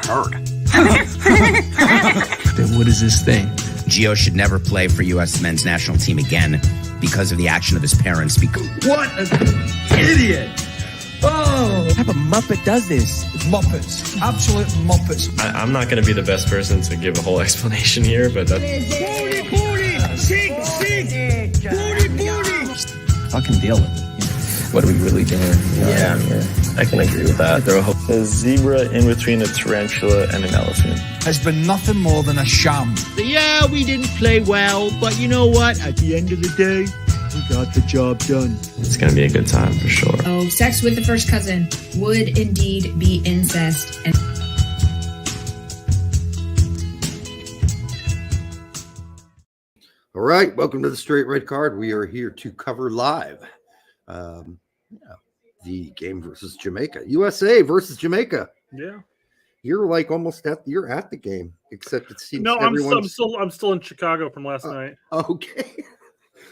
Bird. Then what is this thing? Gio should never play for U.S. men's national team again because of the action of his parents. What an idiot! Oh! What type of Muppet does this? It's Muppets. Absolute Muppets. I'm not going to be the best person to give a whole explanation here, but that's... Booty! Sick! Booty! Fucking deal with it. What are we really doing? Yeah, I can agree with that. A zebra in between a tarantula and an elephant. Has been nothing more than a sham. Yeah, we didn't play well, but you know what? At the end of the day, we got the job done. It's going to be a good time for sure. Oh, sex with the first cousin would indeed be incest. And all right, welcome to the Straight Red Card. We are here to cover live the game versus Jamaica. USA versus Jamaica. Yeah. You're like almost at the game, except it seems I'm still in Chicago from last night. Okay.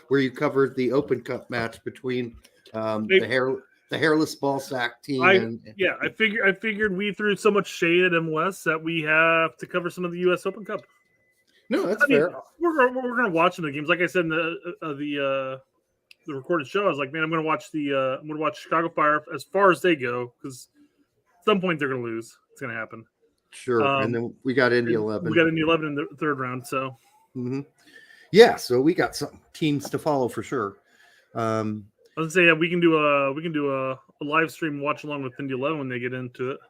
Where you covered the Open Cup match between the hairless ball sack team. I figured we threw so much shade at MLS that we have to cover some of the US Open Cup. No, that's fair. We're gonna watch the games. Like I said in the recorded show, I was like, man, I'm gonna watch Chicago Fire as far as they go, because at some point they're gonna lose. It's gonna happen. Sure. And then we got Indy 11. We got Indy 11 in the third round. So yeah, so we got some teams to follow for sure. I was gonna say we can do a live stream watch along with Indy 11 when they get into it.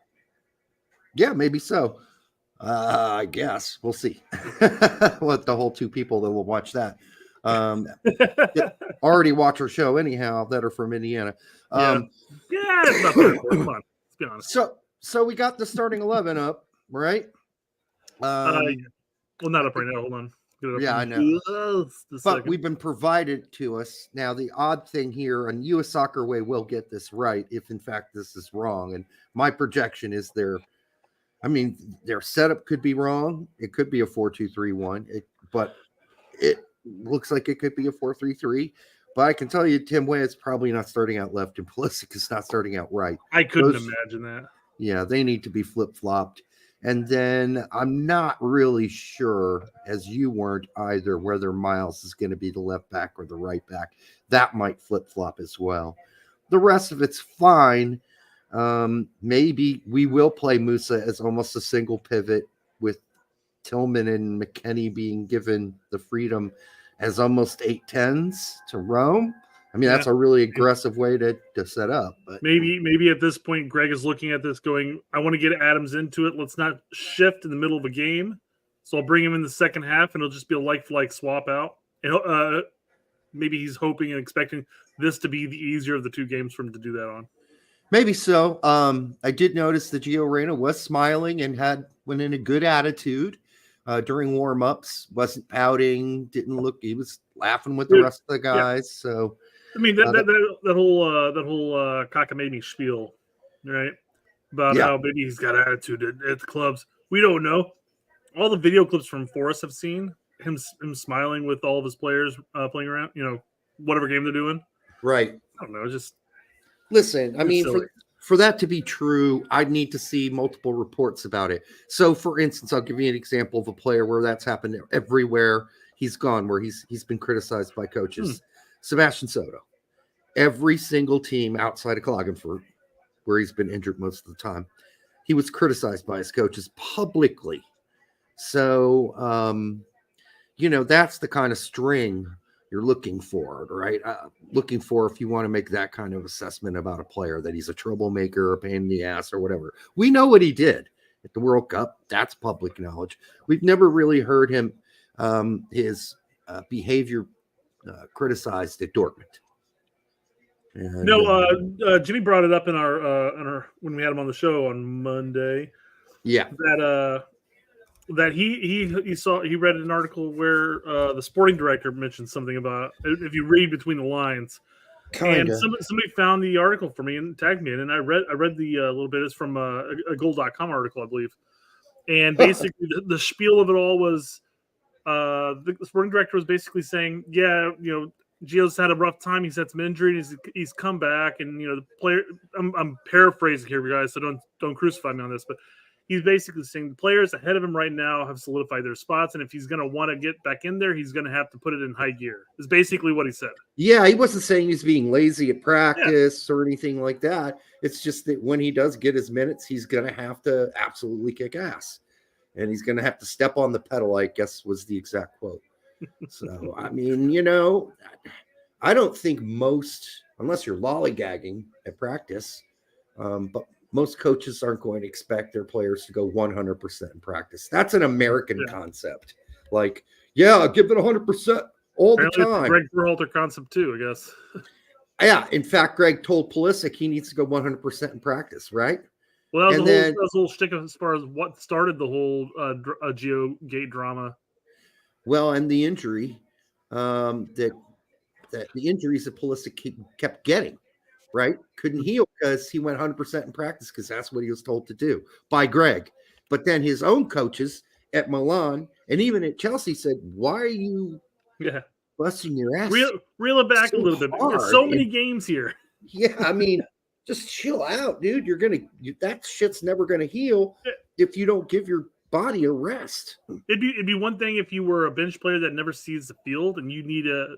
Yeah, maybe so. I guess we'll see. What the whole two people that will watch that already watch our show anyhow that are from Indiana. It's not bad. Come on, let's be honest. So we got the starting 11 up, right? Well, not up right now. Hold on. Yeah, I know. But we've been provided to us. Now, the odd thing here, and US Soccer Way will get this right if, in fact, this is wrong. And my projection is their setup could be wrong. It could be a 4-2-3-1, but it looks like it could be a 4-3-3. But I can tell you, Tim Way is probably not starting out left, and Pulisic is not starting out right. I couldn't imagine that. Yeah, they need to be flip-flopped. And then I'm not really sure, as you weren't either, whether Miles is going to be the left back or the right back. That might flip-flop as well. The rest of it's fine. Maybe we will play Musa as almost a single pivot, with Tillman and McKennie being given the freedom as almost 8-10s to roam. I mean, that's a really aggressive way to set up. But maybe at this point, Greg is looking at this going, I want to get Adams into it. Let's not shift in the middle of a game. So I'll bring him in the second half, and it'll just be a like-for-like swap out. And maybe he's hoping and expecting this to be the easier of the two games for him to do that on. Maybe so. I did notice that Gio Reyna was smiling and went in a good attitude during warm-ups. Wasn't pouting. Didn't look. He was laughing with the rest of the guys. Yeah. So, I mean, that whole cockamamie spiel, right? About how maybe he's got attitude at the clubs. We don't know. All the video clips from Forrest have seen him smiling with all of his players playing around. Whatever game they're doing. Right. I don't know. Just. Listen, I mean, for that to be true, I'd need to see multiple reports about it. So, for instance, I'll give you an example of a player where that's happened everywhere he's gone, where he's been criticized by coaches. Sebastian Soto. Every single team outside of Klagenfurt, where he's been injured most of the time, he was criticized by his coaches publicly. So, that's the kind of string you're looking for, right? Looking for if you want to make that kind of assessment about a player, that he's a troublemaker, a pain in the ass, or whatever. We know what he did at the World Cup. That's public knowledge. We've never really heard him, his behavior criticized at Dortmund. And, Jimmy brought it up in our when we had him on the show on Monday. Yeah, that he read an article where the sporting director mentioned something about, if you read between the lines. And somebody found the article for me and tagged me in, and I read the little bit. It's from a goal.com article, I believe. And basically the spiel of it all was the sporting director was basically saying, Gio's had a rough time. He's had some injury. He's come back, and the player. I'm paraphrasing here, guys, so don't crucify me on this, but he's basically saying the players ahead of him right now have solidified their spots, and if he's going to want to get back in there, he's going to have to put it in high gear. Is basically what he said. Yeah, he wasn't saying he's being lazy at practice or anything like that. It's just that when he does get his minutes, he's going to have to absolutely kick ass, and he's going to have to step on the pedal, I guess was the exact quote. So, I mean, you know, I don't think most, unless you're lollygagging at practice, but most coaches aren't going to expect their players to go 100% in practice. That's an American concept. Like, yeah, give it 100% all Apparently the time. Greg Berhalter concept too, I guess. Yeah, in fact, Greg told Pulisic he needs to go 100% in practice, right? Well, that was the whole shtick as far as what started the whole Geo Gate drama. Well, and the injury that the injuries that Pulisic kept getting, right? Couldn't heal because he went 100% in practice because that's what he was told to do by Greg. But then his own coaches at Milan and even at Chelsea said, "Why are you busting your ass? Reel it back a little bit. There's so many games here." Yeah, I mean, just chill out, dude. That shit's never gonna heal if you don't give your body a rest. It'd be one thing if you were a bench player that never sees the field and you need to,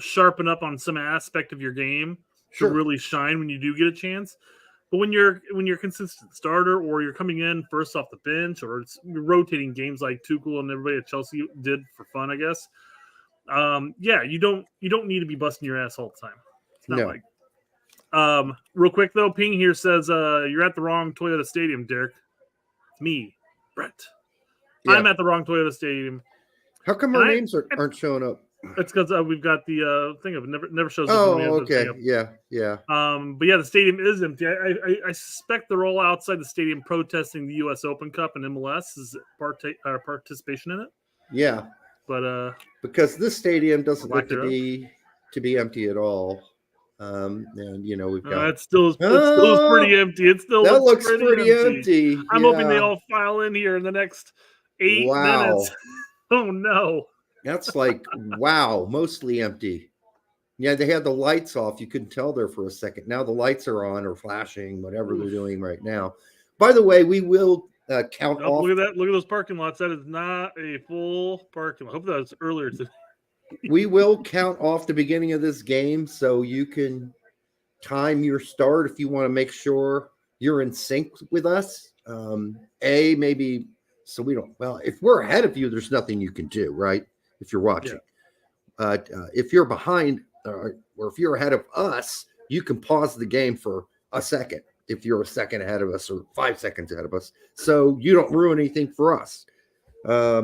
sharpen up on some aspect of your game to really shine when you do get a chance. But when you're a consistent starter or you're coming in first off the bench or you're rotating games like Tuchel and everybody at Chelsea did for fun, I guess. You don't need to be busting your ass all the time. It's not like. Real quick though, Ping here says you're at the wrong Toyota Stadium, Derek. It's me, Brett. Yeah. I'm at the wrong Toyota Stadium. How come our names aren't showing up? It's because we've got the thing of it never shows up. Oh, okay. Yeah. But yeah, the stadium is empty. I suspect they're all outside the stadium protesting the U.S. Open Cup and MLS' participation in it. Yeah, but because this stadium doesn't look to be empty at all. And we've got it still is pretty empty. It still looks pretty empty. I'm hoping they all file in here in the next 8 minutes. Oh no. That's like, wow, mostly empty. Yeah, they had the lights off. You couldn't tell there for a second. Now the lights are on or flashing, whatever they're doing right now. By the way, we will count off. Look at that. Look at those parking lots. That is not a full parking lot. I hope that was earlier today. We will count off the beginning of this game so you can time your start if you want to make sure you're in sync with us. Maybe so we don't. Well, if we're ahead of you, there's nothing you can do, right? If you're watching, if you're behind or if you're ahead of us, you can pause the game for a second if you're a second ahead of us or 5 seconds ahead of us, so you don't ruin anything for us. I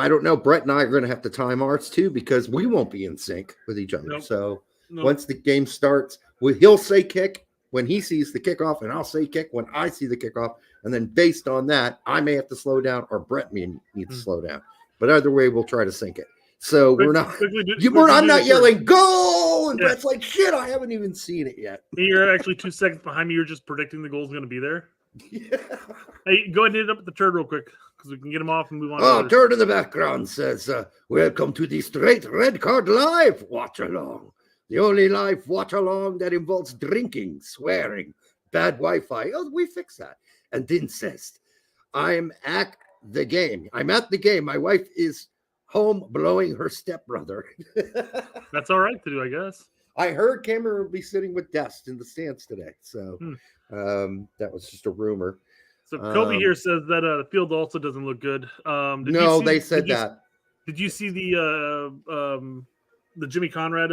don't know. Brett and I are going to have to time ours too because we won't be in sync with each other. So once the game starts, he'll say kick when he sees the kickoff, and I'll say kick when I see the kickoff, and then based on that, I may have to slow down or Brett may need to slow down. But either way, we'll try to sync it. So we're not. I'm not yelling "goal," and Brett's like, "Shit, I haven't even seen it yet." You're actually 2 seconds behind me. You're just predicting the goal's going to be there. Yeah. Hey, go ahead and hit it up at the turd real quick because we can get him off and move on. Oh, turd in the background says, "Welcome to the Straight Red Card Live Watch Along, the only live watch along that involves drinking, swearing, bad Wi-Fi." Oh, we fixed that. And incest. I'm at the game. My wife is home blowing her stepbrother. That's all right to do, I guess. I heard Cameron will be sitting with Dest in the stands today. So that was just a rumor. So Kobe here says that the field also doesn't look good. They said that. Did you see the Jimmy Conrad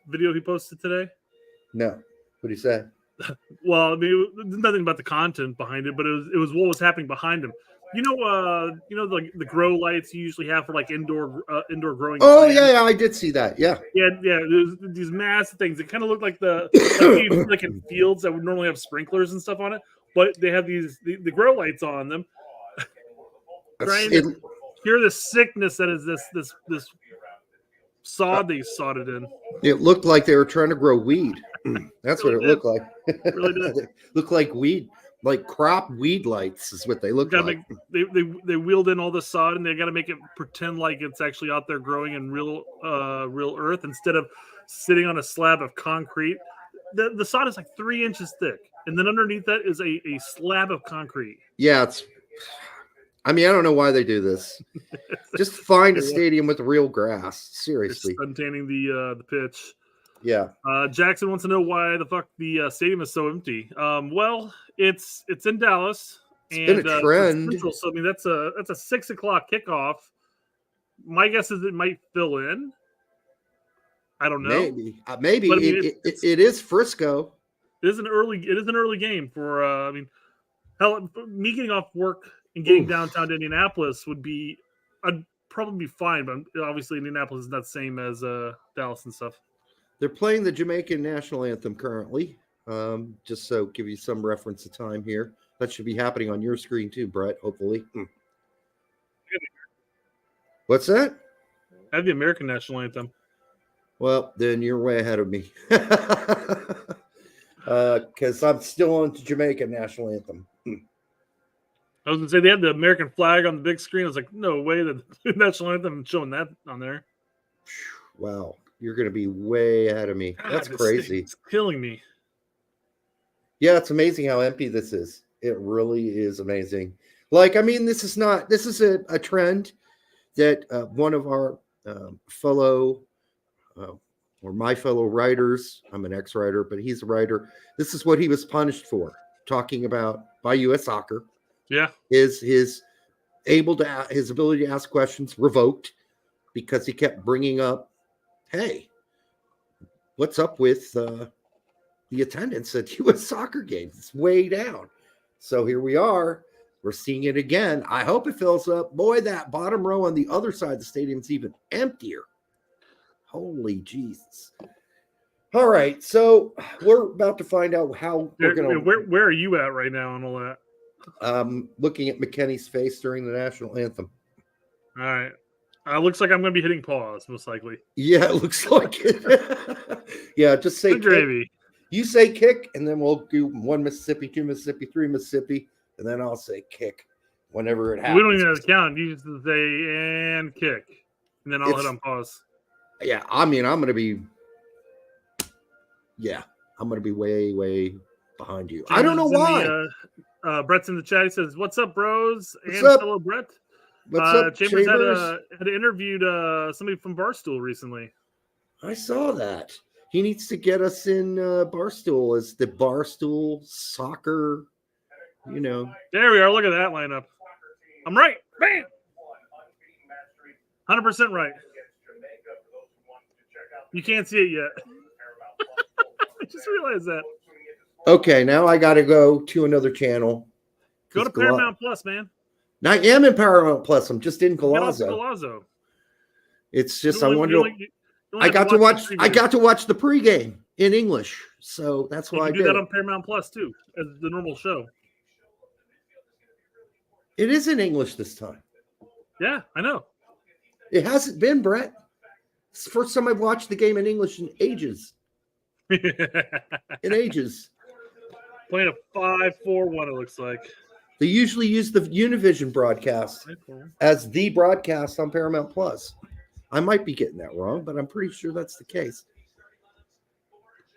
video he posted today? No. What did he say? Well, I mean, nothing about the content behind it, but it was what was happening behind him. The grow lights you usually have for like indoor growing. Oh plants. Yeah, I did see that. Yeah. There's these massive things. It kind of looked like like in fields that would normally have sprinklers and stuff on it, but they have the grow lights on them. Trying to hear the sickness that is this sod they sodded in. It looked like they were trying to grow weed. That's what it looked like. It really did. It looked like weed. Like crop weed lights is what they look like. They wheeled in all the sod and they got to make it pretend like it's actually out there growing in real earth instead of sitting on a slab of concrete the sod is like 3 inches thick, and then underneath that is a slab of concrete. Yeah, I don't know why they do this. Just find a stadium with real grass. Seriously. They're stunting the pitch. Yeah. Jackson wants to know why the fuck the stadium is so empty. Well, it's in Dallas. It's been a trend. Central, so I mean that's a 6:00 kickoff. My guess is it might fill in. I don't know. Maybe. But, I mean, it is Frisco. It is an early game for. Hell, me getting off work and getting downtown to Indianapolis I'd probably be fine, but obviously Indianapolis is not the same as Dallas and stuff. They're playing the Jamaican national anthem currently. Just so give you some reference of time here. That should be happening on your screen too, Brett, hopefully. What's that? I have the American national anthem. Well, then you're way ahead of me. Because I'm still on the Jamaican national anthem. I was going to say they had the American flag on the big screen. I was like, no way that the national anthem showing that on there. Wow. You're going to be way ahead of me. That's crazy. It's killing me. Yeah, it's amazing how empty this is. It really is amazing. Like, I mean, this is a trend that one of our fellow or my fellow writers, I'm an ex-writer, but he's a writer. This is what he was punished for, talking about by U.S. Soccer. Yeah. His ability to ask questions revoked because he kept bringing up, hey, what's up with the attendance at U.S. soccer games? It's way down. So here we are. We're seeing it again. I hope it fills up. Boy, that bottom row on the other side of the stadium is even emptier. Holy Jesus. All right. So we're about to find out how we're going to. Where are you at right now on all that? Looking at McKenny's face during the national anthem. All right. Looks like I'm going to be hitting pause, most likely. Yeah, it looks like it. Yeah, just say gravy. You say kick, and then we'll do 1 Mississippi, 2 Mississippi, 3 Mississippi, and then I'll say kick whenever it happens. We don't even have to count. You just say and kick, and then I'll hit on pause. Yeah, I mean, I'm going to be way, way behind you. I don't know why. Brett's in the chat. He says, "What's up, bros?" What's and up? fellow Brett. What's up, Chambers? Had interviewed somebody from Barstool recently. I saw that. He needs to get us in Barstool as the Barstool soccer, There we are. Look at that lineup. I'm right. Bam. 100% right. You can't see it yet. I just realized that. Okay, now I got to go to another channel. Go to Paramount Plus, man. Now, I am in Paramount Plus. I'm just in Golazo. It's just I wonder. I got to watch the pregame in English, so that's why I did. You do that on Paramount Plus too, as the normal show. It is in English this time. Yeah, I know. It hasn't been, Brett. It's the first time I've watched the game in English in ages. Playing a 5-4-1, it looks like. They usually use the Univision broadcast as the broadcast on Paramount Plus. I might be getting that wrong, but I'm pretty sure that's the case.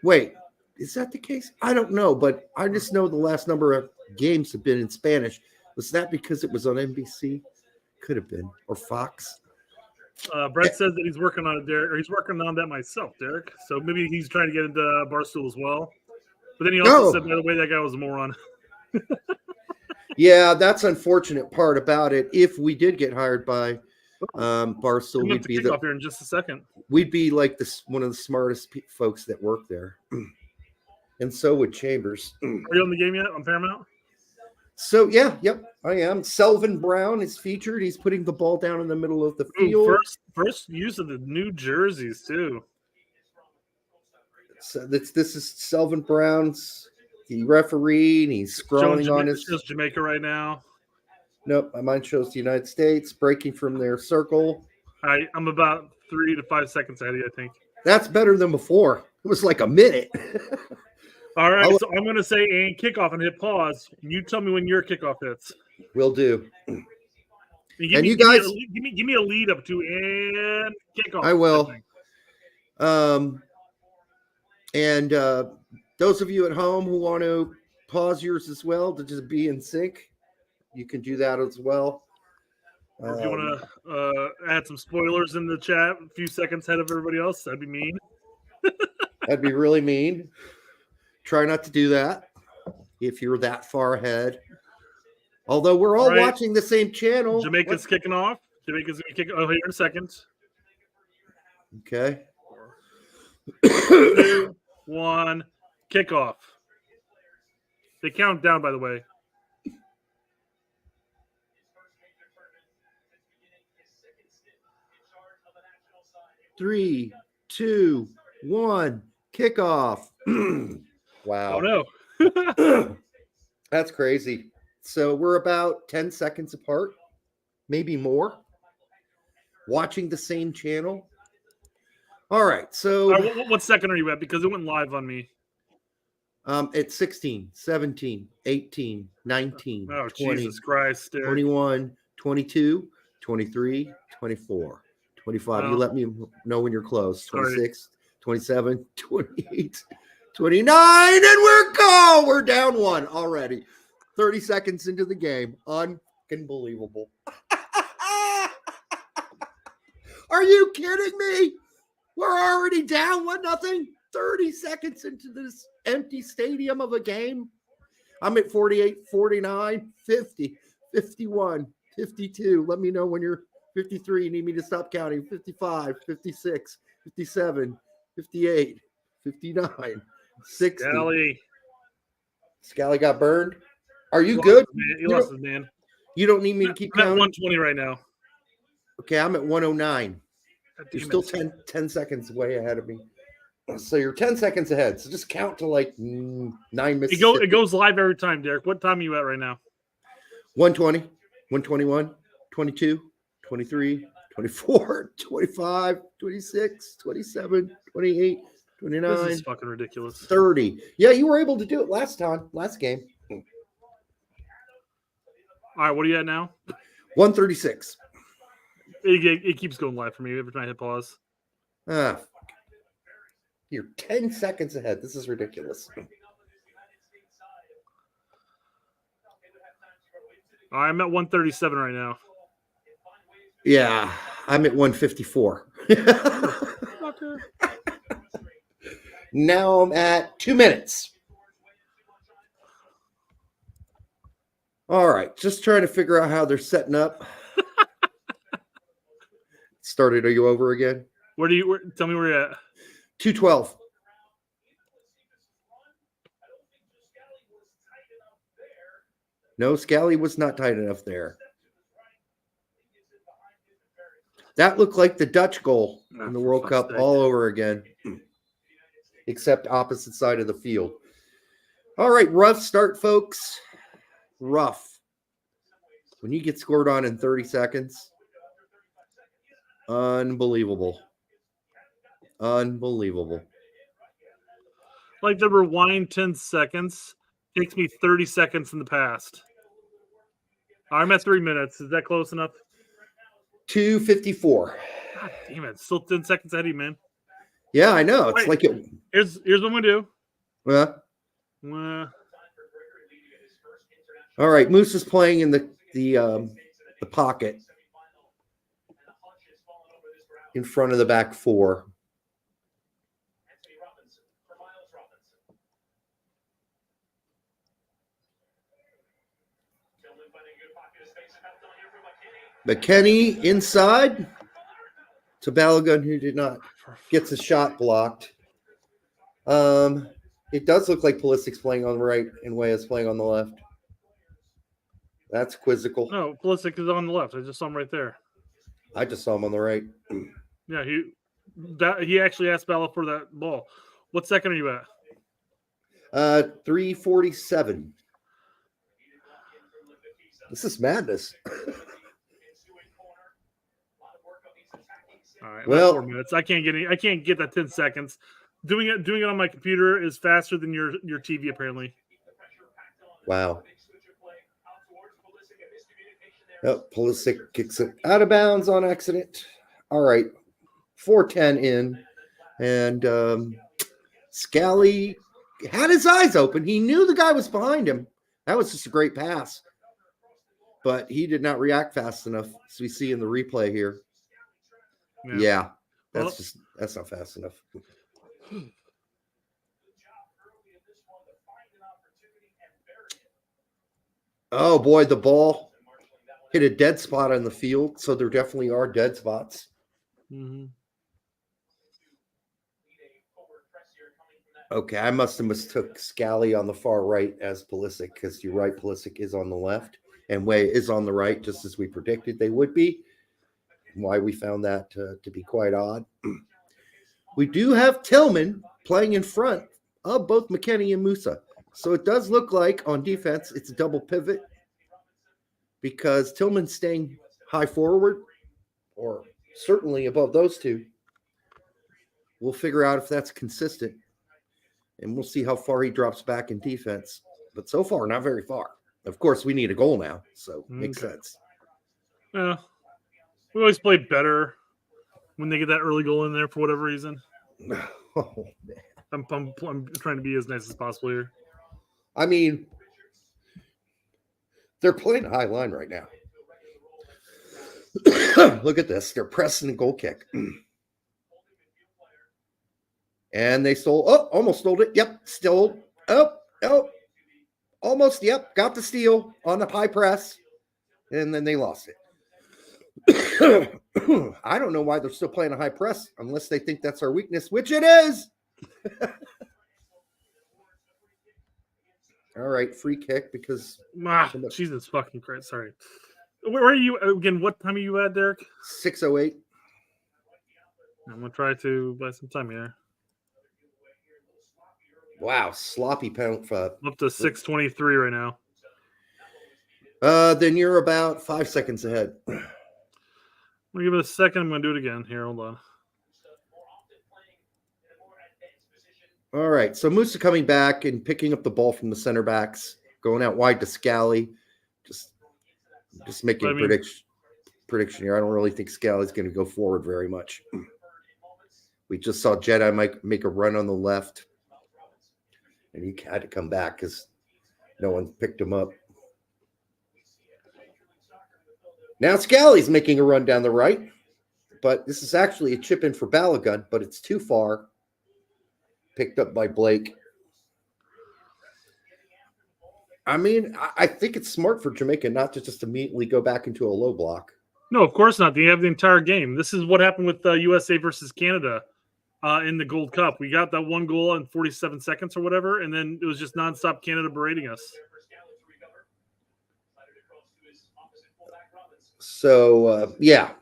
Wait, is that the case? I don't know, but I just know the last number of games have been in Spanish. Was that because it was on NBC? Could have been. Or Fox. Brett says that he's working on it, Derek, or he's working on that myself, Derek. So maybe he's trying to get into Barstool as well. But then he also said, by the way, that guy was a moron. Yeah, that's unfortunate part about it. If we did get hired by Barstool, we'd be up here in just a second. We'd be like one of the smartest folks that work there, and so would Chambers. Are you on the game yet on Paramount? So yep, I am. Selvin Brown is featured. He's putting the ball down in the middle of the field. First use of the new jerseys too. So this is Selvin Brown's. He refereed, and he's scrolling on his. Shows Jamaica right now. Nope, mine shows the United States breaking from their circle. I'm about 3 to 5 seconds ahead of you, I think. That's better than before. It was like a minute. All right, so I'm going to say and kickoff and hit pause. You tell me when your kickoff hits. Will do. Give me a lead up to and kickoff. I will. And Those of you at home who want to pause yours as well to just be in sync, you can do that as well. Or if you want to add some spoilers in the chat a few seconds ahead of everybody else, that'd be mean. That'd be really mean. Try not to do that if you're that far ahead. Although we're all watching the same channel. Jamaica's kicking off. Jamaica's going to kick here in a second. Okay. 2, 1, kickoff. They count down, by the way. Three, 2, 1, kickoff. Wow. Oh, no. That's crazy. So we're about 10 seconds apart, maybe more, watching the same channel. All right. So what second are you at? Because it went live on me. It's 16, 17, 18, 19, 20, Jesus Christ, Derek. 21, 22, 23, 24, 25. You let me know when you're close. 26, 27, 28, 29, and we're down one already. 30 seconds into the game. Unbelievable. Are you kidding me? We're already down 1-0. 30 seconds into this empty stadium of a game. I'm at 48, 49, 50, 51, 52. Let me know when you're 53. You need me to stop counting. 55, 56, 57, 58, 59, 60. Scally got burned. Are you good? He lost his man. You don't need me to keep counting? I'm at 120 right now. Okay, I'm at 109. You're still 10 seconds way ahead of me. So you're 10 seconds ahead. So just count to like 9 minutes. It goes live every time, Derek. What time are you at right now? 120, 121, 22, 23, 24, 25, 26, 27, 28, 29. This is fucking ridiculous. 30. Yeah, you were able to do it last game. All right, what are you at now? 136. It keeps going live for me every time I hit pause. You're 10 seconds ahead. This is ridiculous. All right, I'm at 137 right now. Yeah, I'm at 154. Now I'm at 2 minutes. All right, just trying to figure out how they're setting up. Started. Are you over again? Tell me where you're at. 212. No, Scally was not tight enough there. That looked like the Dutch goal in the World Cup all over again, except opposite side of the field. All right, rough start, folks. Rough. When you get scored on in 30 seconds, unbelievable. Unbelievable. Like the rewind 10 seconds takes me 30 seconds in the past. I'm at 3 minutes. Is that close enough? 2:54. God damn it. Still 10 seconds ahead of you, man. Yeah, I know. It's like it. Here's what I'm going to do. All right. Moose is playing in the pocket in front of the back four. McKenny inside to Balogun, who did not gets a shot blocked. It does look like Pulisic's playing on the right and Weah's playing on the left. That's quizzical. No, Pulisic is on the left. I just saw him right there. I just saw him on the right. Yeah, he actually asked Bala for that ball. What second are you at? 3:47. This is madness. All right, well, 4 minutes. I can't get that 10 seconds. Doing it on my computer is faster than your TV apparently. Wow. Oh, Pulisic kicks it out of bounds on accident. All right. 4:10 in. And Scally had his eyes open. He knew the guy was behind him. That was just a great pass. But he did not react fast enough, as we see in the replay here. Yeah, that's not fast enough. Oh, boy, the ball hit a dead spot on the field, so there definitely are dead spots. Mm-hmm. Okay, I must have mistook Scally on the far right as Pulisic, because you're right, Pulisic is on the left, and Way is on the right, just as we predicted they would be. Why we found that to be quite odd. We do have Tillman playing in front of both McKennie and Musa. So it does look like on defense it's a double pivot because Tillman's staying high forward, or certainly above those two. We'll figure out if that's consistent, and we'll see how far he drops back in defense. But so far, not very far. Of course, we need a goal now, so makes sense. Yeah. We always play better when they get that early goal in there for whatever reason. Oh, man. I'm trying to be as nice as possible here. I mean, they're playing a high line right now. Look at this. They're pressing the goal kick. And they almost stole it. Yep, stole. Almost, yep, got the steal on the high press. And then they lost it. I don't know why they're still playing a high press unless they think that's our weakness, which it is. All right, free kick because Jesus fucking Christ. Sorry. Where are you again? What time are you at, Derek? 6:08. I'm gonna try to buy some time here. Wow, sloppy penalty. Up to 6:23 right now. Then you're about 5 seconds ahead. I'm gonna give it a second. I'm gonna do it again. Here, hold on. All right, so Musa coming back and picking up the ball from the center backs, going out wide to Scally. Just making a prediction here. I don't really think Scally's going to go forward very much. We just saw Jedi might make a run on the left, and he had to come back because no one picked him up. Now Scally's making a run down the right, but this is actually a chip in for Balogun, but it's too far. Picked up by Blake. I mean, I think it's smart for Jamaica not to just immediately go back into a low block. No, of course not. They have the entire game. This is what happened with USA versus Canada in the Gold Cup. We got that one goal in 47 seconds or whatever, and then it was just nonstop Canada berating us. So, yeah.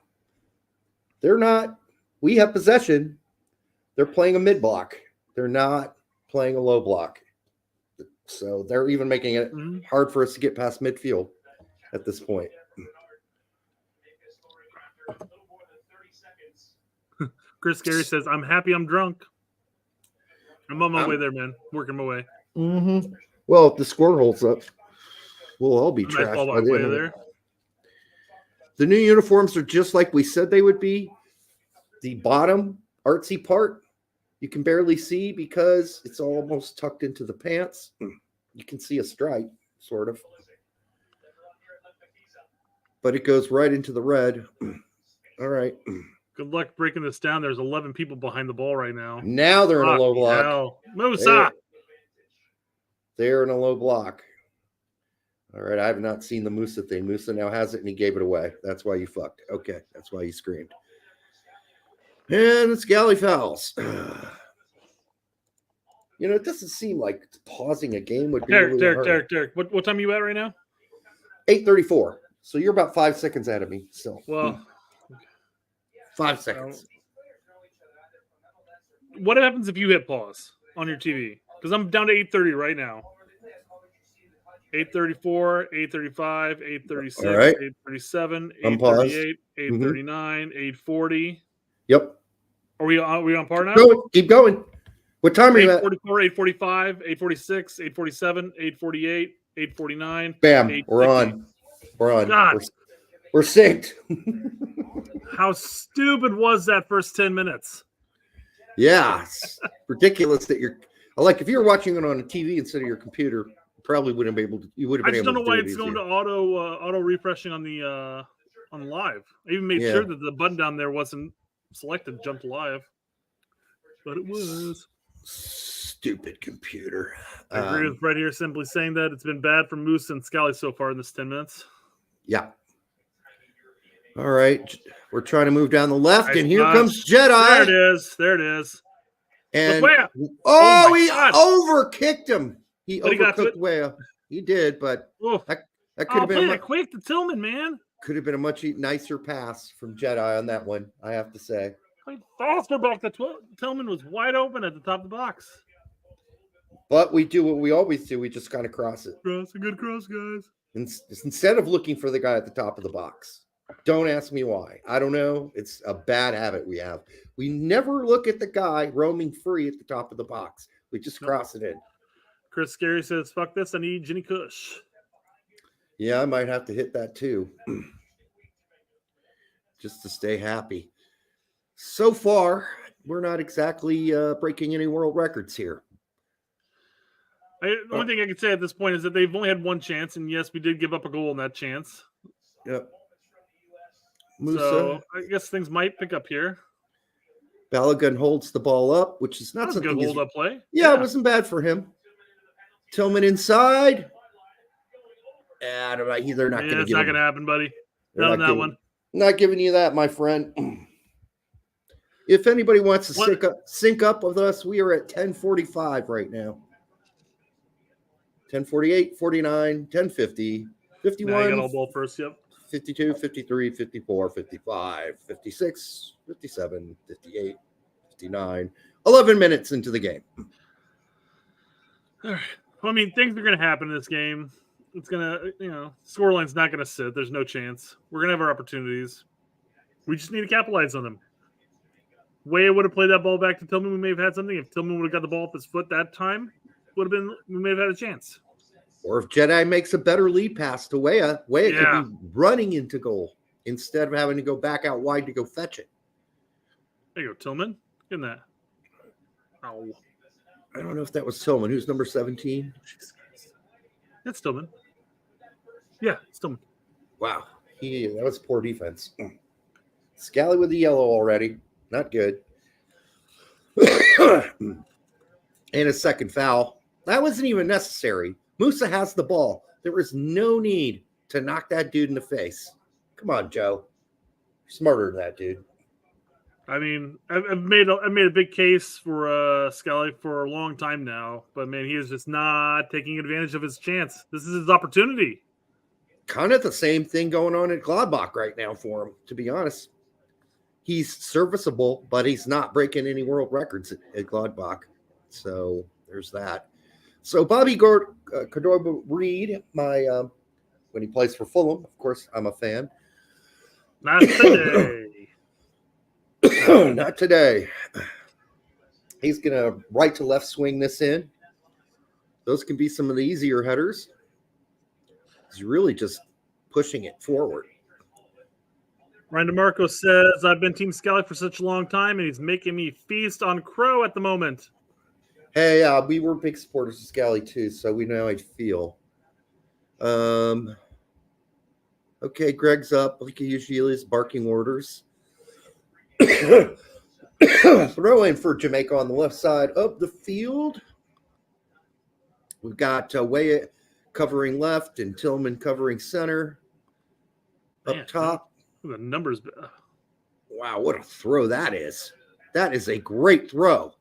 They're not – we have possession. They're playing a mid-block. They're not playing a low block. So they're even making it hard for us to get past midfield at this point. Chris Gary says, I'm happy I'm drunk. I'm on my way there, man. Working my way. Mm-hmm. Well, if the score holds up, we'll all be trashed by the end of it. The new uniforms are just like we said they would be. The bottom artsy part, you can barely see because it's almost tucked into the pants. You can see a stripe, sort of. But it goes right into the red. All right. Good luck breaking this down. There's 11 people behind the ball right now. Now they're in a low block. Hell. Musa! They're in a low block. All right, I have not seen the Musa thing. Musa now has it, and he gave it away. That's why you fucked. Okay, that's why you screamed. And it's Galley fouls. You know, it doesn't seem like pausing a game would be Derek. What time are you at right now? 8:34. So you're about 5 seconds ahead of me still. Well, 5 seconds. What happens if you hit pause on your TV? Because I'm down to 8:30 right now. 8:34, 8:35, 8:36, right. 8:37, 8:38, 8:39, 8:40. Yep. Are we on par now? Keep going. What time are you at? 8:44, 8:45, 8:46, 8:47, 8:48, 8:49. Bam. We're on. God. We're synced. How stupid was that first 10 minutes? Yeah. It's ridiculous that Like if you were watching it on a TV instead of your computer, you probably wouldn't be able to. You would have I been just able don't know to do why it it's going easier. to auto refreshing on the on live. I even made Yeah. sure that the button down there wasn't selected, jumped live, but it was. Stupid computer. I agree with Fred here, simply saying that it's been bad for Moose and Scally so far in this 10 minutes. Yeah. All right. We're trying to move down the left, Nice and here touch. comes Jedi. There it is. There it is. And Wea. he God. overkicked him. He But he got to overcooked Wea. He did, but that could have play been that quick to Tillman, man. could have been a much nicer pass from Jedi on that one, I have to say. Played faster back to Tillman was wide open at the top of the box. But we do what we always do. We just kind of cross it. Cross, a good cross, guys. Instead of looking for the guy at the top of the box. Don't ask me why. I don't know. It's a bad habit we have. We never look at the guy roaming free at the top of the box. We just cross it in. Chris Scary says, fuck this. I need Ginny Kush. Yeah, I might have to hit that too. Just to stay happy. So far, we're not exactly breaking any world records here. The only thing I can say at this point is that they've only had one chance, and yes, we did give up a goal in that chance. Yep. Musa. So I guess things might pick up here. Balogun holds the ball up, which is not That's a something. good hold-up play. Yeah, it wasn't bad for him. Tillman inside. They're not going to. It's not going to happen, buddy. Not on that one. Not giving you that, my friend. If anybody wants to sync up with us, we are at 10:45 right now. 10:48, 49, 10:50, 51. Now you got all ball first, yep. 52, 53, 54, 55, 56, 57, 58, 59. 11 minutes into the game. All right. Well, I mean, things are going to happen in this game. It's going to, scoreline's not going to sit. There's no chance. We're going to have our opportunities. We just need to capitalize on them. Wea would have played that ball back to Tillman. We may have had something. If Tillman would have got the ball off his foot that time, we may have had a chance. Or if Jedi makes a better lead pass to Wea could be running into goal instead of having to go back out wide to go fetch it. There you go, Tillman. Get in that. Oh. I don't know if that was Tillman. Who's number 17? That's Tillman. Yeah, it's Tillman. Wow. That was poor defense. Scally with the yellow already. Not good. And a second foul. That wasn't even necessary. Musa has the ball. There was no need to knock that dude in the face. Come on, Joe. You're smarter than that, dude. I mean, I've made a big case for Scally for a long time now, but man, he is just not taking advantage of his chance. This is his opportunity. Kind of the same thing going on at Gladbach right now for him, to be honest. He's serviceable, but he's not breaking any world records at Gladbach. So there's that. So Bobby Cordoba-Reed, when he plays for Fulham, of course, I'm a fan. Not today. Not today. He's going to right to left swing this in. Those can be some of the easier headers. He's really just pushing it forward. Ryan DeMarco says, I've been Team Scally for such a long time, and he's making me feast on Crow at the moment. Hey, we were big supporters of Scally too, so we know how I feel. Okay, Greg's up. Like he usually is, barking orders. Throw in for Jamaica on the left side of the field. We've got Wea covering left and Tillman covering center. Up top. The numbers. Wow, what a throw that is. That is a great throw.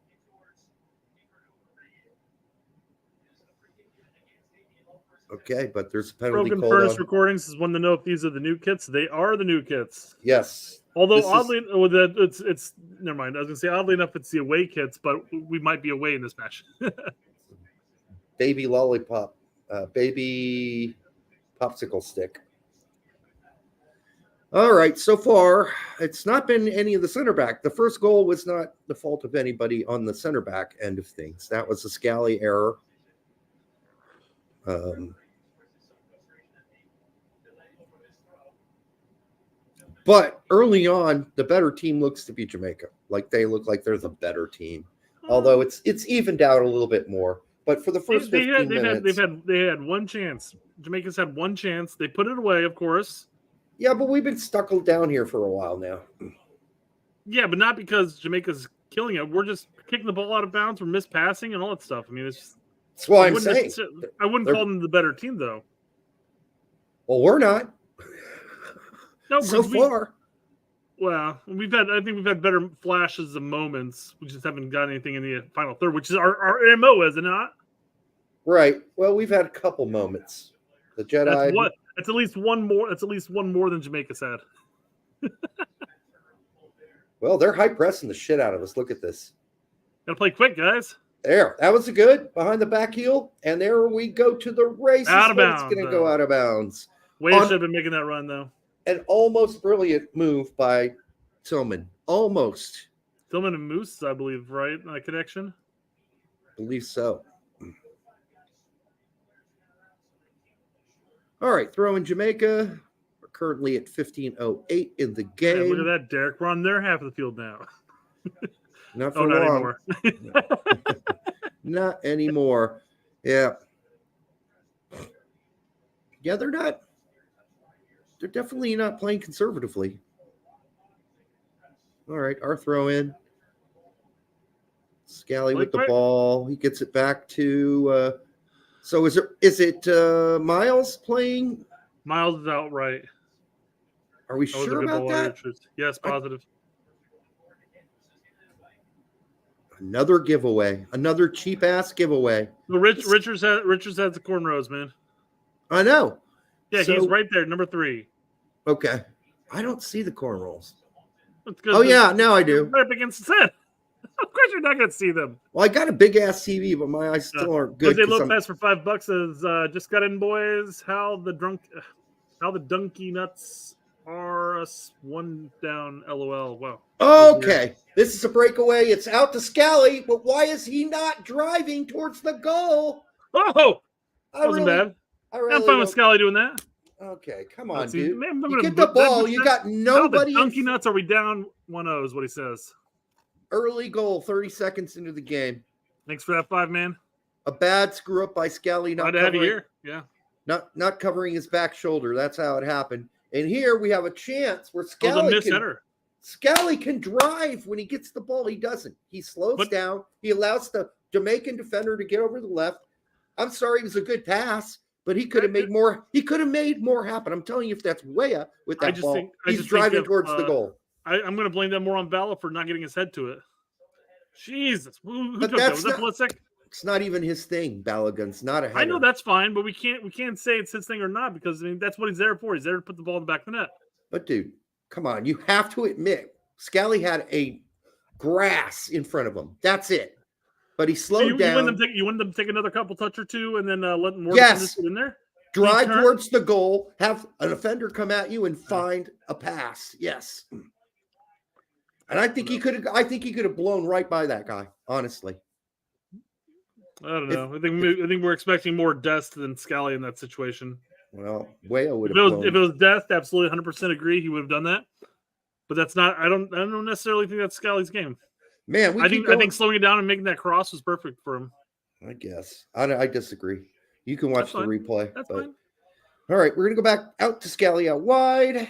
Okay, but there's a penalty Broken called Furnace on. Recordings is one to know if these are the new kits. They are the new kits. Yes. Although it's never mind. I was gonna say oddly enough it's the away kits, but we might be away in this match. Baby lollipop, baby popsicle stick. All right, so far it's not been any of the center back. The first goal was not the fault of anybody on the center back end of things. That was a Scally error. But early on, the better team looks to be Jamaica. Like they look like they're the better team. Although it's evened out a little bit more. But for the first 15 minutes, they had one chance. Jamaica's had one chance. They put it away, of course. yeah, but we've been stuck down here for a while now. Yeah, but not because Jamaica's killing it. We're just kicking the ball out of bounds. We're mispassing and all that stuff. I mean, it's just, That's why I'm saying. I wouldn't call them the better team, though. Well, we're not. No, so far. Well, I think we've had better flashes of moments. We just haven't got anything in the final third, which is our MO, is it not? Right. Well, we've had a couple moments. The Jedi. That's at least one more. That's at least one more than Jamaica's had. Well, they're high pressing the shit out of us. Look at this. Gotta play quick, guys. There. That was a good behind the back heel. And there we go to the races. Out of bounds. It's going to go out of bounds. Wade should have been making that run, though. An almost brilliant move by Tillman. Almost. Tillman and Moose, I believe, right? Connection? Believe so. All right. Throw in Jamaica. We're currently at 15:08 in the game. Yeah, look at that, Derek. We're on their half of the field now. Not for long. Anymore. Not anymore. Yeah. Yeah, they're not. They're definitely not playing conservatively. All right, our throw in. Scally with the ball. He gets it back to. So is it Miles playing? Miles is out right. Are we sure about that? Yes, positive. Another giveaway. Another cheap ass giveaway. No, Richards has the cornrows, man. I know. Yeah, he's right there, number 3. Okay. I don't see the cornrows. Oh, yeah, now I do. Right up against the set. Of course you're not going to see them. Well, I got a big-ass TV, but my eyes still aren't good. Jose Lopez for $5 says, just got in, boys. How the donkey nuts are us one down, LOL. Wow. Okay. This is a breakaway. It's out to Scally, but why is he not driving towards the goal? Oh! That wasn't bad. I'm fine with Scally doing that. Okay, come on, dude. Man, you get the ball. You got nobody. How the donkey nuts are we down 1-0 is what he says. Early goal, 30 seconds into the game. Thanks for that 5-man. A bad screw up by Scally. Not have here. Yeah. Not covering his back shoulder. That's how it happened. And here we have a chance where Scally can drive when he gets the ball. He doesn't. He slows down. He allows the Jamaican defender to get over the left. I'm sorry, it was a good pass. But he could have made more. He could have made more happen. I'm telling you, if that's way up with that ball, he's driving towards the goal. I'm going to blame that more on Bala for not getting his head to it. Jesus, who but took that? Was that Pulisic? It's not even his thing. Balogun's not a header. I know that's fine, but we can't say it's his thing or not because that's what he's there for. He's there to put the ball in the back of the net. But dude, come on, you have to admit, Scally had a grass in front of him. That's it. But he slowed down. You want them to take another couple touch or two and then let more get in there? Drive towards the goal, have an offender come at you and find a pass. Yes. And I think he could have blown right by that guy, honestly. I don't know. I think we're expecting more death than Scally in that situation. Well, Wayo would have if it was death, absolutely 100% agree he would have done that. But that's not I don't necessarily think that's Scally's game. Man, I think slowing it down and making that cross was perfect for him. I guess. I disagree. You can watch the replay. That's fine. All right, we're going to go back out to Scally out wide.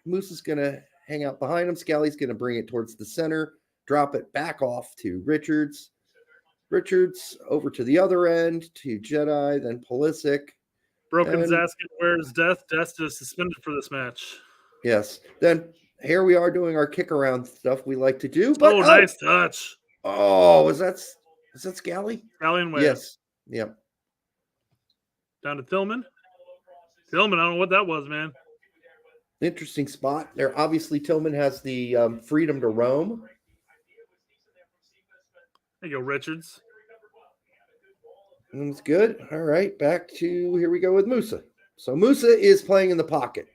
Moose is going to hang out behind him. Scally's going to bring it towards the center, drop it back off to Richards. Richards over to the other end to Jedi, then Pulisic. Broken's asking, where's Death? Death is suspended for this match. Yes. Then here we are doing our kick around stuff we like to do. But, nice touch. Oh, is that Scally? Scally and Wade. Yes. Yep. Down to Tillman. Tillman, I don't know what that was, man. Interesting spot. There, obviously, Tillman has the freedom to roam. There you go, Richards. That's good. All right, back to here we go with Musa. So Musa is playing in the pocket,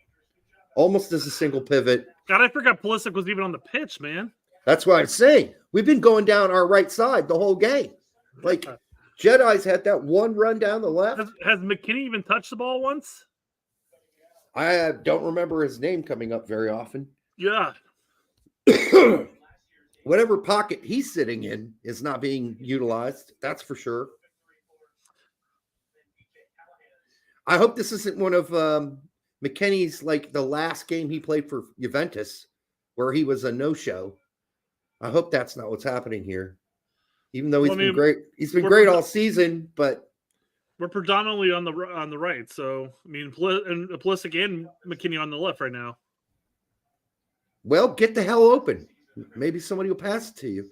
almost as a single pivot. God, I forgot Pulisic was even on the pitch, man. That's what I'm saying. We've been going down our right side the whole game. Like Jedi's had that one run down the left. Has McKinney even touched the ball once? I don't remember his name coming up very often. Yeah. whatever pocket he's sitting in is not being utilized. That's for sure. I hope this isn't one of McKennie's, like the last game he played for Juventus, where he was a no-show. I hope that's not what's happening here. Even though he's been great, all season, but we're predominantly on the right. So I mean, and Pulisic and McKennie on the left right now. Well, get the hell open. Maybe somebody will pass it to you.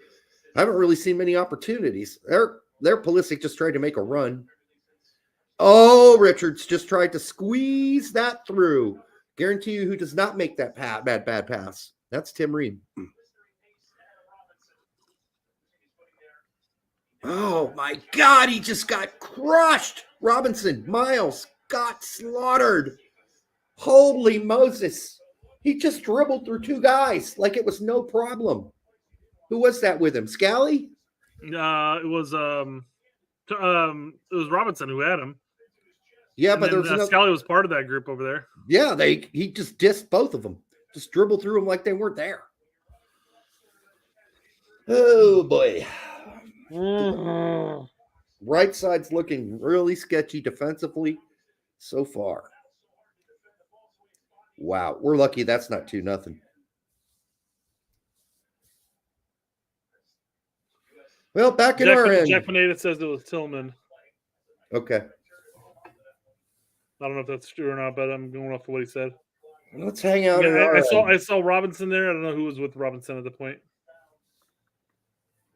I haven't really seen many opportunities. Their Pulisic just tried to make a run. Oh, Richards just tried to squeeze that through. Guarantee you who does not make that bad pass. That's Tim Ream. Oh, my God. He just got crushed. Robinson, Miles got slaughtered. Holy Moses. He just dribbled through two guys like it was no problem. Who was that with him? Scally? It was Robinson who had him. Yeah, but there's Scally was part of that group over there. Yeah, he just dissed both of them. Just dribbled through them like they weren't there. Oh boy. Right side's looking really sketchy defensively so far. Wow, we're lucky that's not 2-0. Well, back in our end. Jack Pineda says it was Tillman. Okay. I don't know if that's true or not, but I'm going off of what he said. Let's hang out. I saw Robinson there. I don't know who was with Robinson at the point.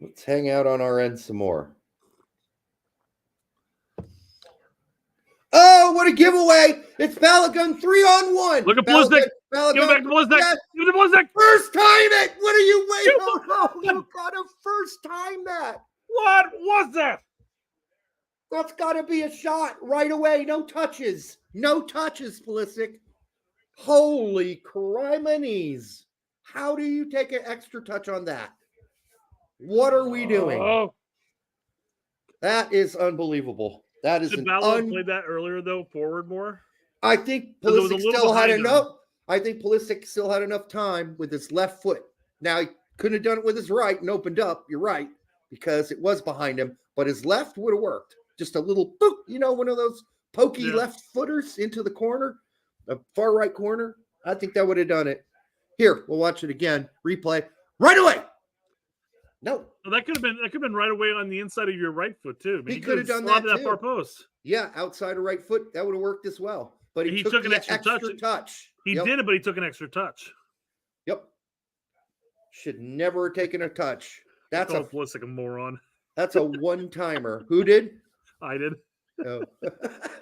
Let's hang out on our end some more. Oh, what a giveaway! It's Balogun 3-on-1. Look at Bliznik. Give it back to Bliznik. Yes. Give it to Bliznik. First time it. What are you waiting? Oh, you got to first time that. What was that? That's got to be a shot right away. No touches. No touches, Pulisic. Holy criminies. How do you take an extra touch on that? What are we doing? Oh. That is unbelievable. That is Did Balogun play that earlier, though, forward more? I think Pulisic still had enough. I think Pulisic still had enough time with his left foot. Now, he couldn't have done it with his right and opened up. You're right, because it was behind him. But his left would have worked. Just a little, boop, one of those pokey left footers into the corner, the far right corner. I think that would have done it. Here, we'll watch it again. Replay right away. No, well, that could have been right away on the inside of your right foot too. He could have done that too. Far post. Yeah, outside of right foot, that would have worked as well. But he took an extra touch. He did it, but he took an extra touch. Yep. Should never have taken a touch. That's Pulisic a moron. That's a one-timer. Who did? I did. Oh.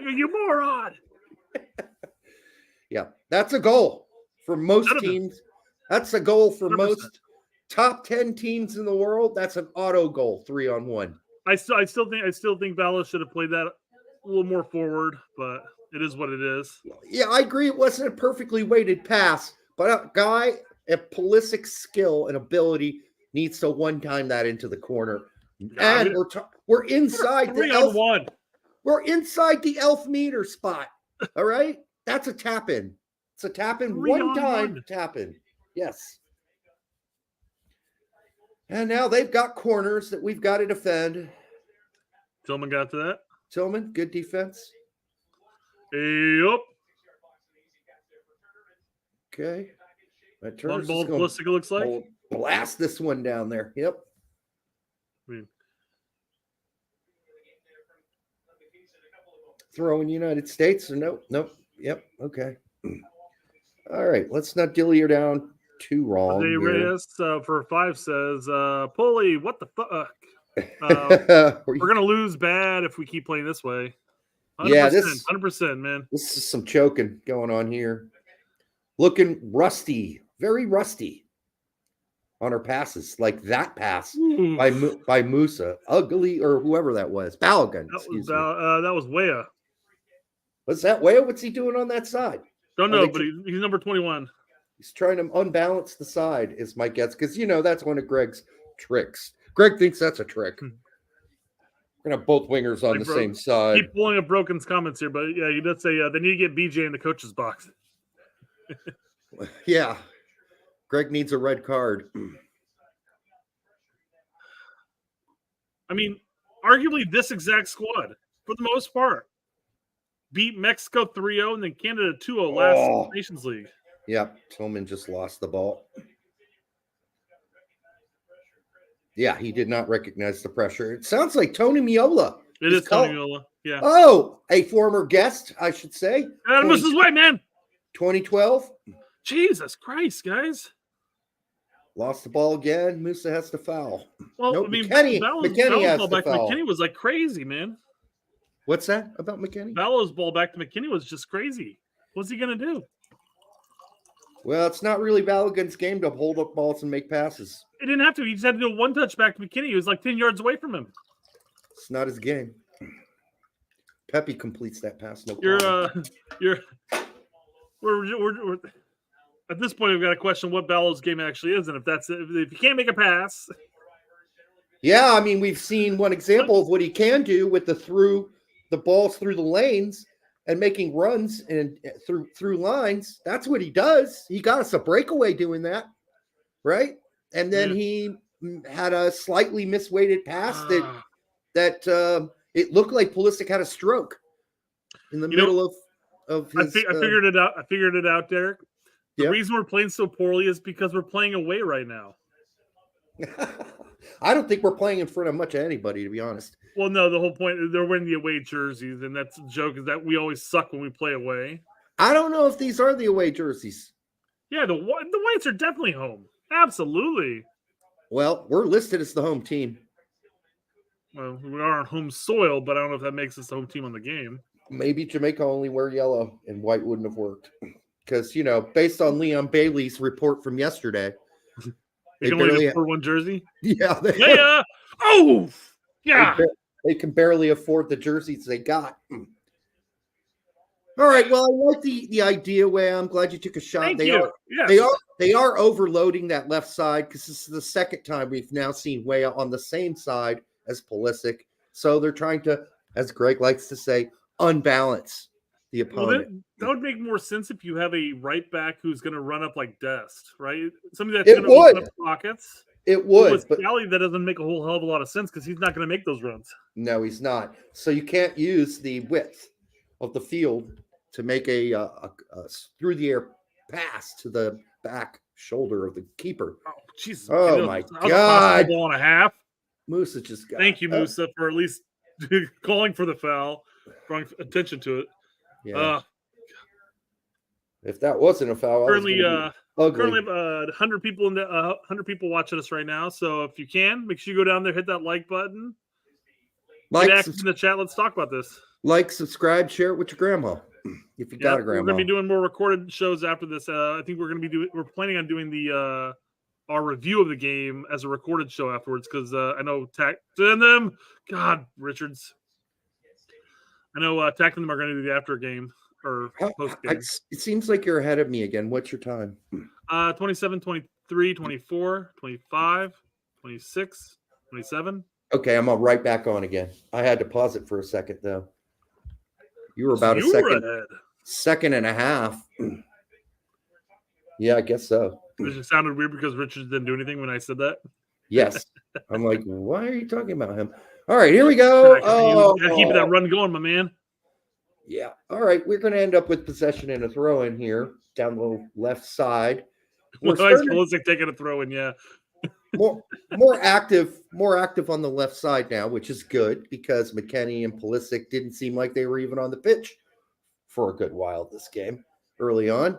You moron. Yeah, that's a goal for most teams. That's a goal for 100%. Most top 10 teams in the world. That's an auto goal, 3-on-1. I still think Bala should have played that a little more forward, but it is what it is. Yeah, I agree. It wasn't a perfectly weighted pass, but a guy at Pulisic's skill and ability needs to one-time that into the corner. And we're inside the elf. We're inside the elf meter spot. All right, that's a tap in. It's a tap in one time. Tap in. Yes. And now they've got corners that we've got to defend. Tillman got to that. Tillman, good defense. Yep. Okay. Long ball Pulisic looks like. Blast this one down there. Yep. Throwing United States or nope. Yep. Okay. All right. Let's not dilly her down too wrong. Jose Reyes for 5 says, Pulley, what the fuck? We're gonna lose bad if we keep playing this way. 100%, yeah, 100%, man. This is some choking going on here. Looking rusty, very rusty on her passes, like that pass by Musa, ugly or whoever that was. Balogun. That was Weah. What's that? Weah? What's he doing on that side? Don't know, but he's number 21. He's trying to unbalance the side, is my guess, because that's one of Greg's tricks. Greg thinks that's a trick. We're gonna have both wingers on the same side. Keep pulling up Broken's comments here, but yeah, you did say they need to get BJ in the coach's box. Yeah, Greg needs a red card. I mean, arguably this exact squad, for the most part, beat Mexico 3-0 and then Canada 2-0 last Nations League. Yep, Tillman just lost the ball. Yeah, he did not recognize the pressure. It sounds like Tony Miola. It is Tony Miola, yeah. Oh, a former guest, I should say. Adam was his way, man. 2012. Jesus Christ, guys. Lost the ball again. Musa has to foul. Well, nope, I mean, McKenny has to foul. McKinney was like crazy, man. What's that about McKinney? Ballow's ball back to McKinney was just crazy. What's he going to do? Well, it's not really Balogun's game to hold up balls and make passes. He didn't have to. He just had to do a one-touch back to McKinney. He was like 10 yards away from him. It's not his game. Pepe completes that pass. No we're at this point, we've got to question what Ballow's game actually is, and if he can't make a pass. Yeah, I mean, we've seen one example of what he can do with the balls through the lanes and making runs and through lines. That's what he does. He got us a breakaway doing that, right? And then he had a slightly misweighted pass that it looked like Pulisic had a stroke in the middle of his. I figured it out. I figured it out, Derek. The reason we're playing so poorly is because we're playing away right now. I don't think we're playing in front of much of anybody, to be honest. Well, no, the whole point is they're wearing the away jerseys, and that's the joke is that we always suck when we play away. I don't know if these are the away jerseys. Yeah, the Whites are definitely home. Absolutely. Well, we're listed as the home team. Well, we are on home soil, but I don't know if that makes us the home team on the game. Maybe Jamaica only wear yellow and white wouldn't have worked. Because, based on Leon Bailey's report from yesterday, they can only afford one jersey? Yeah. They can barely afford the jerseys they got. All right. Well, I like the idea, Way. I'm glad you took a shot. Thank they you. They are overloading that left side because this is the second time we've now seen Way on the same side as Pulisic. So they're trying to, as Greg likes to say, unbalance the opponent. Well, that would make more sense if you have a right back who's going to run up like Dest, right? Somebody that's going to open up pockets. It would. With Scally, that doesn't make a whole hell of a lot of sense because he's not going to make those runs. No, he's not. So you can't use the width of the field to make a through the air pass to the back shoulder of the keeper. Oh, Jesus. Oh, my God. Ball and a half. Musa just got. Thank you, Musa, for at least calling for the foul, drawing attention to it. Yeah. If that wasn't a foul, currently 100 people 100 people watching us right now. So if you can, make sure you go down there, hit that like button. Get active in the chat. Let's talk about this. Like, subscribe, share it with your grandma if you got a grandma. We're going to be doing more recorded shows after this. I think we're planning on doing our review of the game as a recorded show afterwards because I know Richards. I know Tack and them are going to do the after game or post game. It seems like you're ahead of me again. What's your time? 27, 23, 24, 25, 26, 27. Okay, I'm right back on again. I had to pause it for a second, though. You were about second and a half. Yeah, I guess so. It sounded weird because Richards didn't do anything when I said that. Yes. I'm like, why are you talking about him? All right, here we go. Gotta keep that run going, my man. Yeah. All right, we're going to end up with possession and a throw in here down the left side. Pulisic taking a throw in, yeah. more active on the left side now, which is good because McKenny and Pulisic didn't seem like they were even on the pitch for a good while this game early on.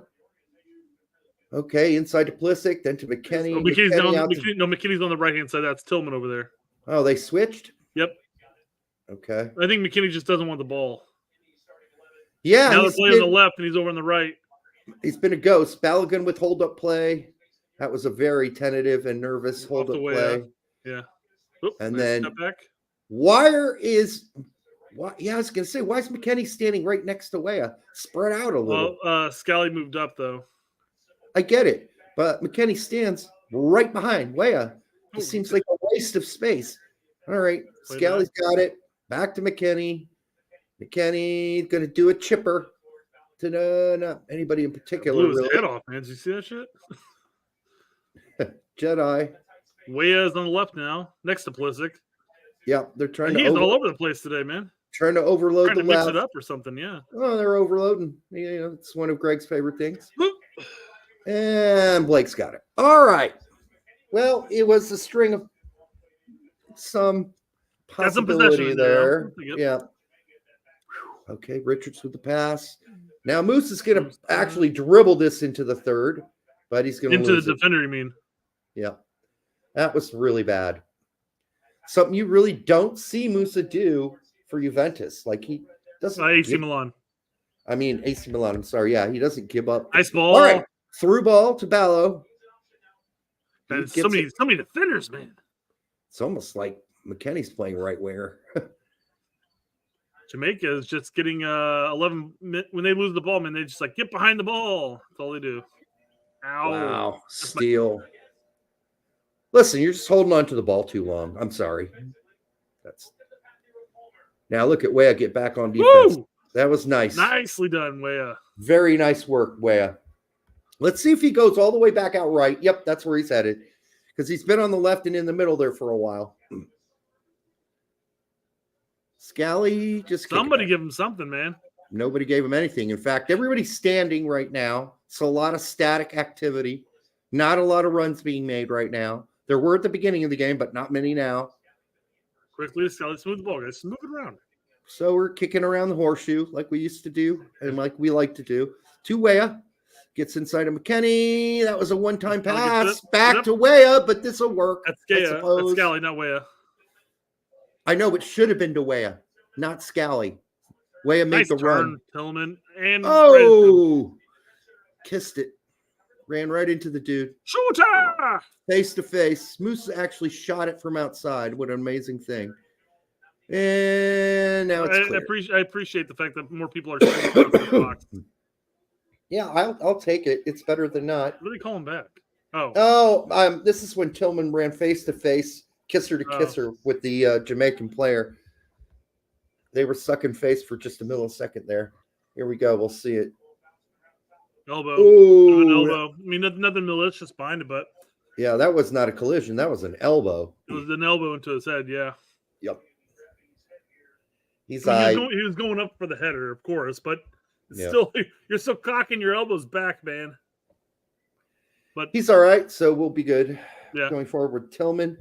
Okay, inside to Pulisic, then to McKenny. Oh, McKinney's on the right hand side. That's Tillman over there. Oh, they switched? Yep. Okay. I think McKinney just doesn't want the ball. Yeah. Now they're playing on the left and he's over on the right. He's been a ghost. Balogun with hold up play. That was a very tentative and nervous hold up play. Yeah. And then step back. I was gonna say, why is McKenny standing right next to Weah? Spread out a little. Well, Scally moved up though. I get it, but McKenny stands right behind Weah. It seems like a waste of space. All right, Scally's got it. Back to McKenny. McKenny's gonna do a chipper to not anybody in particular. Blew his head off, man. Did you see that shit? Jedi. Weah is on the left now, next to Pulisic. Yeah, they're trying He to is all over the place today, man. trying to overload Trying the to mix left. it up or something, yeah. Oh, they're overloading. It's one of Greg's favorite things. And Blake's got it. All right. Well, it was a string of some possibility possession there. Yep. Yeah. Okay, Richards with the pass. Now Moose is going to actually dribble this into the third, but he's going to into lose the it. defender, you mean? Yeah. That was really bad. Something you really don't see Musa do for Juventus. Like he doesn't. AC Milan. I mean, AC Milan. I'm sorry. Yeah, he doesn't give up. Nice ball. All right. Through ball to Ballo. So many defenders, man. It's almost like McKennie's playing right winger. Jamaica is just getting 11 when they lose the ball, man. They just like get behind the ball. That's all they do. Ow! Wow, steal. Listen, you're just holding on to the ball too long. I'm sorry. Now look at Weah get back on defense. Woo! That was nice. Nicely done, Weah. Very nice work, Weah. Let's see if he goes all the way back out right. Yep, that's where he's headed. Because he's been on the left and in the middle there for a while. Scally just somebody give him something, man. Nobody gave him anything. In fact, everybody's standing right now. It's a lot of static activity. Not a lot of runs being made right now. There were at the beginning of the game, but not many now. Quickly to Scally, smooth the ball, guys. Smooth it around. So we're kicking around the horseshoe like we used to do and like we like to do. To Weah. Gets inside of McKennie. That was a one-time pass. Back to Weah, but this will work. That's Scally, not Weah. I know, but should have been to Weah, not Scally. Weah made the run. Tillman and kissed it. Ran right into the dude. Shooter! Face to face. Moose actually shot it from outside. What an amazing thing. And now it's clear. I appreciate the fact that more people are shooting across the box. Yeah, I'll take it. It's better than not. What do they call him back? This is when Tillman ran face to face, kisser to kisser with the Jamaican player. They were sucking face for just a millisecond there. Here we go. We'll see it. Elbow. Ooh. An elbow. I mean, nothing malicious behind it, but yeah, that was not a collision. That was an elbow. It was an elbow into his head. Yeah. Yep. He was going up for the header, of course, but still, you're still cocking your elbows back, man. But he's all right, so we'll be good. Yeah. Going forward with Tillman.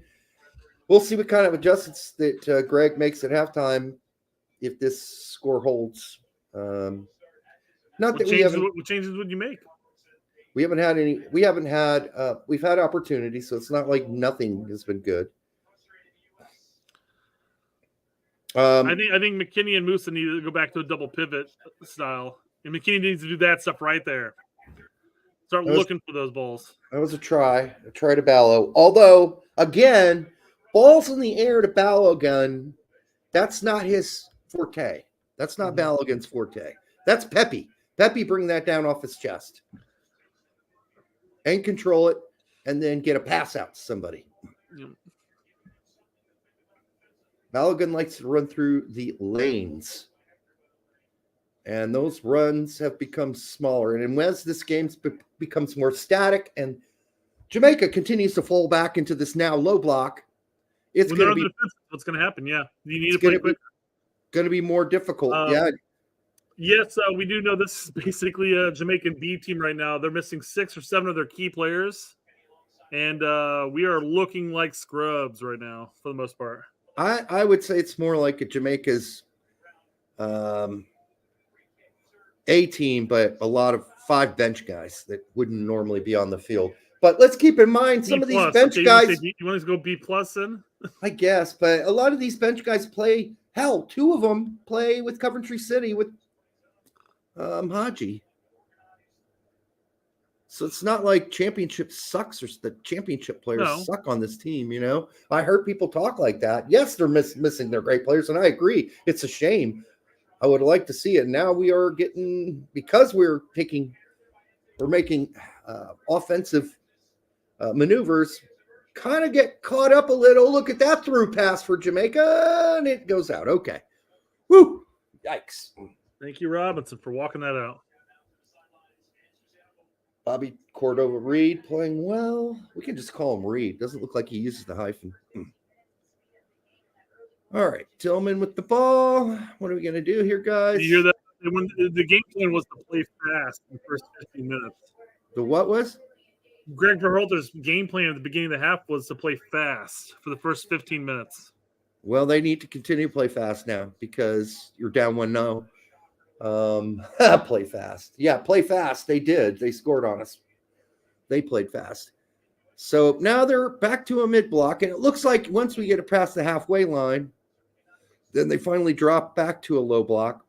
We'll see what kind of adjustments that Greg makes at halftime if this score holds. What changes would you make? We've had opportunities, so it's not like nothing has been good. I think McKennie and Musa need to go back to a double pivot style. And McKennie needs to do that stuff right there. Start looking for those balls. That was a try to Ballo. Although, again, balls in the air to Balogun, that's not his forte. That's not Balogun's forte. That's Pepe. Pepe bring that down off his chest. And control it, and then get a pass out to somebody. Yep. Balogun likes to run through the lanes. And those runs have become smaller. And as this game becomes more static and Jamaica continues to fall back into this now low block, it's going to be what's going to happen. Yeah. You need to play quick. Going to be more difficult. Yes, we do know this is basically a Jamaican B team right now. They're missing 6 or 7 of their key players. And we are looking like scrubs right now for the most part. I would say it's more like a Jamaica's A team, but a lot of 5 bench guys that wouldn't normally be on the field. But let's keep in mind some of these bench guys. You want to go B+ then? I guess, but a lot of these bench guys play. Hell, 2 of them play with Coventry City with Haji. So it's not like championship sucks or the championship players suck on this team, you know? I heard people talk like that. Yes, they're missing their great players, and I agree. It's a shame. I would like to see it. Now we are getting, because we're making offensive maneuvers, kind of get caught up a little. Look at that through pass for Jamaica, and it goes out. Okay. Woo! Yikes. Thank you, Robinson, for walking that out. Bobby Cordova-Reed playing well. We can just call him Reed. Doesn't look like he uses the hyphen. All right, Tillman with the ball. What are we going to do here, guys? You hear that? When the game plan was to play fast in the first 15 minutes. The what was? Greg Berhalter's game plan at the beginning of the half was to play fast for the first 15 minutes. Well, they need to continue to play fast now because you're down 1-0. Play fast. Yeah, play fast. They did. They scored on us. They played fast. So now they're back to a mid block, and it looks like once we get it past the halfway line, then they finally drop back to a low block.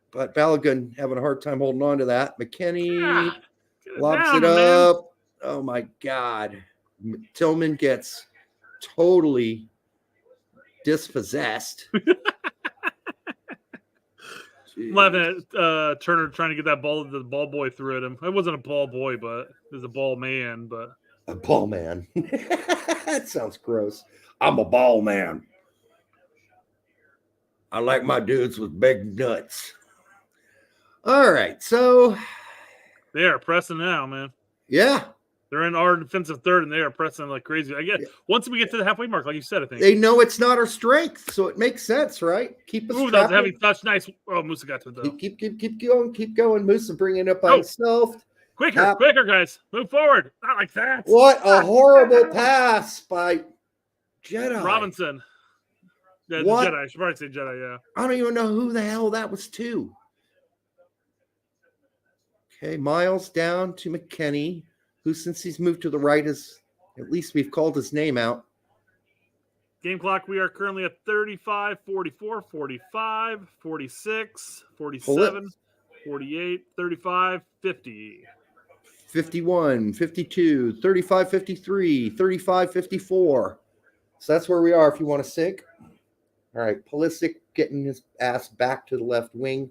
But Balogun having a hard time holding on to that. McKinney lobs it up. Man. Oh, my God. Tillman gets totally dispossessed. I'm laughing at Turner trying to get that ball. The ball boy threw at him. It wasn't a ball boy, but it was a ball man. But a ball man. That sounds gross. I'm a ball man. I like my dudes with big nuts. All right, so they are pressing now, man. Yeah, they're in our defensive third, and they are pressing like crazy. I guess once we get to the halfway mark, like you said, I think they know it's not our strength, so it makes sense, right? Keep us. Ooh, that was a heavy touch. Nice. Oh, Musa got to it though. Keep going. Musa bringing it up by himself. Quicker, guys. Move forward. Not like that. What a horrible pass by Jedi Robinson. Yeah, what? Jedi. I should probably say Jedi. Yeah. I don't even know who the hell that was to. Okay, Miles down to McKinney, who since he's moved to the right is at least we've called his name out. Game clock, we are currently at 35, 44, 45, 46, 47, 48, 35, 50. 51, 52, 35, 53, 35, 54. So that's where we are if you want to sync. All right, Pulisic getting his ass back to the left wing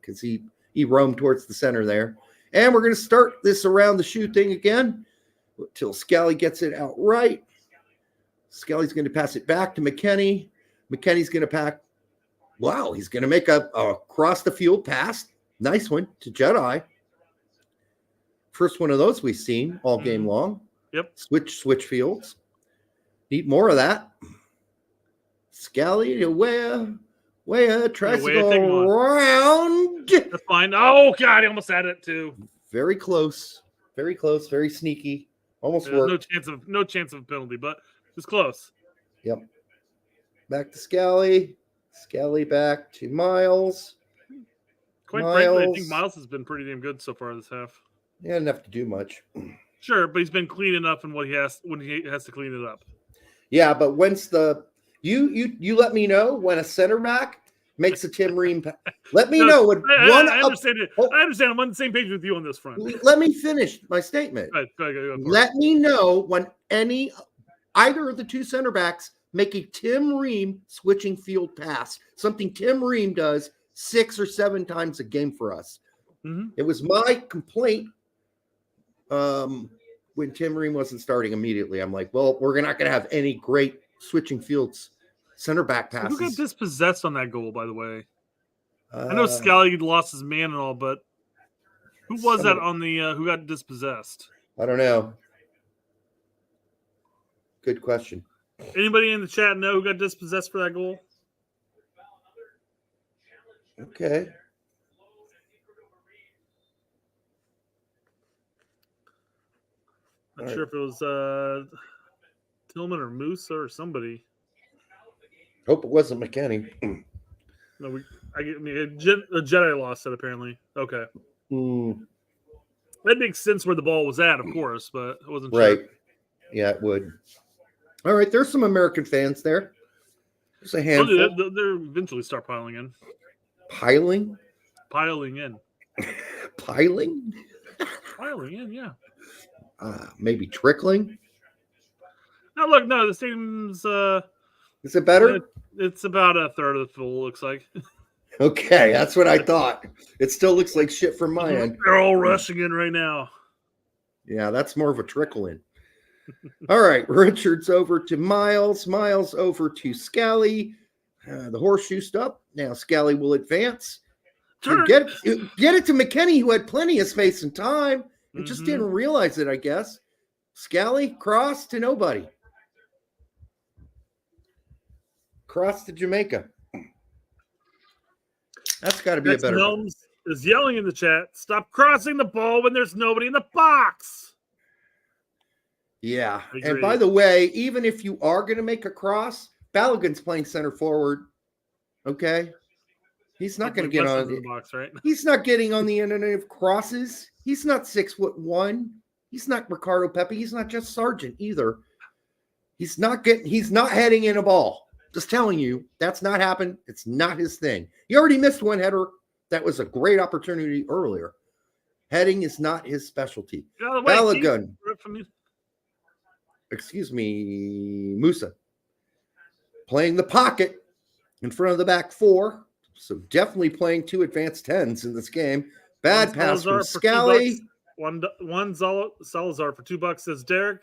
because he roamed towards the center there. And we're going to start this around the shoe thing again until Scally gets it out right. Scally's going to pass it back to McKinney. McKinney's going to pack. Wow, he's going to make a across the field pass. Nice one to Jedi. First one of those we've seen all game long. Yep. Switch fields. Need more of that. Scally to where tries to go around. That's fine. Oh, God, he almost had it, too. Very close. Very close. Very sneaky. Almost worked. No chance of a penalty, but it's close. Yep. Back to Scally. Scally back to Miles. Quite frankly, I think Miles has been pretty damn good so far this half. He didn't have to do much. Sure, but he's been clean enough in when he has to clean it up. Yeah, but once the you let me know when a center back makes a Tim Ream. Let me know when I understand it. I understand. I'm on the same page with you on this front. Let me finish my statement. Go let me know when either of the two center backs make a Tim Ream switching field pass. Something Tim Ream does 6 or 7 times a game for us. Mm-hmm. It was my complaint when Tim Ream wasn't starting immediately. I'm like, well, we're not going to have any great switching fields center back passes. Who got dispossessed on that goal, by the way? I know Scally lost his man and all, but who was that on the who got dispossessed? I don't know. Good question. Anybody in the chat know who got dispossessed for that goal? Okay. Not sure if it was Tillman or Moose or somebody. Hope it wasn't McKinney. No, a Jedi lost it apparently. Okay. That makes sense where the ball was at, of course, but I wasn't right. Sure. Yeah, it would. All right, there's some American fans there. There's a handful. They'll eventually start piling in. Piling in, yeah. Maybe trickling. No, the stadium's. Is it better? It's about a third of the full. Looks like. Okay, that's what I thought. It still looks like shit from my end. They're all rushing in right now. Yeah, that's more of a trickle in. All right, Richards over to Miles. Miles over to Scally. The horseshoe up. Now Scally will advance. Get it to McKinney, who had plenty of space and time and just didn't realize it, I guess. Scally, cross to nobody. cross to Jamaica. That's got to be Next a better. Helms is yelling in the chat, stop crossing the ball when there's nobody in the box. Yeah. Agreed. And by the way, even if you are going to make a cross, Balogun's playing center forward. Okay. He's not going to get on the box, right? He's not getting on the end of crosses. He's not 6'1". He's not Ricardo Pepe. He's not Jeff Sargent either. He's not heading in a ball. Just telling you, that's not happened. It's not his thing. He already missed one header. That was a great opportunity earlier. Heading is not his specialty. Balogun. Excuse me, Musa. Playing the pocket in front of the back four. So definitely playing 2 advanced 10s in this game. Bad pass from Scally. One Salazar for $2 says, Derek,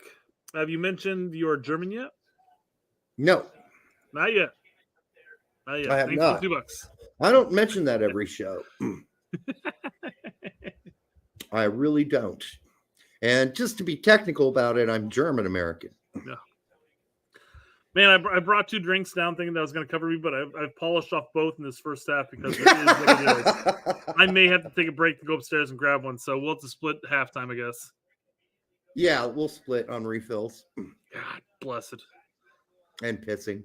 have you mentioned you're German yet? No. Not yet. Not yet. I have not. $2. I don't mention that every show. I really don't. And just to be technical about it, I'm German American. Yeah. Man, I brought 2 drinks down thinking that was going to cover me, but I've polished off both in this first half because it is what it is. I may have to take a break to go upstairs and grab one, so we'll have to split halftime, I guess. Yeah, we'll split on refills. God, blessed. And pissing.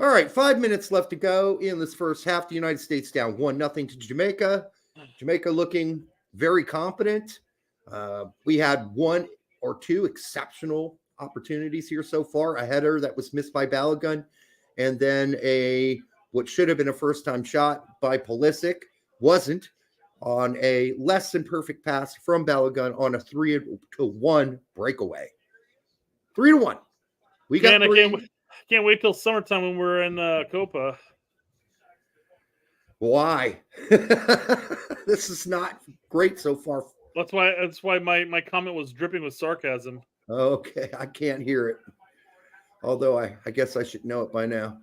All right, 5 minutes left to go in this first half. The United States down 1-0 to Jamaica. Jamaica looking very confident. We had 1 or 2 exceptional opportunities here so far. A header that was missed by Balogun, and then what should have been a first-time shot by Pulisic wasn't, on a less than perfect pass from Balogun on a 3-1 breakaway. 3-1. We got. Man, I can't wait till summertime when we're in Copa. Why? This is not great so far. That's why my comment was dripping with sarcasm. Okay, I can't hear it. Although I guess I should know it by now.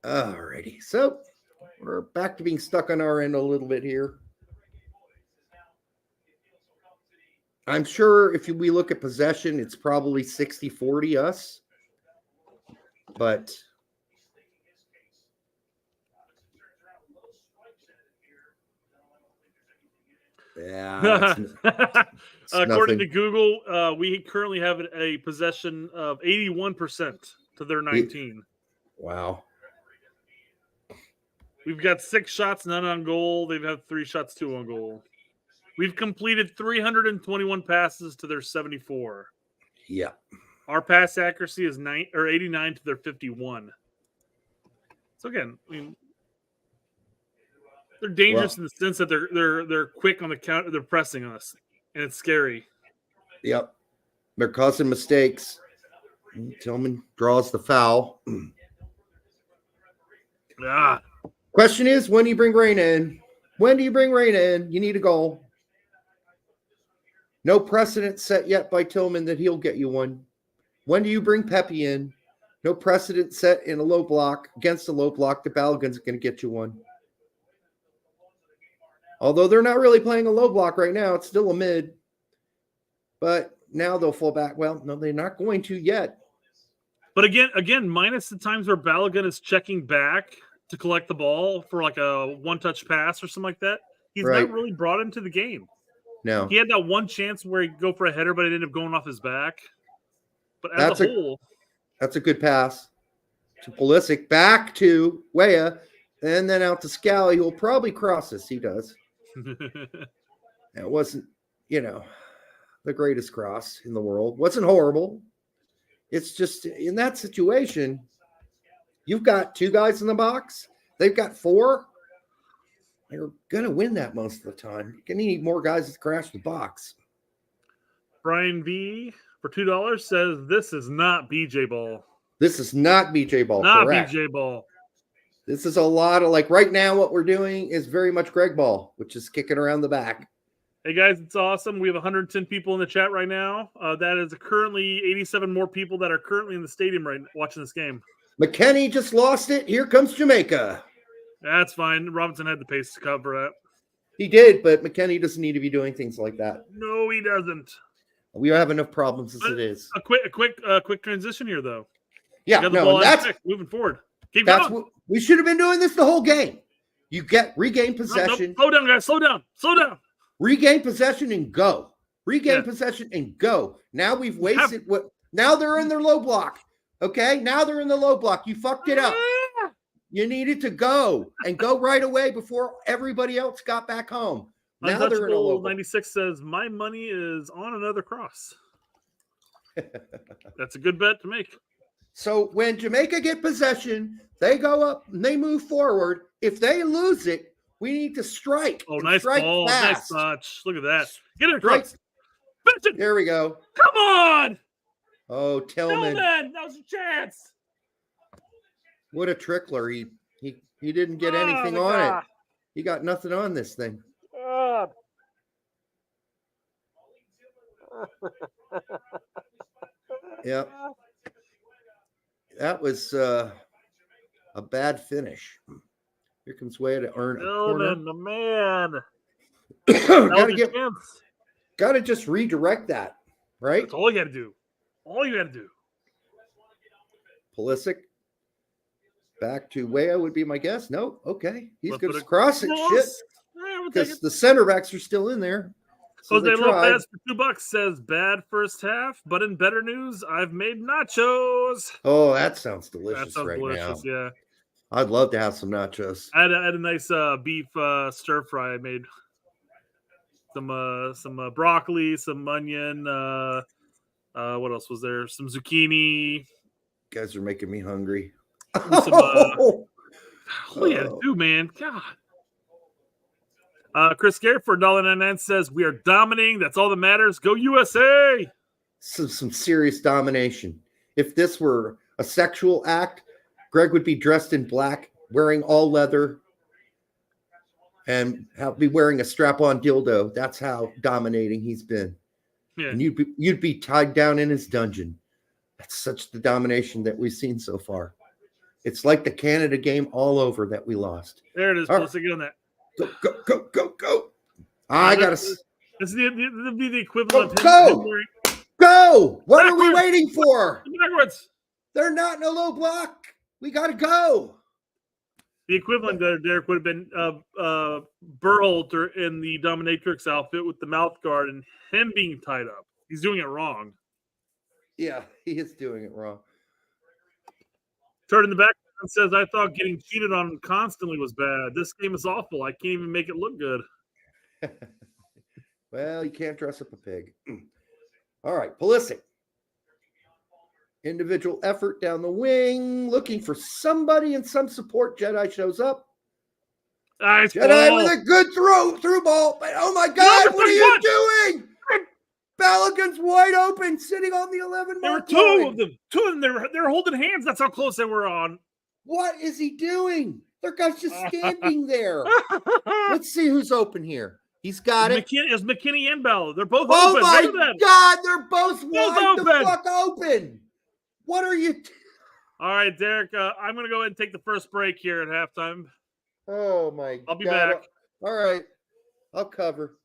Alrighty, so we're back to being stuck on our end a little bit here. I'm sure if we look at possession, it's probably 60-40 us. But yeah. According to Google, we currently have a possession of 81% to their 19. Wow. We've got 6 shots, none on goal. They've had 3 shots, 2 on goal. We've completed 321 passes to their 74. Yeah. Our pass accuracy is 89 to their 51. So again, I mean, they're dangerous in the sense that they're quick on the counter. They're pressing us, and it's scary. Yep, they're causing mistakes. Tillman draws the foul. Ah. Question is, when do you bring Rain in? When do you bring Rain in? You need a goal. No precedent set yet by Tillman that he'll get you one. When do you bring Pepe in? No precedent set in a low block against a low block that Balogun's going to get you one. Although they're not really playing a low block right now, it's still a mid. But now they'll fall back. Well, no, they're not going to yet. But again, minus the times where Balogun is checking back to collect the ball for like a one-touch pass or something like that, he's not really brought into the game. No. He had that one chance where he'd go for a header, but it ended up going off his back. But as a whole, that's a good pass to Pulisic, back to Weah, and then out to Scally, who will probably cross this. He does. It wasn't, the greatest cross in the world. Wasn't horrible. It's just in that situation, you've got 2 guys in the box. They've got 4. They're going to win that most of the time. You're going to need more guys to crash the box. Brian V for $2 says this is not BJ ball. This is not BJ ball. Not correct. BJ ball. This is a lot of right now what we're doing is very much Greg ball, which is kicking around the back. Hey guys, it's awesome. We have 110 people in the chat right now. That is currently 87 more people that are currently in the stadium right now watching this game. McKenny just lost it. Here comes Jamaica. That's fine. Robinson had the pace to cover that. He did, but McKenny doesn't need to be doing things like that. No, he doesn't. We have enough problems as it is. A quick transition here, though. Yeah, got the no, ball and that's moving forward. Keep that's going. what we should have been doing this the whole game. You regain possession. Slow down, guys. Slow down. Regain possession and go. Regain possession and go. Now we've wasted now they're in their low block. Okay? Now they're in the low block. You fucked it up. You needed to go and go right away before everybody else got back home. Now they're in a low block. 96 says, my money is on another cross. That's a good bet to make. So when Jamaica get possession, they go up and they move forward. If they lose it, we need to strike. Oh, nice ball. Fast. Nice touch. Look at that. Get it across. There we go. Come on. Oh, Tillman. That was a chance. What a trickler. He didn't get anything on it. He got nothing on this thing. Yep. That was a bad finish. Here comes Way to earn a corner. The man. Gotta just redirect that, right? That's all you gotta do. Pulisic. Back to Wea would be my guess. No, okay. He's going to cross it. Shit. Because the center backs are still in there. So Jose Lopez for $2 says, bad first half, but in better news, I've made nachos. Oh, that sounds delicious. That sounds right delicious, now. Yeah. I'd love to have some nachos. I had a nice beef stir fry I made. Some broccoli, some onion. What else was there? Some zucchini. You guys are making me hungry. What do you have to do, man? God. Chris Gary for $1.99 says, we are dominating. That's all that matters. Go USA. Some serious domination. If this were a sexual act, Greg would be dressed in black, wearing all leather, and be wearing a strap-on dildo. That's how dominating he's been. Yeah. And you'd be tied down in his dungeon. That's such the domination that we've seen so far. It's like the Canada game all over that we lost. There it is. Let's get on that. Go. I got to. This is the equivalent of Go. What are we waiting for? Backwards. They're not in a low block. We got to go. The equivalent there, Derek, would have been Berhalter in the dominatrix outfit with the mouth guard and him being tied up. He's doing it wrong. Yeah, he is doing it wrong. Turn in the back and says, I thought getting cheated on constantly was bad. This game is awful. I can't even make it look good. Well, you can't dress up a pig. All right, Pulisic. Individual effort down the wing, looking for somebody and some support. Jedi shows up. Nice Jedi ball. with a good through ball. But oh my God, what are you doing? Balogun's wide open, sitting on the 11. There were two of them. They're holding hands. That's how close they were on. What is he doing? Their guy's just standing there. Let's see who's open here. He's got it. It's McKinney and Bell. They're both open. Oh my God, they're both wide the fuck open. What are you? All right, Derek. I'm going to go ahead and take the first break here at halftime. Oh my God. I'll be back. All right. I'll cover.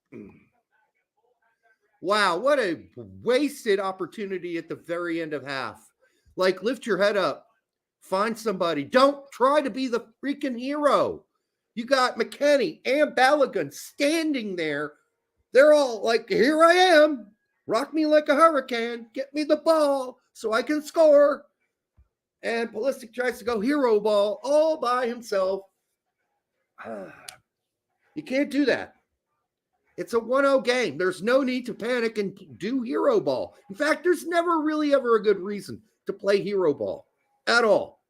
Wow, what a wasted opportunity at the very end of half. Like, lift your head up. Find somebody. Don't try to be the freaking hero. You got McKennie and Balogun standing there. They're all like, here I am. Rock me like a hurricane. Get me the ball so I can score. And Pulisic tries to go hero ball all by himself. You can't do that. It's a 1-0 game. There's no need to panic and do hero ball. In fact, there's never really ever a good reason to play hero ball at all.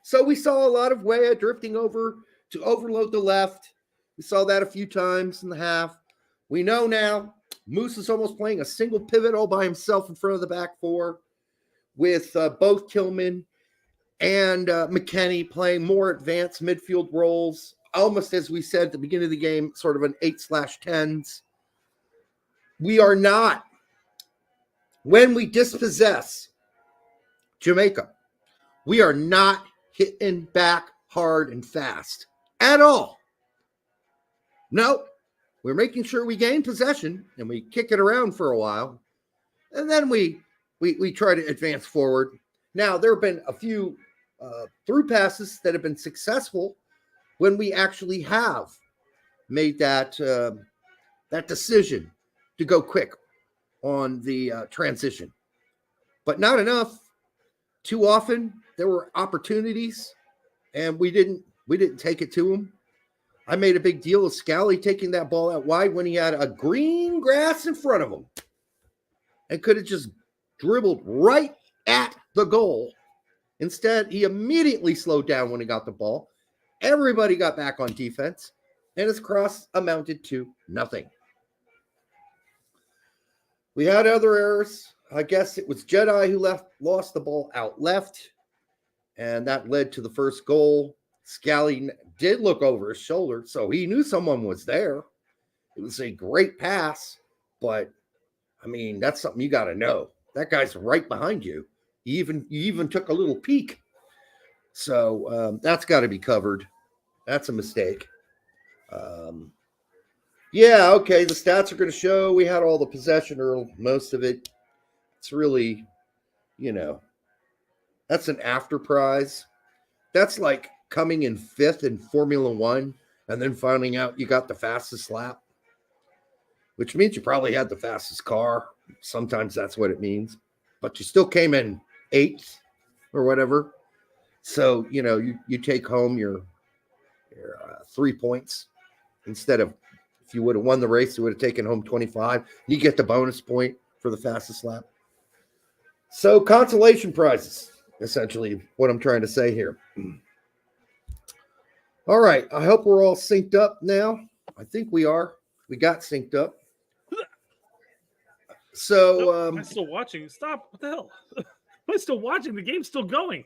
So we saw a lot of Weah drifting over to overload the left. We saw that a few times in the half. We know now Moose is almost playing a single pivot all by himself in front of the back four with both Tillman and McKennie playing more advanced midfield roles. Almost as we said at the beginning of the game, sort of an 8/10s. We are not, when we dispossess Jamaica, we are not hitting back hard and fast at all. No, we're making sure we gain possession and we kick it around for a while. And then we try to advance forward. Now, there have been a few through passes that have been successful when we actually have made that decision to go quick on the transition, but not enough. Too often there were opportunities, and we didn't take it to him. I made a big deal of Scally taking that ball out wide when he had a green grass in front of him and could have just dribbled right at the goal. Instead, he immediately slowed down when he got the ball. Everybody got back on defense, and his cross amounted to nothing. We had other errors. I guess it was Jedi who lost the ball out left, and that led to the first goal. Scally did look over his shoulder, so he knew someone was there. It was a great pass, but, I mean, that's something you got to know. That guy's right behind you. You even took a little peek. So that's got to be covered. That's a mistake. Yeah, okay, the stats are going to show we had all the possession or most of it. It's really, that's an after prize. That's like coming in 5th in Formula One and then finding out you got the fastest lap, which means you probably had the fastest car. Sometimes that's what it means. But you still came in 8th or whatever. So, you take home your 3 points instead of, if you would have won the race, you would have taken home 25. You get the bonus point for the fastest lap. So consolation prizes, essentially what I'm trying to say here. All right. I hope we're all synced up now. I think we are. We got synced up. So am I still watching? Stop. What the hell? Am I still watching? The game's still going.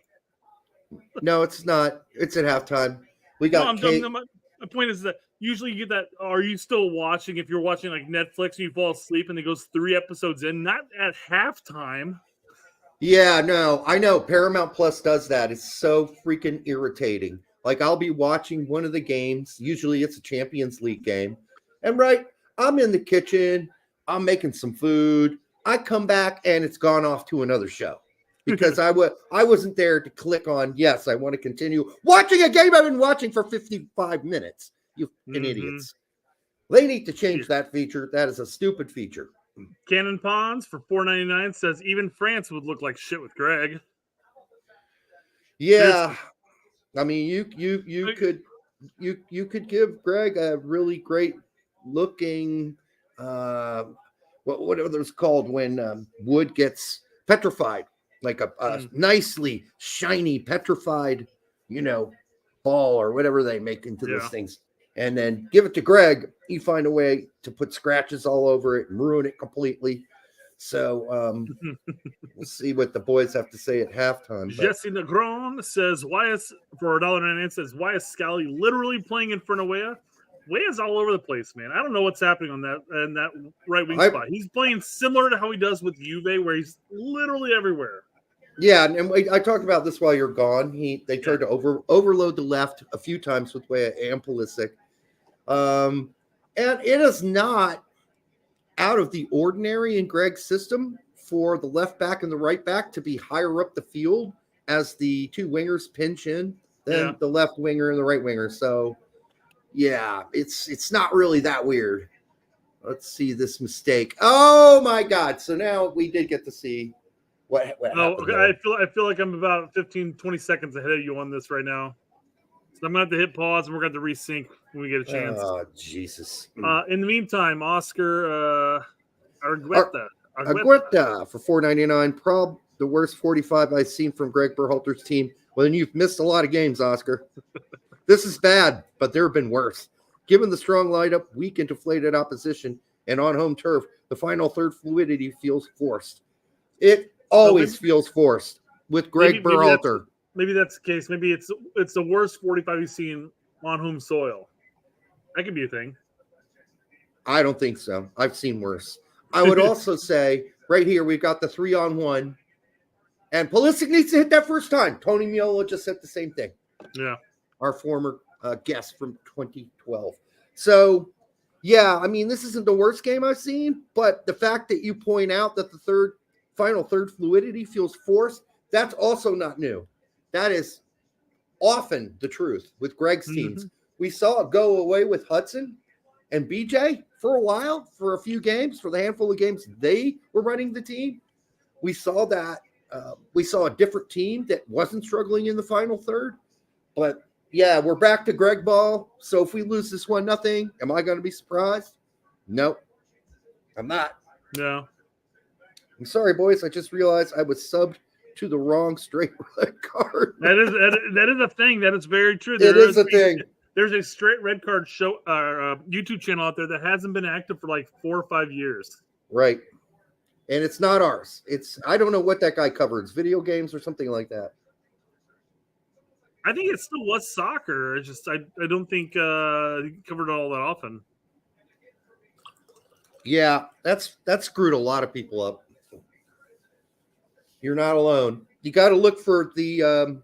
No, it's not. It's at halftime. We got my point is that usually you get that. Are you still watching? If you're watching like Netflix and you fall asleep and it goes 3 episodes in, not at halftime. Yeah, no, I know Paramount Plus does that. It's so freaking irritating. Like, I'll be watching one of the games. Usually it's a Champions League game. And I'm in the kitchen. I'm making some food. I come back and it's gone off to another show because I wasn't there to click on, yes, I want to continue watching a game I've been watching for 55 minutes. You idiots. They need to change that feature. That is a stupid feature. Cannon Ponds for $4.99 says even France would look like shit with Greg. Yeah, I mean you could give Greg a really great looking what are those called when wood gets petrified, like a nicely shiny petrified ball or whatever they make into those things. And then give it to Greg. You find a way to put scratches all over it and ruin it completely. So we'll see what the boys have to say at halftime. Jesse Negron says, for $1.99 says, why is Scally literally playing in front of Weah? Weah's all over the place, man. I don't know what's happening on that right wing spot. He's playing similar to how he does with Juve, where he's literally everywhere. Yeah, and I talked about this while you're gone. They tried to overload the left a few times with Weah and Pulisic. And it is not out of the ordinary in Greg's system for the left back and the right back to be higher up the field as the two wingers pinch in than the left winger and the right winger. So, yeah, it's not really that weird. Let's see this mistake. Oh, my God. So now we did get to see what happened. Okay. I feel like I'm about 15, 20 seconds ahead of you on this right now. So I'm going to have to hit pause, and we're going to have to resync when we get a chance. Oh, Jesus. In the meantime, Oscar Argueta for $4.99. The worst 45 I've seen from Greg Berhalter's team. Well, then you've missed a lot of games, Oscar. This is bad, but there have been worse. Given the strong lineup, weak and deflated opposition, and on home turf, the final third fluidity feels forced. It always feels forced with Greg Berhalter. Maybe that's the case. Maybe it's the worst 45 you've seen on home soil. That could be a thing. I don't think so. I've seen worse. I would also say right here we've got the 3-on-1, and Pulisic needs to hit that first time. Tony Miola just said the same thing. Yeah, our former guest from 2012. So, yeah, I mean, this isn't the worst game I've seen, but the fact that you point out that the final third fluidity feels forced, That's also not new. That is often the truth with Greg's teams. We saw it go away with Hudson and BJ for a while, for a few games, for the handful of games they were running the team. We saw that. We saw a different team that wasn't struggling in the final third. But, yeah, we're back to Greg ball. So if we lose this 1-0, am I going to be surprised? Nope. I'm not. No. I'm sorry, boys. I just realized I was subbed to the wrong straight red card. That is a thing. That is very true. It is a thing. There's a straight red card show YouTube channel out there that hasn't been active for like 4 or 5 years. Right. And it's not ours. I don't know what that guy covers, video games or something like that. I think it still was soccer. It's just I don't think he covered it all that often. Yeah, that screwed a lot of people up. You're not alone. You got to look for the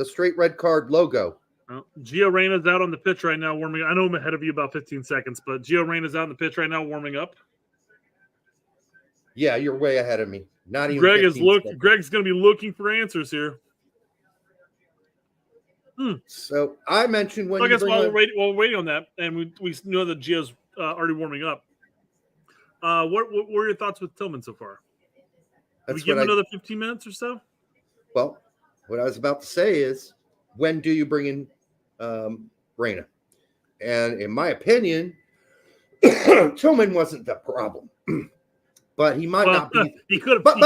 straight red card logo. Well, Gio Reyna's out on the pitch right now warming up. I know I'm ahead of you about 15 seconds, but Gio Reyna's out on the pitch right now warming up. Yeah, you're way ahead of me. Not even. Greg's going to be looking for answers here. So I mentioned when. So I guess while we're waiting on that, and we know that Gio's already warming up. What were your thoughts with Tillman so far? We give him another 15 minutes or so? Well, what I was about to say is, when do you bring in Reyna? And in my opinion, Tillman wasn't the problem. But he might not be. He could have. But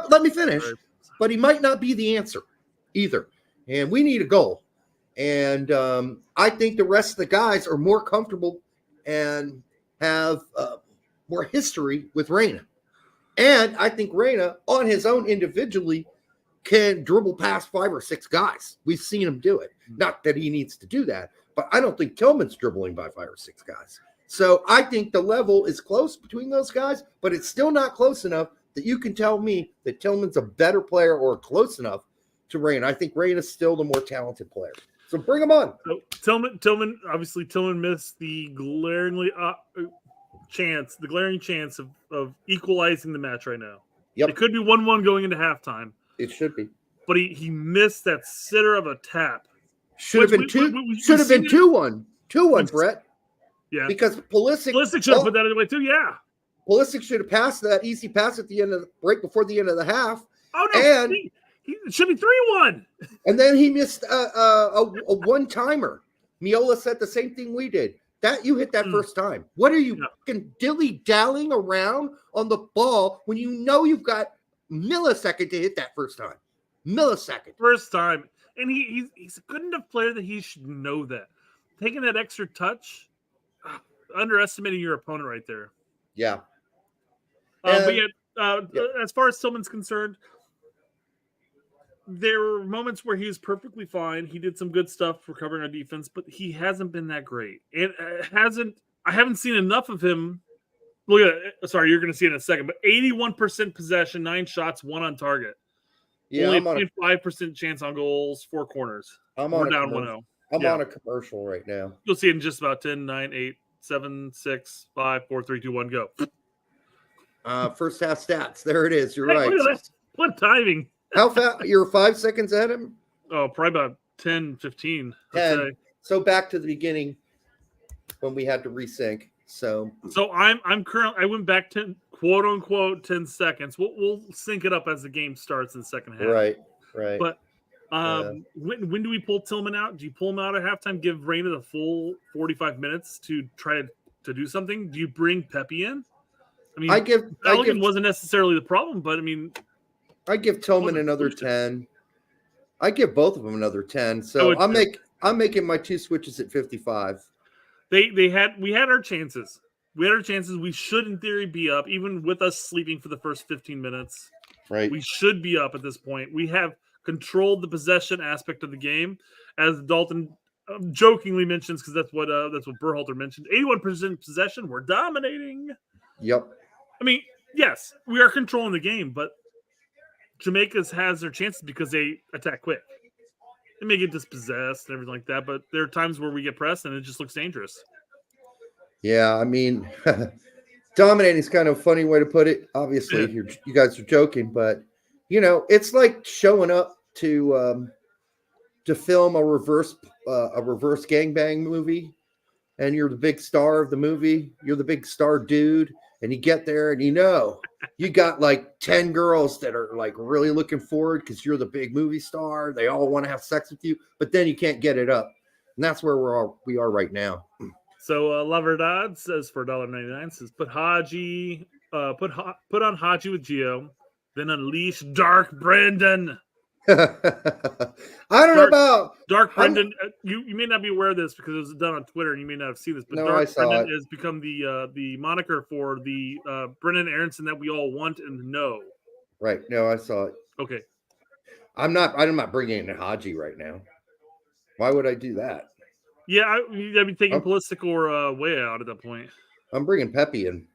let me finish. Right. But he might not be the answer either. And we need a goal. And I think the rest of the guys are more comfortable and have more history with Reyna. And I think Reyna, on his own individually, can dribble past 5 or 6 guys. We've seen him do it. Not that he needs to do that, but I don't think Tillman's dribbling by 5 or 6 guys. So I think the level is close between those guys, but it's still not close enough that you can tell me that Tillman's a better player or close enough to Reyna. I think Reyna's still the more talented player. So bring him on. So Tillman missed the glaring chance of equalizing the match right now. Yep. It could be 1-1 going into halftime. It should be. But he missed that sitter of a tap. Should have been 2-1. 2-1, Brett. Yeah. Because Pulisic should have put that away too, yeah. Pulisic should have passed that easy pass at the end of the break before the end of the half. Oh no, and it should be 3-1. And then he missed a one-timer. Miola said the same thing we did. That you hit that first time. What are you fucking dilly-dallying around on the ball when you know you've got millisecond to hit that first time? Millisecond. First time. And he's a good enough player that he should know that. Taking that extra touch, underestimating your opponent right there. Yeah. As far as Tillman's concerned, there were moments where he was perfectly fine. He did some good stuff recovering on defense, but he hasn't been that great. And I haven't seen enough of him. Look at it. Sorry, you're going to see it in a second, but 81% possession, 9 shots, 1 on target. Yeah, only 5% chance on goals, 4 corners. We're down 1-0. I'm on a commercial right now. You'll see it in just about 10, 9, 8, 7, 6, 5, 4, 3, 2, 1, go. First half stats. There it is. You're right. What timing? How fast? You're 5 seconds ahead of him? Oh, probably about 10, 15. 10. So back to the beginning when we had to resync. So I'm currently. I went back 10, quote unquote, 10 seconds. We'll sync it up as the game starts in the second half. Right. But when do we pull Tillman out? Do you pull him out at halftime? Give Reyna the full 45 minutes to try to do something? Do you bring Pepe in? I mean, Pelican wasn't necessarily the problem, but I mean, I give Tillman another 10. I give both of them another 10. So I'm making my 2 switches at 55. We had our chances. We should, in theory, be up, even with us sleeping for the first 15 minutes. Right. We should be up at this point. We have controlled the possession aspect of the game, as Dalton jokingly mentions, because that's what Berhalter mentioned. 81% possession. We're dominating. Yep. I mean, yes, we are controlling the game, but Jamaica's has their chances because they attack quick. They may get dispossessed and everything like that, but there are times where we get pressed and it just looks dangerous. Yeah, I mean, dominating is kind of a funny way to put it. Obviously, you guys are joking, but You know, it's like showing up to film a reverse gangbang movie, and you're the big star of the movie. You're the big star dude, and you get there, and you got like 10 girls that are like really looking forward because you're the big movie star. They all want to have sex with you, but then you can't get it up, and that's where we are right now. So Lover Dodd says for $1.99 says put on Haji with Gio, then unleash Dark Brendan. I don't know about Dark Brendan. You may not be aware of this because it was done on Twitter, and you may not have seen this. But Dark Brendan has become the moniker for the Brendan Aronson that we all want and know. Right? No, I saw it. Okay. I'm not bringing in Haji right now. Why would I do that? Yeah, I'd be taking Pulisic way out at that point. I'm bringing Pepe in.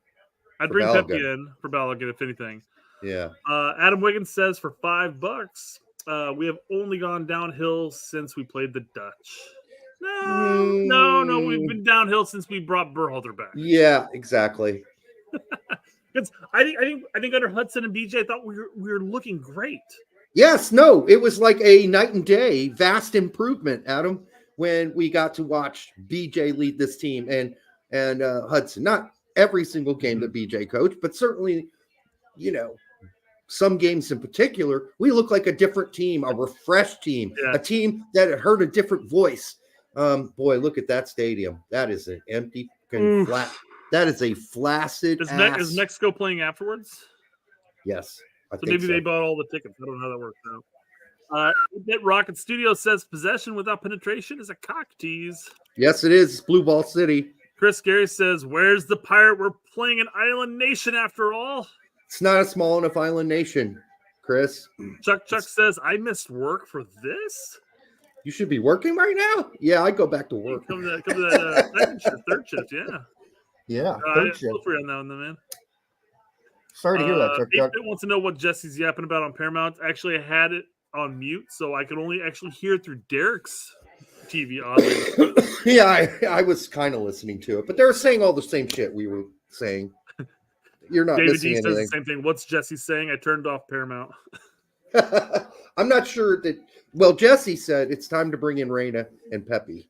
I'd bring Pepe in for Balogun, if anything. Yeah. Adam Wiggins says for $5. We have only gone downhill since we played the Dutch. No. We've been downhill since we brought Berhalter back. Yeah, exactly. Because I think under Hudson and BJ, I thought we were looking great. Yes, no, it was like a night and day, vast improvement, Adam, when we got to watch BJ lead this team and Hudson. Not every single game that BJ coached, but certainly, some games in particular, we look like a different team, a refreshed team, a team that had heard a different voice. Boy, look at that stadium. That is an empty, flat. That is a flaccid. Is Mexico playing afterwards? Yes. So maybe they bought all the tickets. I don't know how that works out. Rocket Studio says possession without penetration is a cock tease. Yes, it is. It's Blue Ball City. Chris Gary says, "Where's the pirate? We're playing an island nation after all." It's not a small enough island nation, Chris. Chuck says, "I missed work for this." You should be working right now. Yeah, I go back to work. Come to that third shift, yeah. Yeah, third shift. For you on that one, man. Sorry to hear that, Chuck. He wants to know what Jesse's yapping about on Paramount. Actually, I had it on mute, so I could only actually hear it through Derek's TV audio. Yeah, I was kind of listening to it, but they're saying all the same shit we were saying. You're not David missing D anything. says the same thing. What's Jesse saying? I turned off Paramount. I'm not sure that. Well, Jesse said it's time to bring in Reina and Pepe.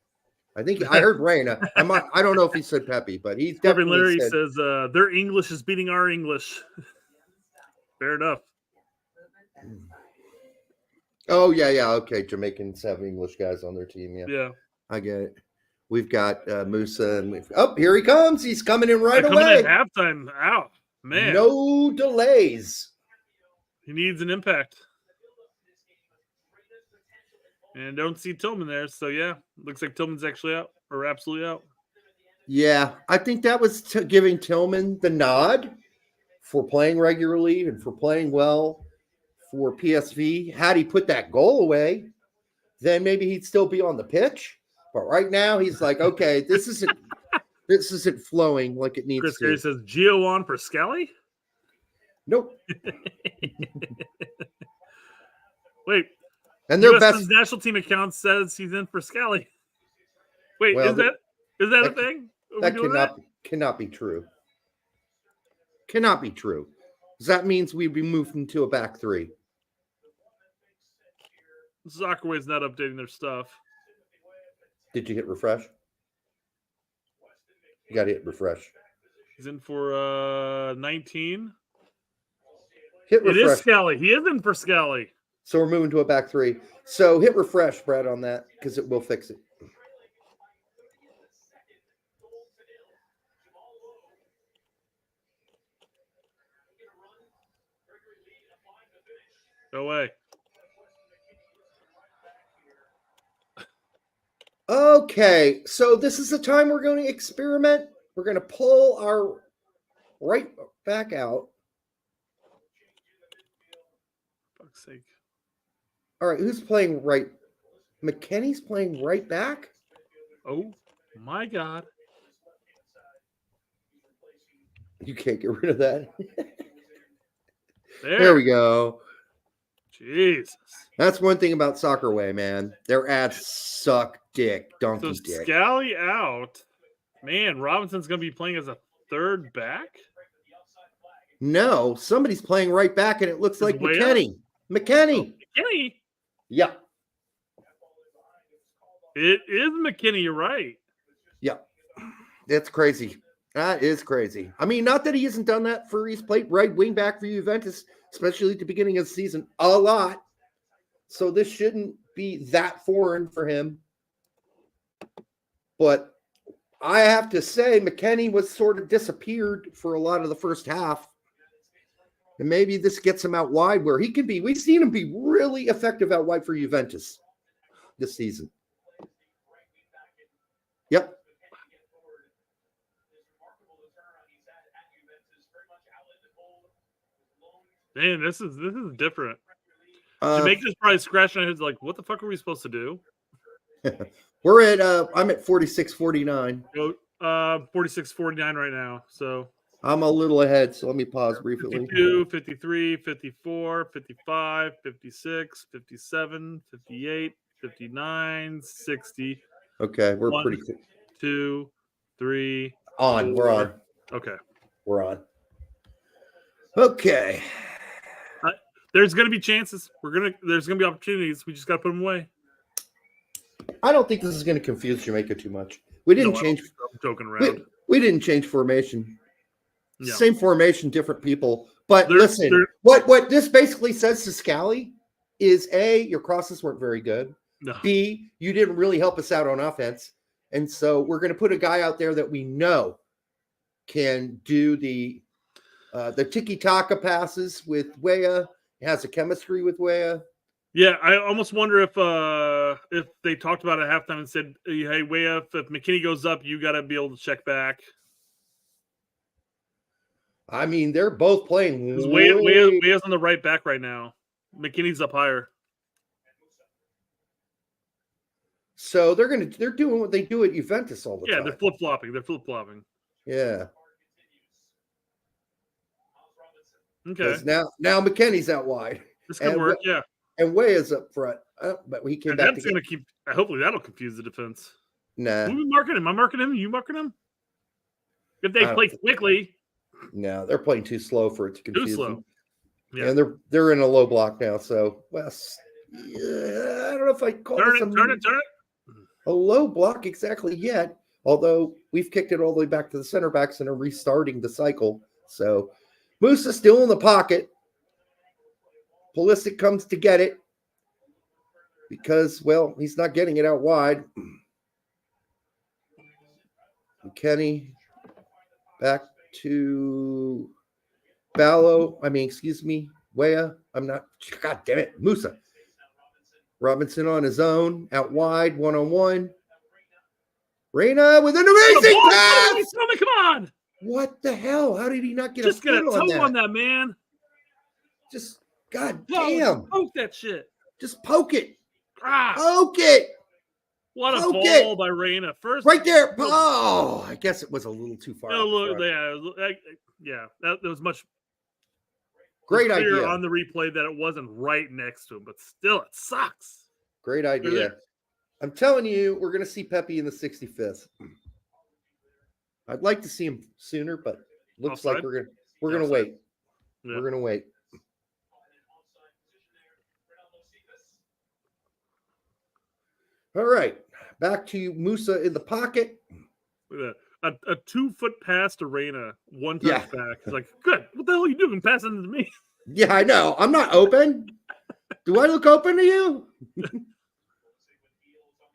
I think I heard Reina. I don't know if he said Pepe, but he's definitely Larry said, says their English is beating our English. Fair enough. Oh yeah. Okay, Jamaicans have English guys on their team. Yeah, I get it. We've got Musa, and here he comes. He's coming in right away. Coming in halftime. Out, man. No delays. He needs an impact. And don't see Tillman there, so yeah, looks like Tillman's actually out, or absolutely out. Yeah, I think that was giving Tillman the nod for playing regularly and for playing well for PSV. Had he put that goal away, then maybe he'd still be on the pitch. But right now, he's like, okay, this isn't flowing like it needs Chris to. Gary says, Gio on for Scally? Nope. Wait. And their USMNT's national team account says he's in for Scally. Wait, is that a thing? That cannot be true. Cannot be true. Because that means we'd be moving to a back three. Soccerway's not updating their stuff. Did you hit refresh? You got to hit refresh. He's in for 19. Hit refresh. It is Scally. He is in for Scally. So we're moving to a back three. So hit refresh, Brad, on that because it will fix it. Go away. Okay, so this is the time we're going to experiment. We're going to pull our right back out. Fuck's sake. All right, who's playing right? McKenny's playing right back? Oh, my God. You can't get rid of that. There we go. Jesus. That's one thing about Soccerway, man. Their ads suck dick, donkey dick. Scally out. Man, Robinson's going to be playing as a third back? No, somebody's playing right back, and it looks like McKenny. McKinney. McKinney. Yeah. It is McKinney. You're right. Yeah. That's crazy. That is crazy. I mean, not that he hasn't done that for he's played right wing back for Juventus, especially at the beginning of the season, a lot. So this shouldn't be that foreign for him. But I have to say, McKinney was sort of disappeared for a lot of the first half. And maybe this gets him out wide where he can be. We've seen him be really effective out wide for Juventus this season. Yep. Man, this is different. Jamaica's probably scratching their heads like, what the fuck are we supposed to do? We're at I'm at 46-49. 46-49 right now. So I'm a little ahead, so let me pause briefly. 52, 53, 54, 55, 56, 57, 58, 59, 60. Okay, we're 1, pretty close. 2, 3. On. 4. We're on. Okay. We're on. Okay. There's going to be chances. There's going to be opportunities. We just got to put them away. I don't think this is going to confuse Jamaica too much. We didn't change. I'm joking around. We didn't change formation. Yeah. Same formation, different people. But listen, what this basically says to Scally is A, your crosses weren't very good. No. B, you didn't really help us out on offense. And so we're going to put a guy out there that we know can do the tiki-taka passes with Weah. Has a chemistry with Weah. Yeah, I almost wonder if they talked about it at halftime and said, "Hey, Weah, if McKinney goes up, you got to be able to check back." I mean, they're both playing. Weah's on the right back right now. McKinney's up higher. So they're doing what they do at Juventus all the time. Yeah, they're flip-flopping. Yeah. Okay. Now McKinney's out wide. This could work, yeah. And Weah's up front. But he came back. That's going to keep. Hopefully, that'll confuse the defense. Nah. Who are we marking him? Am I marking him? You marking him? If they play quickly. No, they're playing too slow for it to confuse Too slow. them. Yeah. And they're in a low block now. So Wes, I don't know if I call turn this it. A low block exactly yet. Although we've kicked it all the way back to the center backs and are restarting the cycle. So Musa still in the pocket. Pulisic comes to get it because, well, he's not getting it out wide. McKinney back to Weah. God damn it, Musa. Robinson on his own, out wide, one-on-one. Reina with an amazing pass! Come on! What the hell? How did he not get Just a foot get a toe on that, man. Just, God damn. Poke that shit. Just poke it. Ah, Poke it. what a poke ball it. by Reina. First, Right there. Oh, I guess it was a little too far. That was much Great clear idea. on the replay that it wasn't right next to him, but still, it sucks. Great idea. I'm telling you, we're going to see Pepe in the 65th. I'd like to see him sooner, but looks like we're going to wait. Yeah. We're going to wait. All right, back to Musa in the pocket. A 2-foot pass to Reina, one touch back. It's like, good. What the hell are you doing passing it to me? Yeah, I know. I'm not open. Do I look open to you?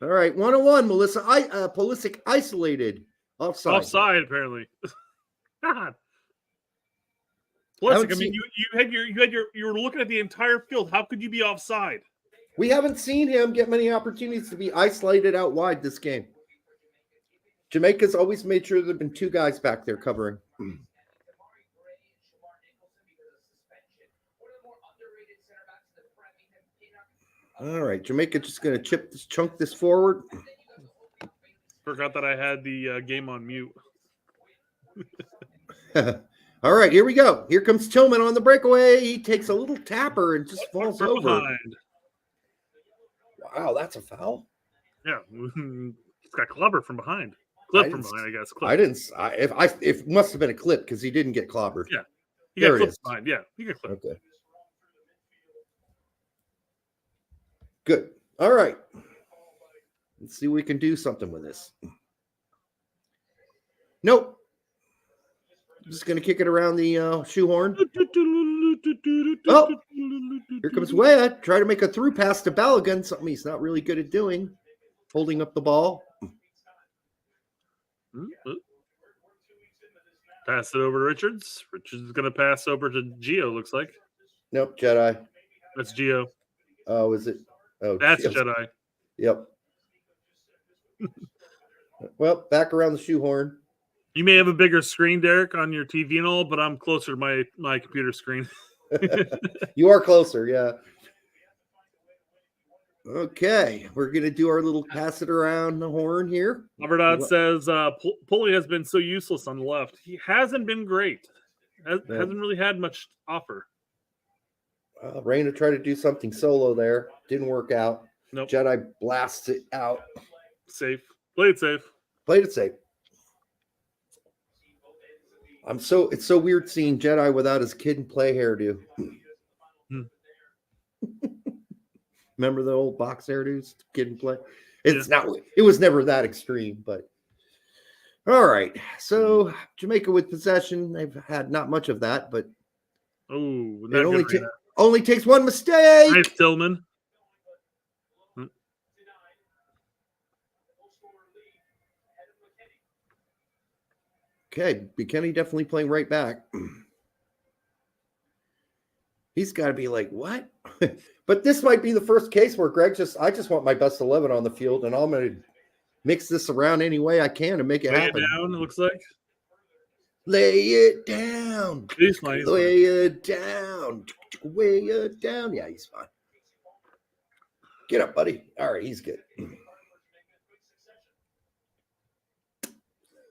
All right, 1-on-1, Pulisic isolated. Offside, apparently. God. Pulisic, I mean, you were looking at the entire field. How could you be offside? We haven't seen him get many opportunities to be isolated out wide this game. Jamaica's always made sure there have been two guys back there covering. All right, Jamaica just going to chunk this forward. Forgot that I had the game on mute. All right, here we go. Here comes Tillman on the breakaway. He takes a little tapper and just falls over. Behind. Wow, that's a foul. Yeah, he's got clobber from behind. Clip from behind, I guess. Clip. It must have been a clip because he didn't get clobbered. Yeah, he got clipped behind. Yeah, he got clipped. Okay. Good. All right. Let's see if we can do something with this. Nope. Just going to kick it around the shoehorn. Oh, here comes Wea. Try to make a through pass to Balogun, something he's not really good at doing. Holding up the ball. Pass it over to Richards. Richards is going to pass over to Gio, looks like. Nope, Jedi. That's Gio. Oh, is it? Oh, That's Gio's. Jedi. Yep. Well, back around the shoehorn. You may have a bigger screen, Derek, on your TV and all, but I'm closer to my computer screen. You are closer, yeah. Okay, we're going to do our little pass it around the horn here. Albert says Pulley has been so useless on the left. He hasn't been great. Hasn't really had much offer. Reyna tried to do something solo there. Didn't work out. Nope. Jedi blasts it out. Safe. Played it safe. Played it safe. It's so weird seeing Jedi without his kid and play hairdo. Remember the old box hairdos, kid and play? It was never that extreme, but all right. So Jamaica with possession. They've had not much of that, but it only takes one mistake. Nice, Tillman. Okay, McKinney definitely playing right back. He's got to be like, what? But this might be the first case where I just want my best 11 on the field, and I'm going to mix this around any way I can to make it happen. Lay it down, it looks like. Lay it down. He's fine. Lay it down. Way it down. Yeah, he's fine. Get up, buddy. All right, he's good.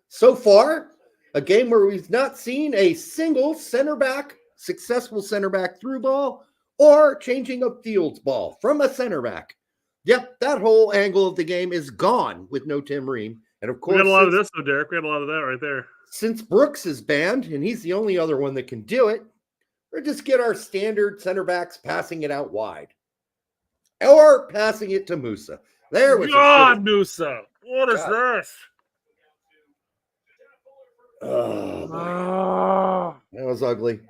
So far, a game where we've not seen a single successful center back through ball or changing of fields ball from a center back. Yep, that whole angle of the game is gone with no Tim Ream. And of course, we had a lot of this, though, Derek. We had a lot of that right there. Since Brooks is banned, and he's the only other one that can do it, we'll just get our standard center backs passing it out wide. Or passing it to Musa. There was God, Musa. What is this? Oh, that was ugly.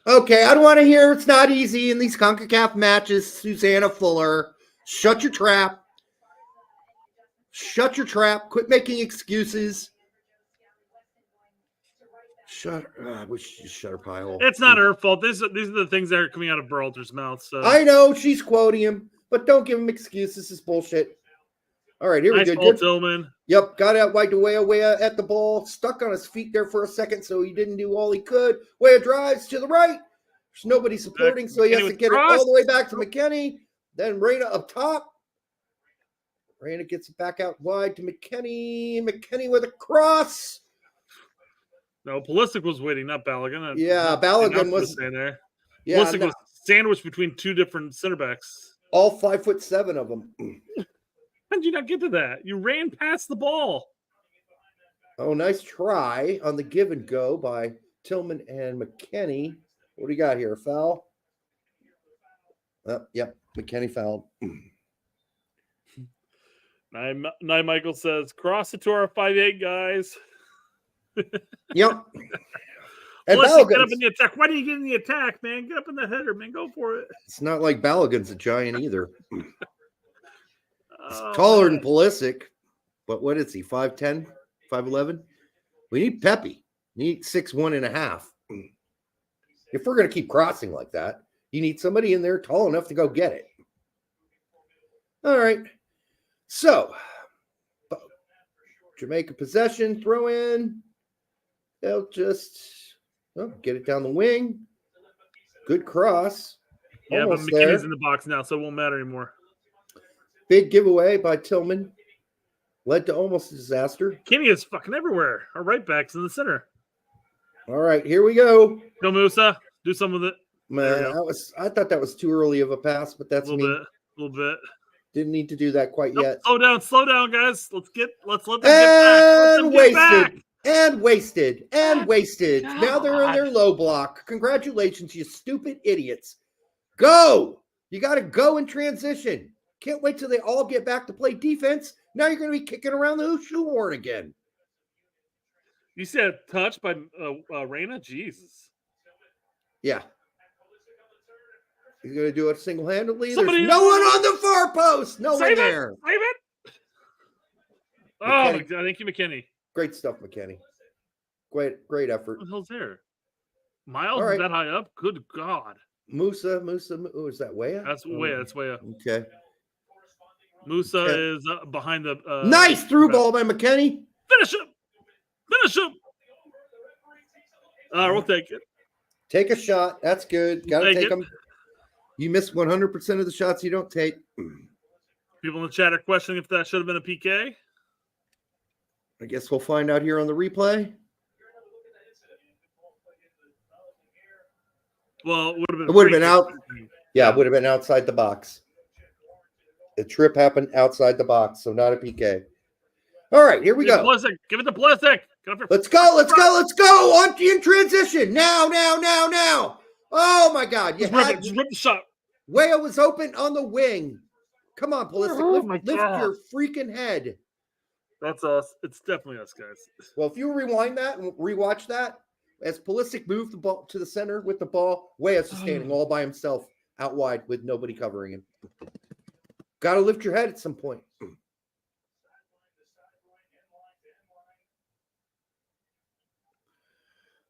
Okay, I don't want to hear it's not easy in these CONCACAF matches, Susanna Fuller. Shut your trap. Shut your trap. Quit making excuses. I wish she just shut her pie hole. It's not her fault. These are the things that are coming out of Berhalter's mouth. So I know she's quoting him, but don't give him excuses. This is bullshit. All right, here we go. Good. Tillman. Yep, got out wide to Wea at the ball. Stuck on his feet there for a second, so he didn't do all he could. Wea drives to the right. There's nobody supporting, so he has to get it all the way back to McKinney. Then Reyna up top. Reyna gets it back out wide to McKinney. McKinney with a cross. No, Pulisic was waiting, not Balogun. Yeah, Balogun was in there. Yeah, Pulisic was sandwiched between two different center backs. All 5'7" of them. How did you not get to that? You ran past the ball. Oh, nice try on the give and go by Tillman and McKinney. What do you got here? Foul? Yep, McKinney fouled. Nye Michael says, cross it to our 5'8" guys. Yep. And Listen, get up in the attack. Why do you get in the attack, man? Get up in the header, man. Go for it. It's not like Balogun's a giant either. He's taller than Pulisic, but what is he? 5'10", 5'11"? We need Pepe. We need 6'1.5". If we're going to keep crossing like that, you need somebody in there tall enough to go get it. All right. So, Jamaica possession, throw in. They'll just get it down the wing. Good cross. Yeah, Almost but McKinney's there. in the box now, so it won't matter anymore. Big giveaway by Tillman. Led to almost a disaster. Kenny is fucking everywhere. Our right back's in the center. All right, here we go. Go, Musa. Do some of it. Man, I thought that was too early of a pass, but that's a little bit. Didn't need to do that quite Nope, yet. slow down, guys. Let's let them get back. And wasted. God. Now they're in their low block. Congratulations, you stupid idiots. Go! You got to go in transition. Can't wait till they all get back to play defense. Now you're going to be kicking around the shoehorn again. You said touch by Reina? Jesus. Yeah. He's going to do it single-handedly. Somebody- There's no one on the far post. No one Save there. it! Save it! Oh, McKenny. my God. Thank you, McKinney. Great stuff, McKenny. Great effort. What the hell's there? Miles All right. is that high up? Good God. Musa. Oh, is that Weah? That's Weah. That's Weah. Okay. Musa Okay. is behind the. Nice through ball by McKenny. Finish him! We'll take it. Take a shot. That's good. Got to Take take it. them. You miss 100% of the shots you don't take. People in the chat are questioning if that should have been a PK. I guess we'll find out here on the replay. Well, it It would have been out. free. Yeah, it would have been outside the box. The trip happened outside the box, so not a PK. All right, here we Give it go. to Pulisic. Give it to Pulisic. Get off your- Let's go. On in transition. Now. Oh, my God. You Just rip had it. Just rip the shot. Weah was open on the wing. Come on, Pulisic. Oh, my lift God. your freaking head. That's us. It's definitely us, guys. Well, if you rewind that and rewatch that, as Pulisic moved the ball to the center with the ball, Weah's just standing all by himself out wide with nobody covering him. Got to lift your head at some point.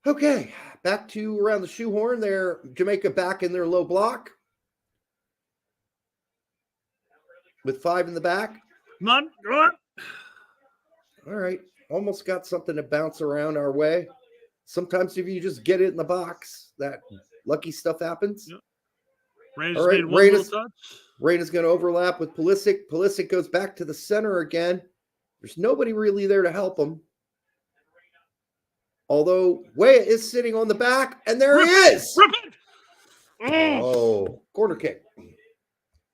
Okay, back to around the shoehorn there. Jamaica back in their low block with 5 in the back. Come on. Come on. All right, almost got something to bounce around our way. Sometimes if you just get it in the box, that lucky stuff happens. Yep. Reina's All right, made one little touch. Reina's going to overlap with Pulisic. Pulisic goes back to the center again. There's nobody really there to help him. Although Weah is sitting on the back, and there he is. Rip it. Oh, corner kick.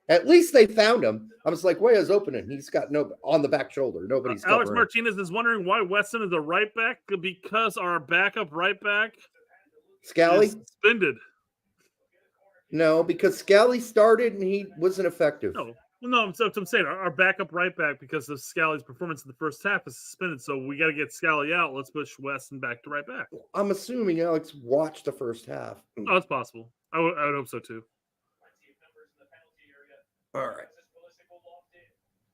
At least they found him. I was like, Weah's opening. He's got no on the back shoulder. Nobody's Alex covering. Martinez is wondering why Weston is a right back because our backup right back Scally? is suspended. No, because Scally started and he wasn't effective. No, I'm saying our backup right back because of Scally's performance in the first half is suspended. So we got to get Scally out. Let's push Weston back to right back. I'm assuming Alex watched the first half. Oh, it's possible. I would hope so too. All right.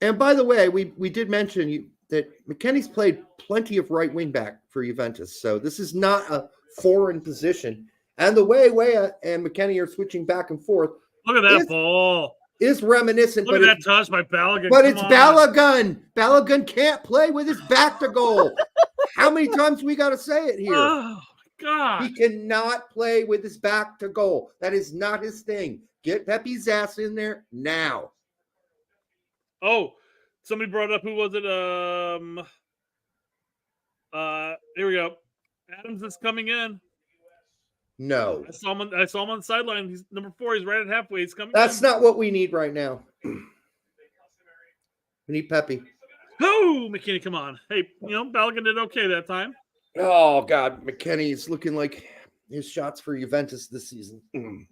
And by the way, we did mention that McKenny's played plenty of right wing back for Juventus. So this is not a foreign position. And the way Weah and McKenny are switching back and forth. Look at that ball. Is reminiscent. Look at that touch by Balogun. But it's Balogun. Balogun can't play with his back to goal. How many times we got to say it here? Oh, my God. He cannot play with his back to goal. That is not his thing. Get Pepe's ass in there now. Oh, somebody brought up, who was it? Here we go. Adams is coming in. No. I saw him on the sideline. He's number 4. He's right at halfway. He's coming. That's in. not what we need right now. We need Pepe. Oh, McKinney, come on. Hey, Balogun did okay that time. Oh, God. McKenny's looking like his shots for Juventus this season. He's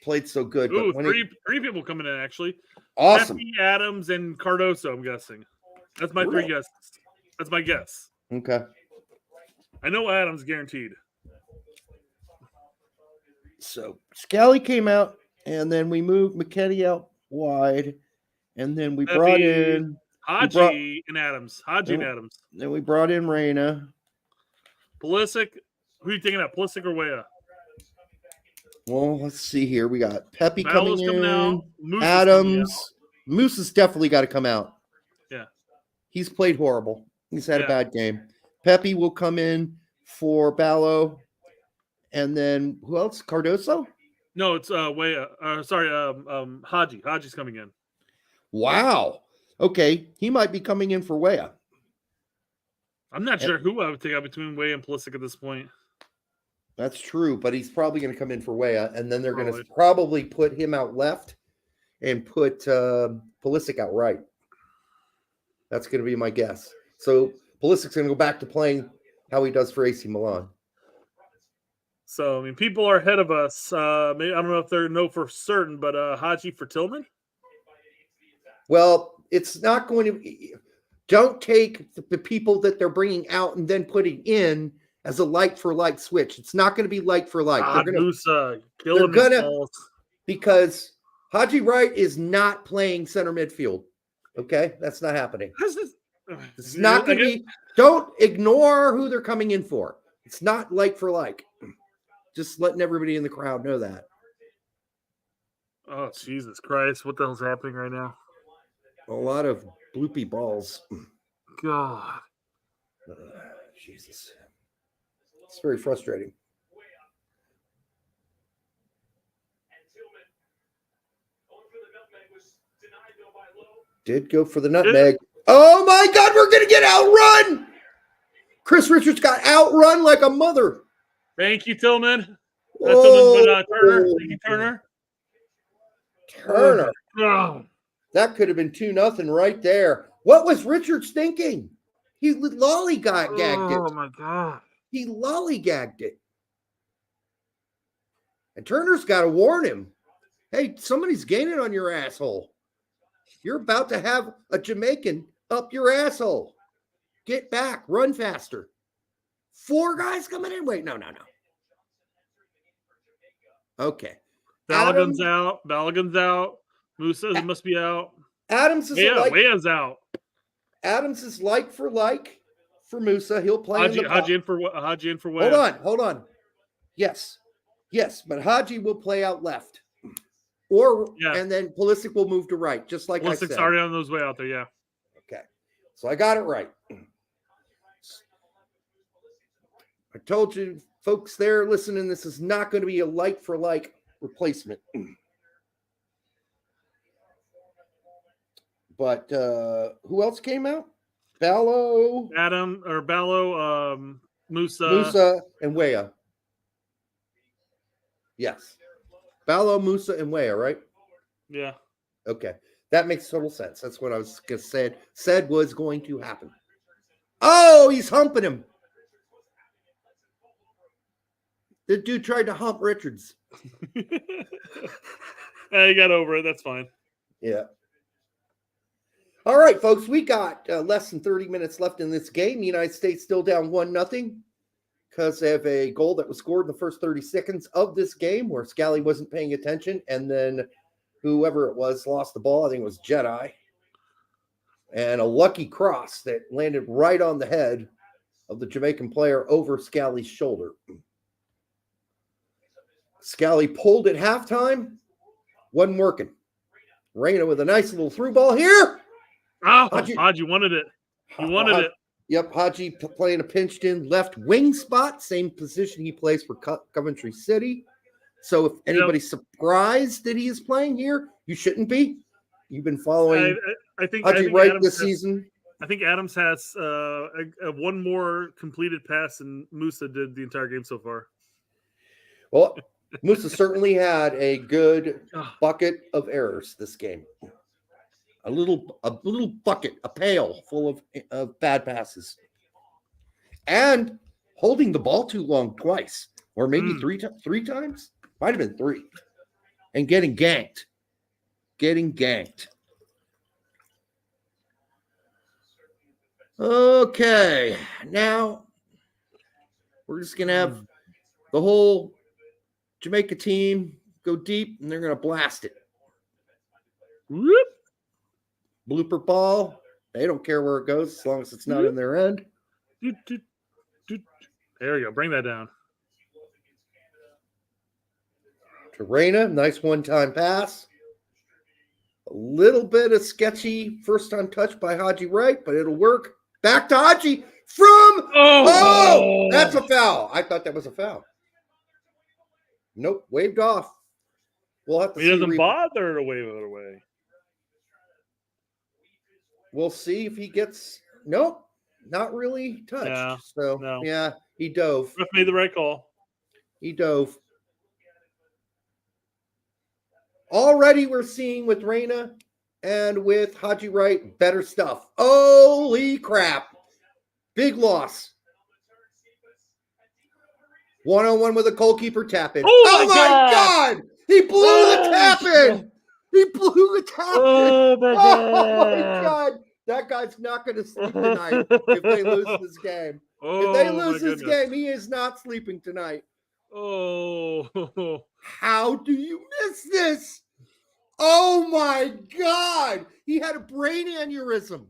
played so good. Ooh, but three people coming in, actually. Awesome. Pepe, Adams, and Cardoso, I'm guessing. That's my 3 guesses. That's my guess. Okay. I know Adams guaranteed. So Scally came out, and then we moved McKenny out wide, and then we brought in Haji and Adams. Haji and Adams. Then we brought in Reina. Pulisic. Who are you thinking of, Pulisic or Weah? Well, let's see here. We got Pepe Balo's coming coming in. out. Moose Adams. Moose has definitely got to come out. Yeah. He's played horrible. He's had a bad game. Pepe will come in for Balo. And then who else? Cardoso? No, it's Weah. Haji. Haji's coming in. Wow. Okay. He might be coming in for Weah. I'm not sure who I would take out between Weah and Pulisic at this point. That's true, but he's probably going to come in for Weah, and then they're going to probably put him out left, and put Pulisic out right. That's going to be my guess. So Pulisic's going to go back to playing how he does for AC Milan. So, I mean, people are ahead of us. Maybe, I don't know if they know for certain, but Haji for Tillman? Well, it's not going to be. Don't take the people that they're bringing out and then putting in as a like-for-like switch. It's not going to be like-for-like. They're gonna because Haji Wright is not playing center midfield. Okay? That's not happening. It's not going to be. Don't ignore who they're coming in for. It's not like-for-like. Just letting everybody in the crowd know that. Oh, Jesus Christ. What the hell's happening right now? A lot of bloopy balls. God. Jesus. It's very frustrating. Did go for the nutmeg. Oh, my God. We're going to get outrun. Chris Richards got outrun like a mother. Thank you, Tillman. Turner. Thank you, Turner. Turner. Oh. That could have been 2-0 right there. What was Richards thinking? He lollygagged it. Oh, my God. He lollygagged it. And Turner's got to warn him. Hey, somebody's gaining on your asshole. You're about to have a Jamaican up your asshole. Get back. Run faster. 4 guys coming in. Wait, no. Okay. Balogun's out. Musa must be out. Adams is Weah's out. Adams is like for Musa. He'll play Haji in for Weah. Hold on. Yes, but Haji will play out left. And then Pulisic will move to right, just like I said. Pulisic's already on those way out there, yeah. Okay. So I got it right. I told you, folks there listening, this is not going to be a like-for-like replacement. But who else came out? Ballo, Musa, and Weah. Yes. Ballo, Musa, and Weah, right? Yeah. Okay. That makes total sense. That's what I was going to said was going to happen. Oh, he's humping him. The dude tried to hump Richards. He got over it. That's fine. Yeah. All right, folks. We got less than 30 minutes left in this game. The United States still down 1-0 because they have a goal that was scored in the first 30 seconds of this game where Scally wasn't paying attention, and then whoever it was lost the ball. I think it was Jedi. And a lucky cross that landed right on the head of the Jamaican player over Scally's shoulder. Scally pulled at halftime. Wasn't working. Reina with a nice little through ball here. Oh, Haji wanted it. He wanted it. Yep, Haji playing a pinched in left wing spot, same position he plays for Coventry City. So if anybody's surprised that he is playing here, you shouldn't be. You've been following I think Wright this season. I think Adams has one more completed pass than Musa did the entire game so far. Well, Musa certainly had a good bucket of errors this game. A little bucket, a pail full of bad passes. And holding the ball too long twice, or maybe three times. Might have been 3. And getting ganked. Okay. Now, we're just going to have the whole Jamaica team go deep, and they're going to blast it. Whoop. Blooper ball. They don't care where it goes as long as it's not in their end. There you go. Bring that down. To Reina, nice one-time pass. A little bit of sketchy first-time touch by Haji Wright, but it'll work. Back to Haji from... Oh, that's a foul. I thought that was a foul. Nope, waved off. We'll have to see. He doesn't bother to wave it away. We'll see if he gets... Nope, not really touched. Yeah, so, no. Yeah, he dove. Ref made the right call. He dove. Already we're seeing with Reina and with Haji Wright better stuff. Holy crap. Big loss. 1-on-1 with a goalkeeper tap in. Oh my God! He blew the tap in! He blew the tap in! My God! That guy's not going to sleep tonight if they lose this game. If they lose this game, he is not sleeping tonight. Oh. How do you miss this? Oh my God! He had a brain aneurysm.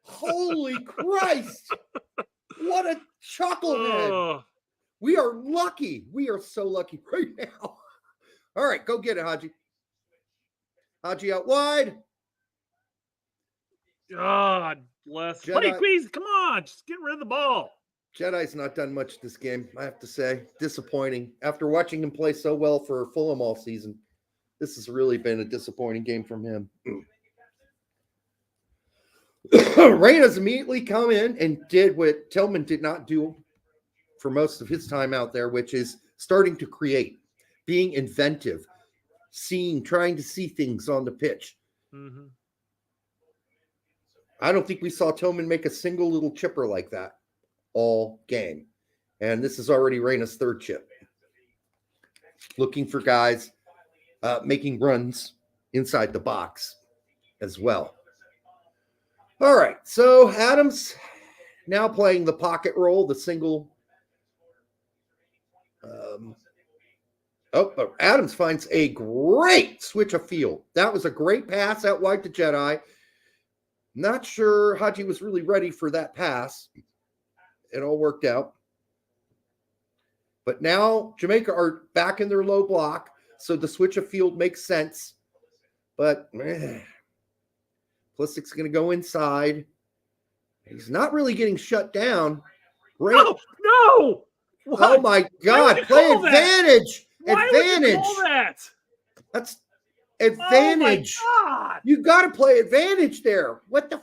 Holy Christ! What a chucklehead! We are lucky. We are so lucky right now. All right, go get it, Haji. Haji out wide. God bless. Jedi. Play, please. Come on. Just get rid of the ball. Jedi's not done much this game, I have to say. Disappointing. After watching him play so well for Fulham all season, this has really been a disappointing game from him. Reina's immediately come in and did what Tillman did not do for most of his time out there, which is starting to create, being inventive, trying to see things on the pitch. Mm-hmm. I don't think we saw Tillman make a single little chipper like that all game. And this is already Reina's third chip. Looking for guys making runs inside the box as well. All right, so Adams now playing the pocket role, the single. Adams finds a great switch of field. That was a great pass out wide to Jedi. Not sure Haji was really ready for that pass. It all worked out. But now Jamaica are back in their low block, so the switch of field makes sense. But Plissik's going to go inside. He's not really getting shut down. Great. No! What? Oh, my God. Play advantage. Why advantage. Would you call that? That's advantage. Oh, my God. You got to play advantage there. What the?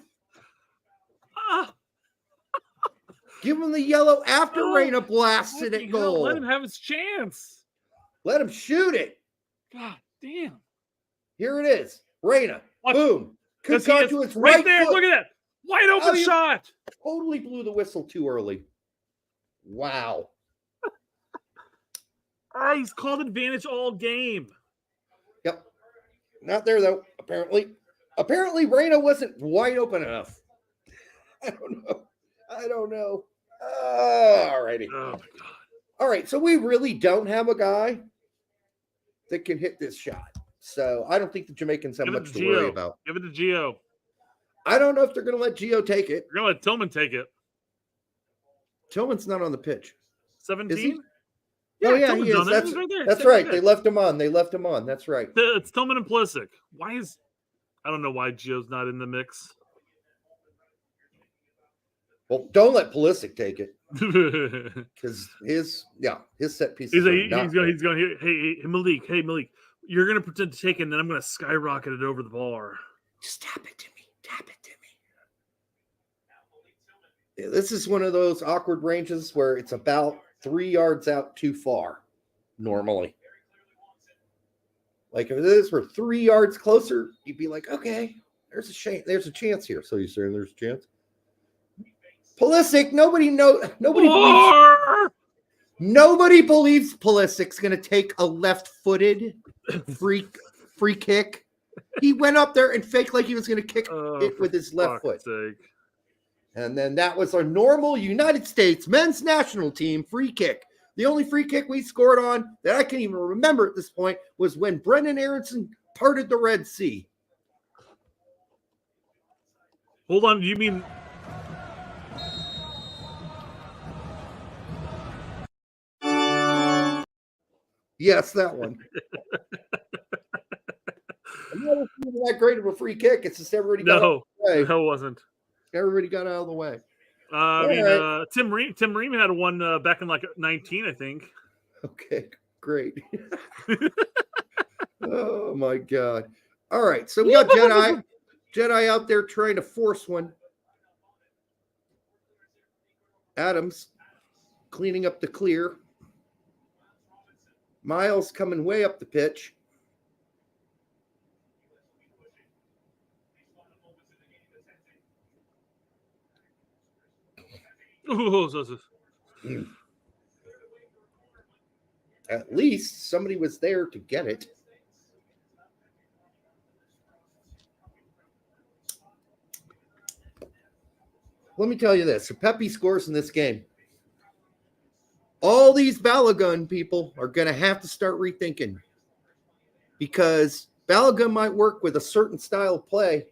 Give him the yellow after Reina blasts it at goal. Let him have his chance. Let him shoot it. God damn. Here it is. Reina. Watch. Boom. Could go to his right right there. foot. Look at that. Wide open shot. Totally blew the whistle too early. Wow. He's called advantage all game. Yep. Not there, though, apparently. Apparently, Reina wasn't wide open enough. I don't know. All righty. Oh, my God. All right, so we really don't have a guy that can hit this shot. So I don't think the Jamaicans have much to worry about. Give it to Gio. I don't know if they're going to let Gio take it. They're going to let Tillman take it. Tillman's not on the pitch. 17? Yeah, oh, yeah, Tillman's he is. That's right there. That's right. They left him on. That's right. It's Tillman and Pulisic. I don't know why Gio's not in the mix. Well, don't let Pulisic take it. Because his set pieces he's going, hey, Malik, you're going to pretend to take it, and then I'm going to skyrocket it over the bar. Just tap it to me. Yeah, this is one of those awkward ranges where it's about 3 yards out too far, normally. Like, if this were 3 yards closer, you'd be like, okay, there's a chance here. So you're saying there's a chance? Pulisic, nobody believes Pulisic's going to take a left-footed free kick. He went up there and faked like he was going to kick it with his left foot. Sake. And then that was our normal United States men's national team free kick. The only free kick we scored on that I can even remember at this point was when Brendan Aronson parted the Red Sea. Hold on, you mean... Yes, that one. I'm not that great of a free kick. It's just everybody got out of the way. No, it wasn't. Everybody got out of the way. Tim Ream had one back in like 19, I think. Okay, great. Oh my God! All right, so we got Jedi out there trying to force one. Adams cleaning up the clear. Miles coming way up the pitch. At least somebody was there to get it. Let me tell you this. If Pepe scores in this game, all these Balogun people are going to have to start rethinking, because Balogun might work with a certain style of play,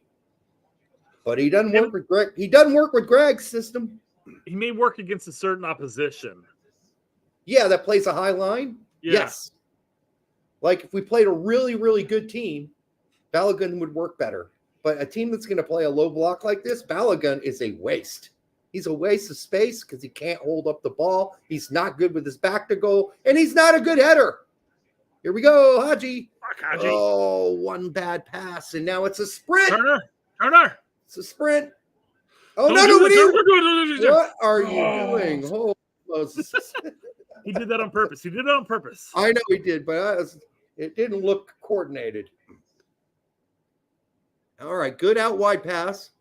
but he doesn't work with Greg. He doesn't work with Greg's system. He may work against a certain opposition. Yeah, that plays a high line. Yeah. Yes. Like if we played a really, really good team, Balogun would work better. But a team that's going to play a low block like this, Balogun is a waste. He's a waste of space because he can't hold up the ball. He's not good with his back to goal, and he's not a good header. Here we go, Haji. Haji. Oh, one bad pass, and now it's a sprint. Turner. It's a sprint. Oh, no, what are you doing? Oh, he did that on purpose. I know he did, but it didn't look coordinated. All right, good out wide pass.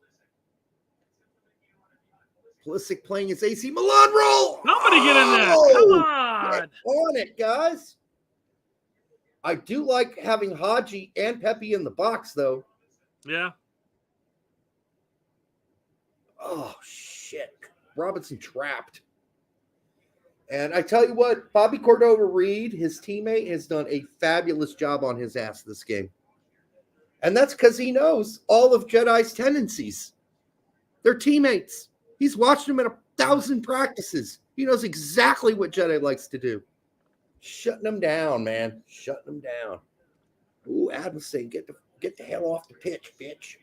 Pulisic playing his AC Milan role. Somebody get in there. Come on. Get on it, guys. I do like having Haji and Pepe in the box, though. Yeah. Oh, shit. Robinson trapped. And I tell you what, Bobby Cordova-Reed, his teammate, has done a fabulous job on his ass this game. And that's because he knows all of Jedi's tendencies. They're teammates. He's watched them at 1,000 practices. He knows exactly what Jedi likes to do. Shutting them down, man. Shutting them down. Ooh, Adam's saying, get the hell off the pitch, bitch.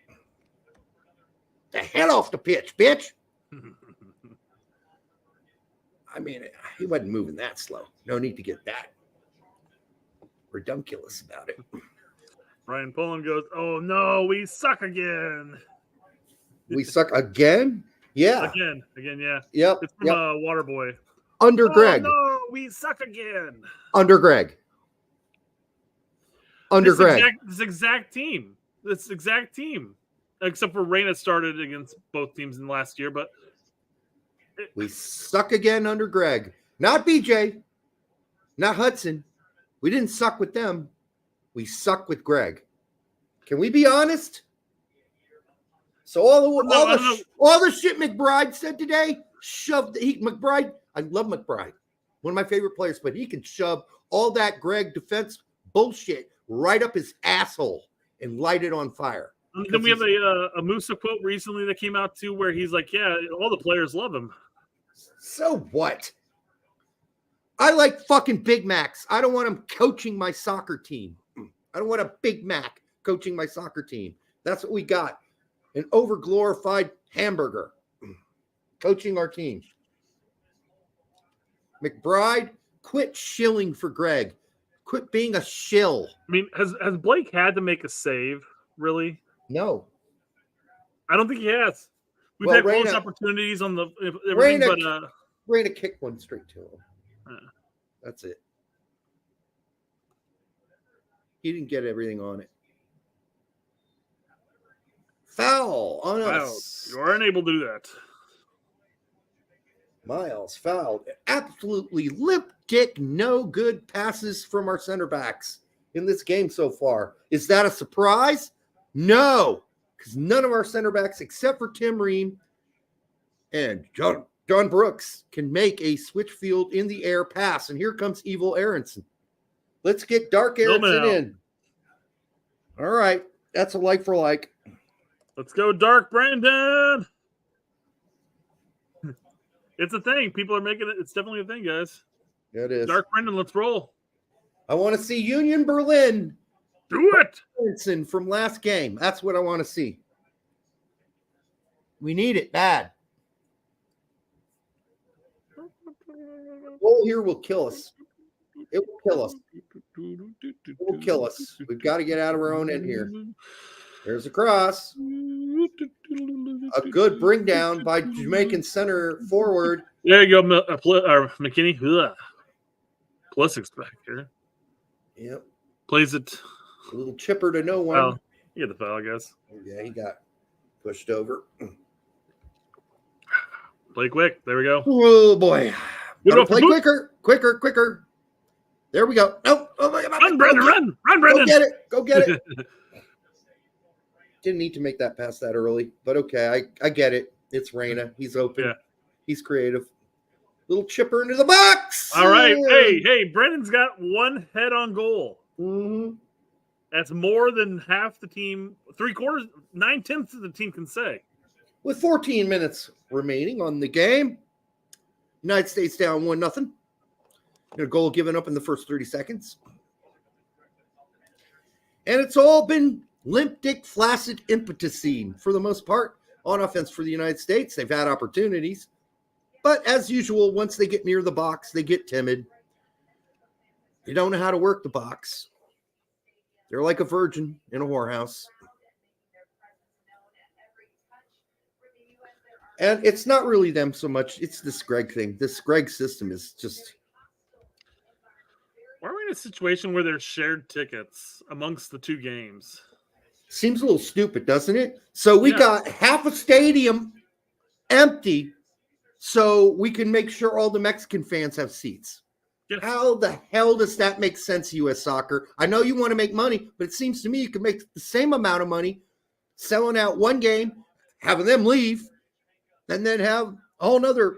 The hell off the pitch, bitch. I mean, he wasn't moving that slow. No need to get that redunculous about it. Ryan Pullen goes, oh, no, we suck again. We suck again? Yeah. Again, yeah. Yep. It's from Waterboy. Under Greg. No, we suck again. Under Greg. This exact team. Except for Reyna started against both teams in the last year, but we suck again under Greg. Not BJ. Not Hudson. We didn't suck with them. We suck with Greg. Can we be honest? So all the shit McBride said today, McBride, I love McBride. One of my favorite players, but he can shove all that Greg defense bullshit right up his asshole and light it on fire. And then we have a Musa quote recently that came out too, where he's like, yeah, all the players love him. So what? I like fucking Big Macs. I don't want him coaching my soccer team. I don't want a Big Mac coaching my soccer team. That's what we got. An overglorified hamburger coaching our team. McBride, quit shilling for Greg. Quit being a shill. I mean, has Blake had to make a save, really? No. I don't think he has. We've had close opportunities on the everything, but Reyna kicked one straight to him. That's it. He didn't get everything on it. Foul on us. You are unable to do that. Miles fouled. Absolutely lip dick, no good passes from our center backs in this game so far. Is that a surprise? No, because none of our center backs, except for Tim Ream and John Brooks, can make a switch field in the air pass. And here comes Evil Aronson. Let's get Dark Aronson in. All right, that's a like for like. Let's go, Dark Brandon. It's a thing. People are making it. It's definitely a thing, guys. It is. Dark Brandon, let's roll. I want to see Union Berlin. Do it. Aronson from last game. That's what I want to see. We need it bad. Goal here will kill us. It will kill us. It will kill us. We've got to get out of our own end here. There's a cross. A good bring down by Jamaican center forward. There you go, McKinney. Pulisic's back here. Yep. Plays it. A little chipper to no one. Well, he had the foul, I guess. Yeah, he got pushed over. Play quick. There we go. Oh boy. Good Gotta off play the boot. quicker. There we go. No. Oh my God. Run, Brendan, run, Brendan. Go get it. Didn't need to make that pass that early, but okay. I get it. It's Reyna. He's open. Yeah. He's creative. Little chipper into the box. All right. Hey, Brendan's got one head on goal. Mm-hmm. That's more than half the team, 3/4, 9/10 of the team can say. With 14 minutes remaining on the game, United States down 1-0. A goal given up in the first 30 seconds. And it's all been limp dick, flaccid impetus scene for the most part on offense for the United States. They've had opportunities. But as usual, once they get near the box, they get timid. They don't know how to work the box. They're like a virgin in a whorehouse. And it's not really them so much. It's this Greg thing. This Greg system is just... Why are we in a situation where there's shared tickets amongst the two games? Seems a little stupid, doesn't it? So we got half a stadium empty so we can make sure all the Mexican fans have seats. Yes. How the hell does that make sense, U.S. Soccer? I know you want to make money, but it seems to me you can make the same amount of money selling out one game, having them leave, and then have a whole nother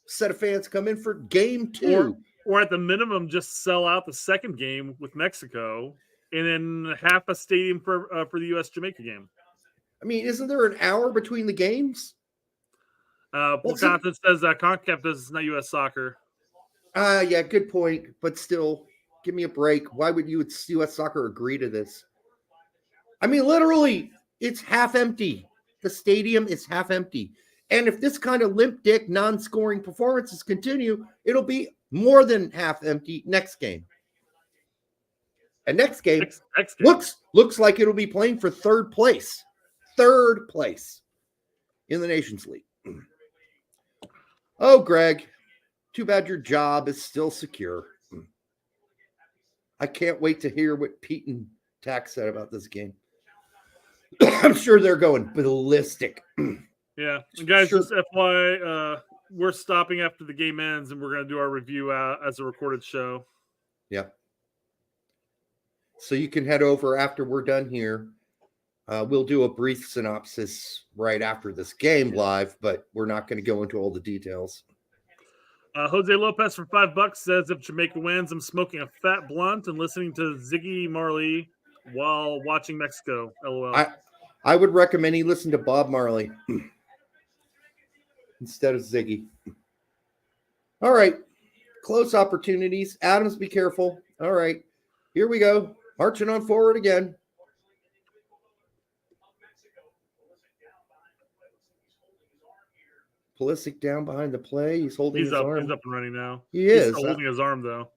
set of fans come in for game two. Or at the minimum, just sell out the second game with Mexico and then half a stadium for the U.S.-Jamaica game. I mean, isn't there an hour between the games? Pocahontas says CONCACAF does not U.S. Soccer. Yeah, good point. But still, give me a break. Why would U.S. Soccer agree to this? I mean, literally, it's half empty. The stadium is half empty. And if this kind of limp dick, non-scoring performances continue, it'll be more than half empty next game. And next game, next game. looks like it'll be playing for third place. Third place in the Nations League. Oh, Greg, too bad your job is still secure. I can't wait to hear what Pete and Tack said about this game. I'm sure they're going ballistic. Yeah. And guys, just FYI, we're stopping after the game ends, and we're going to do our review as a recorded show. Yeah. So you can head over after we're done here. We'll do a brief synopsis right after this game live, but we're not going to go into all the details. Jose Lopez for $5 says, if Jamaica wins, I'm smoking a fat blunt and listening to Ziggy Marley while watching Mexico. LOL. I would recommend he listen to Bob Marley instead of Ziggy. All right. Close opportunities. Adams, be careful. All right. Here we go. Marching on forward again. Pulisic down behind the play. He's holding his arm. He's up and running now. He's holding his arm, though.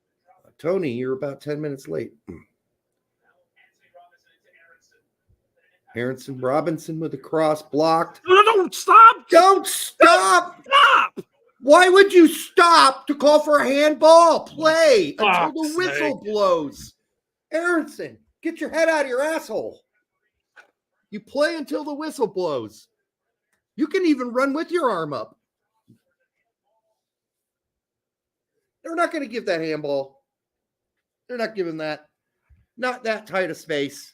Tony, you're about 10 minutes late. Aronson Robinson with a cross blocked. No, don't stop! Don't stop! Stop! Why would you stop to call for a handball? Play until the whistle blows. Aronson, get your head out of your asshole. You play until the whistle blows. You can even run with your arm up. They're not going to give that handball. They're not giving that. Not that tight of space.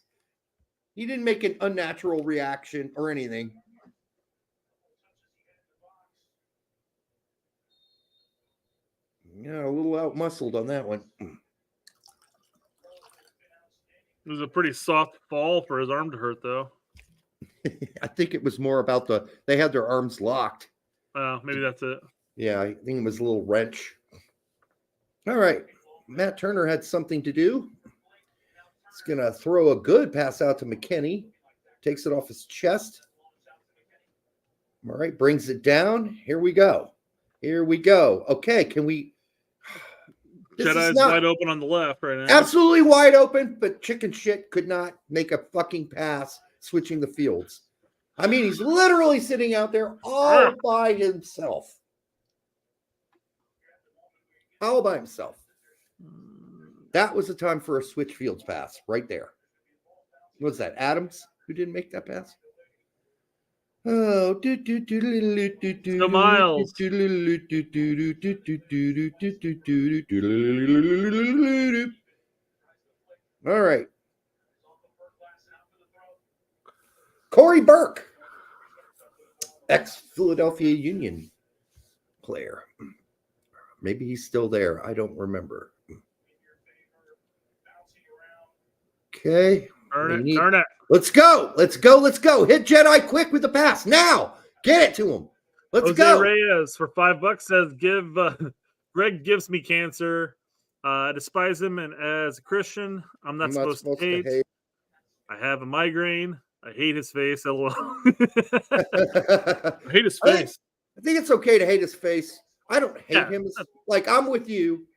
He didn't make an unnatural reaction or anything. Yeah, a little out-muscled on that one. It was a pretty soft fall for his arm to hurt, though. I think it was more about they had their arms locked. Maybe that's it. Yeah, I think it was a little wrench. All right. Matt Turner had something to do. He's going to throw a good pass out to McKinney. Takes it off his chest. All right, brings it down. Here we go. Okay, can we... Jedi's wide open on the left right now. Absolutely wide open, but chicken shit could not make a fucking pass switching the fields. I mean, he's literally sitting out there all by himself. All by himself. That was the time for a switch fields pass right there. What was that, Adams, who didn't make that pass? Oh, So Miles. All right. Corey Burke, ex-Philadelphia Union player. Maybe he's still there. I don't remember. Okay. Turn it. Let's go. Let's go. Let's go. Hit Jedi quick with the pass. Now. Get it to him. Let's Jose go. Reyes for $5 says, Greg gives me cancer. I despise him, and as a Christian, I'm not supposed to hate. I have a migraine. I hate his face. LOL. I hate his face. I think it's okay to hate his face. I don't hate him. Like, I'm with you.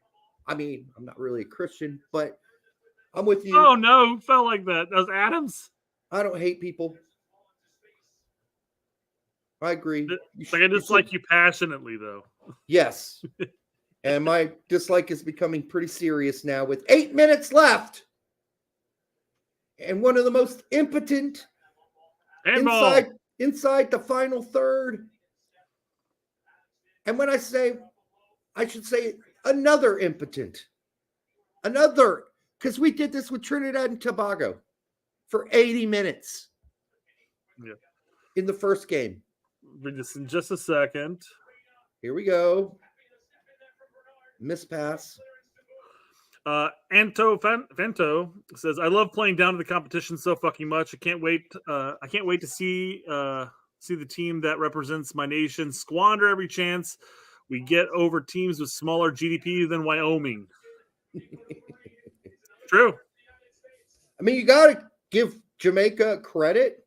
I mean, I'm not really a Christian, but I'm with you. Oh, no. Who felt like that? That was Adams? I don't hate people. I agree. I dislike you passionately, though. Yes. And my dislike is becoming pretty serious now with 8 minutes left. And one of the most impotent inside the final third. And when I say, I should say another impotent. Another, because we did this with Trinidad and Tobago for 80 minutes. Yeah. In the first game. Read this in just a second. Here we go. Miss pass. Anto Fento says, "I love playing down to the competition so fucking much. I can't wait to see the team that represents my nation squander every chance we get over teams with smaller GDP than Wyoming." True. I mean, you got to give Jamaica credit.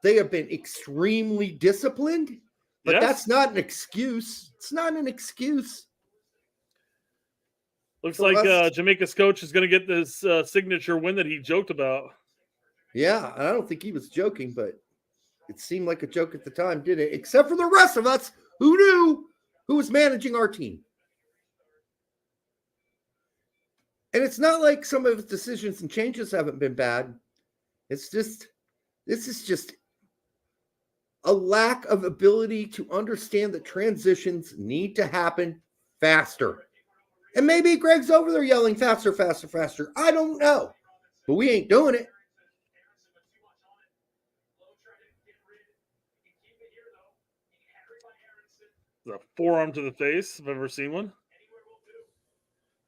They have been extremely disciplined, but that's not an excuse. It's not an excuse. Looks like Jamaica's coach is going to get this signature win that he joked about. Yeah, and I don't think he was joking, but it seemed like a joke at the time, didn't it? Except for the rest of us who knew who was managing our team. And it's not like some of his decisions and changes haven't been bad. It's just, this is just a lack of ability to understand that transitions need to happen faster. And maybe Greg's over there yelling faster, faster, faster. I don't know. But we ain't doing it. A forearm to the face. I've ever seen one.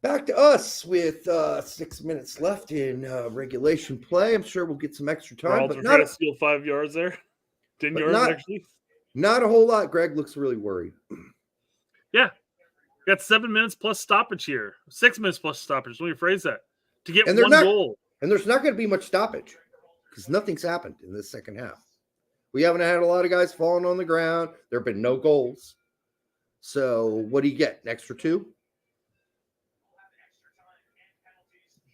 Back to us with 6 minutes left in regulation play. I'm sure we'll get some extra time. But not to steal 5 yards there. 10 yards, actually. Not a whole lot. Greg looks really worried. Yeah. Got 7 minutes plus stoppage here. 6 minutes plus stoppage. Let me phrase that. To get one goal. And there's not going to be much stoppage because nothing's happened in this second half. We haven't had a lot of guys falling on the ground. There have been no goals. So what do you get? An extra 2?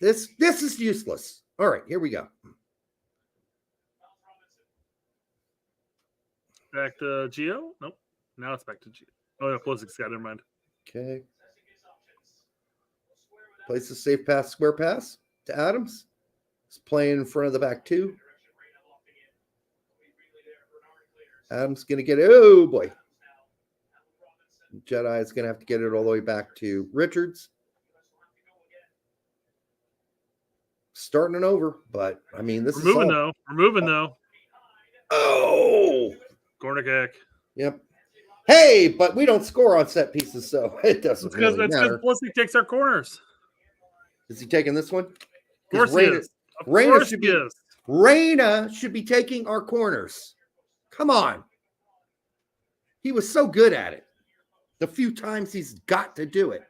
This is useless. All right, here we go. Back to Gio? Nope. Now it's back to Gio. Oh, yeah, Plosic's got it. Never mind. Okay. Plays a safe pass, square pass to Adams. He's playing in front of the back 2. Adams going to get it. Oh, boy. Jedi is going to have to get it all the way back to Richards. Starting and over, but I mean, this is moving though. We're moving though. Oh, corner kick. Yep. Hey, but we don't score on set pieces, so it doesn't because really matter. That's because Plessy takes our corners. Is he taking this one? Of course he is. Reyna should be taking our corners. Come on. He was so good at it. The few times he's got to do it.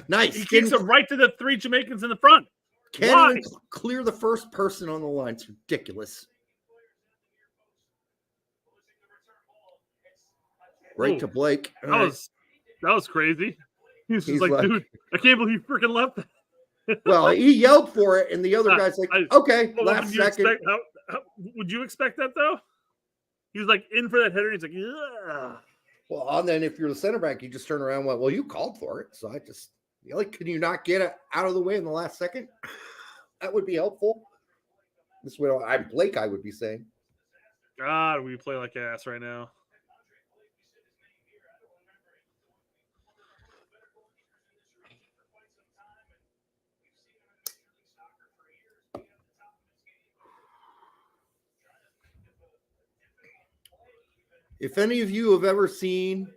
Nice. He kicks it right to the 3 Jamaicans in the front. Can't even clear the first person on the line. It's ridiculous. Right to Blake. That was crazy. He's like, dude, I can't believe you freaking left that. Well, he yelled for it, and the other guy's like, okay, last second. How would you expect that, though? He was like in for that header, and he's like, yeah. Well, and then if you're the center back, you just turn around and went, well, you called for it. So I just, like, can you not get it out of the way in the last second? That would be helpful. This way, I'm Blake, I would be saying. God, we play like ass right now. If any of you have ever seen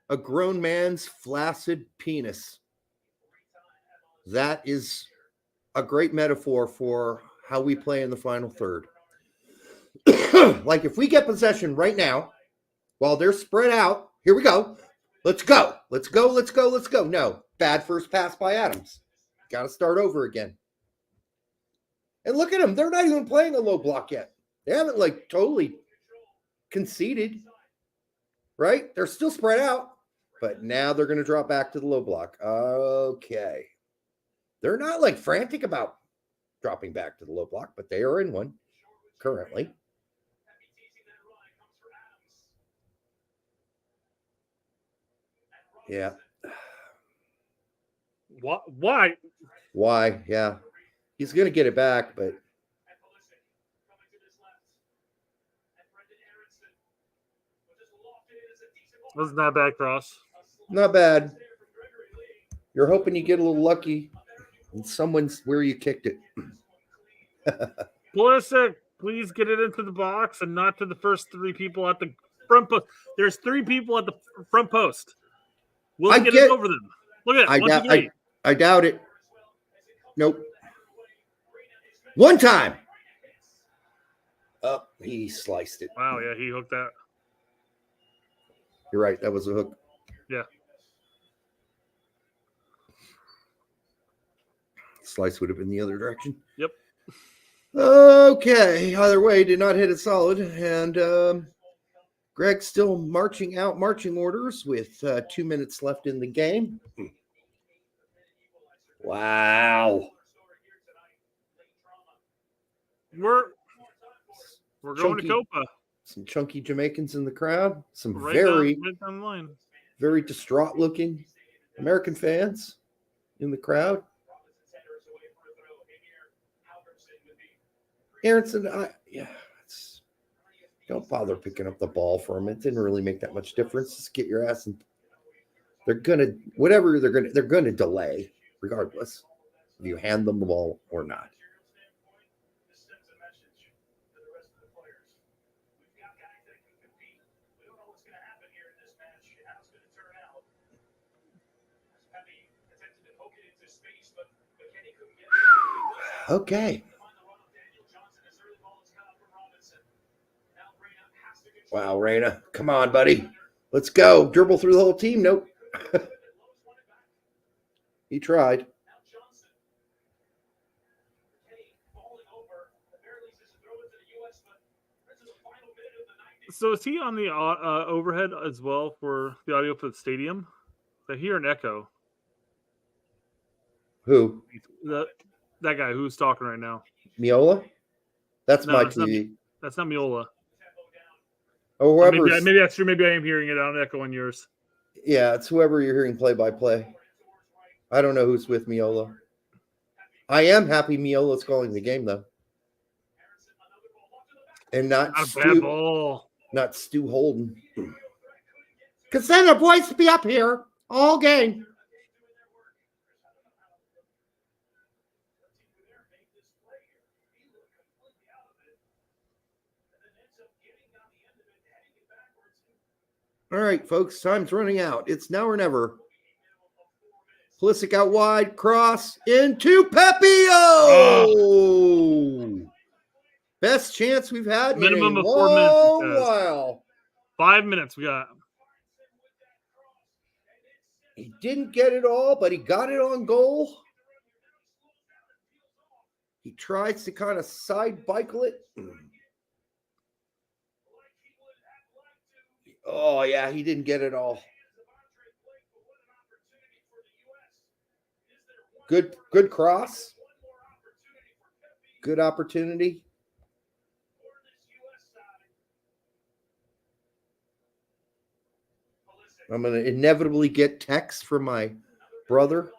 a grown man's flaccid penis, that is a great metaphor for how we play in the final third. Like if we get possession right now, while they're spread out, here we go. Let's go. Let's go. Let's go. Let's go. No, bad first pass by Adams. Got to start over again. And look at them. They're not even playing a low block yet. They haven't like totally conceded. Right? They're still spread out, but now they're going to drop back to the low block. Okay. They're not like frantic about dropping back to the low block, but they are in one currently. Yeah. Why? Why? Yeah. He's going to get it back, but Wasn't that a bad cross? not bad. You're hoping you get a little lucky and someone's where you kicked it. Pulisic, please get it into the box and not to the first three people at the front post. There's three people at the front post. We'll get it over them. Look at it. I doubt it. Nope. One time. Oh, he sliced it. Wow, yeah, he hooked that. You're right. That was a hook. Yeah. Slice would have been the other direction. Yep. Okay. Either way, did not hit it solid. And Greg's still marching out marching orders with 2 minutes left in the game. Wow. We're going to Copa. Some chunky Jamaicans in the crowd. Some Right very down the line. very distraught looking American fans in the crowd. Aronson, don't bother picking up the ball for him. It didn't really make that much difference. Just get your ass and they're gonna delay regardless if you hand them the ball or not. Okay. Wow, Reyna. Come on, buddy. Let's go. Dribble through the whole team. Nope. He tried. So is he on the overhead as well for the audio for the stadium? I hear an echo. Who? That guy who's talking right now. Miola? That's my that's TV. That's not Miola. Oh, whoever. Maybe that's true. Maybe I am hearing it on echo on yours. Yeah, it's whoever you're hearing play by play. I don't know who's with Miola. I am happy Miola's calling the game though, and not Stu Holden. Because then the boys will be up here all game. All right, folks, time's running out. It's now or never. Pulisic out wide, cross into Pepio. Oh. Best chance we've had Minimum in a of 4 minutes. long while. 5 minutes we got. He didn't get it all, but he got it on goal. He tries to kind of side bicycle it. Oh, yeah, he didn't get it all. Good cross. Good opportunity. I'm going to inevitably get texts from my brother.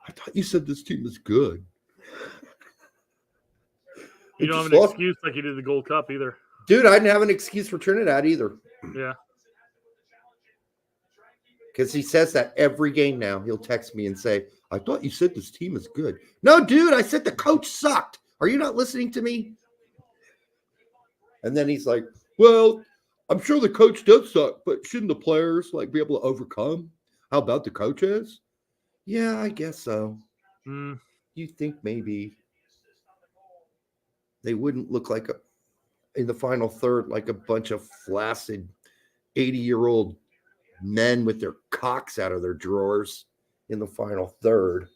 I thought you said this team is good. You don't have an excuse like you did the Gold Cup either. Dude, I didn't have an excuse for Trinidad either. Yeah. Because he says that every game now. He'll text me and say, I thought you said this team is good. No, dude, I said the coach sucked. Are you not listening to me? And then he's like, well, I'm sure the coach does suck, but shouldn't the players like be able to overcome how about the coaches? Yeah, I guess so. You think maybe they wouldn't look like in the final third like a bunch of flaccid 80-year-old men with their cocks out of their drawers in the final third.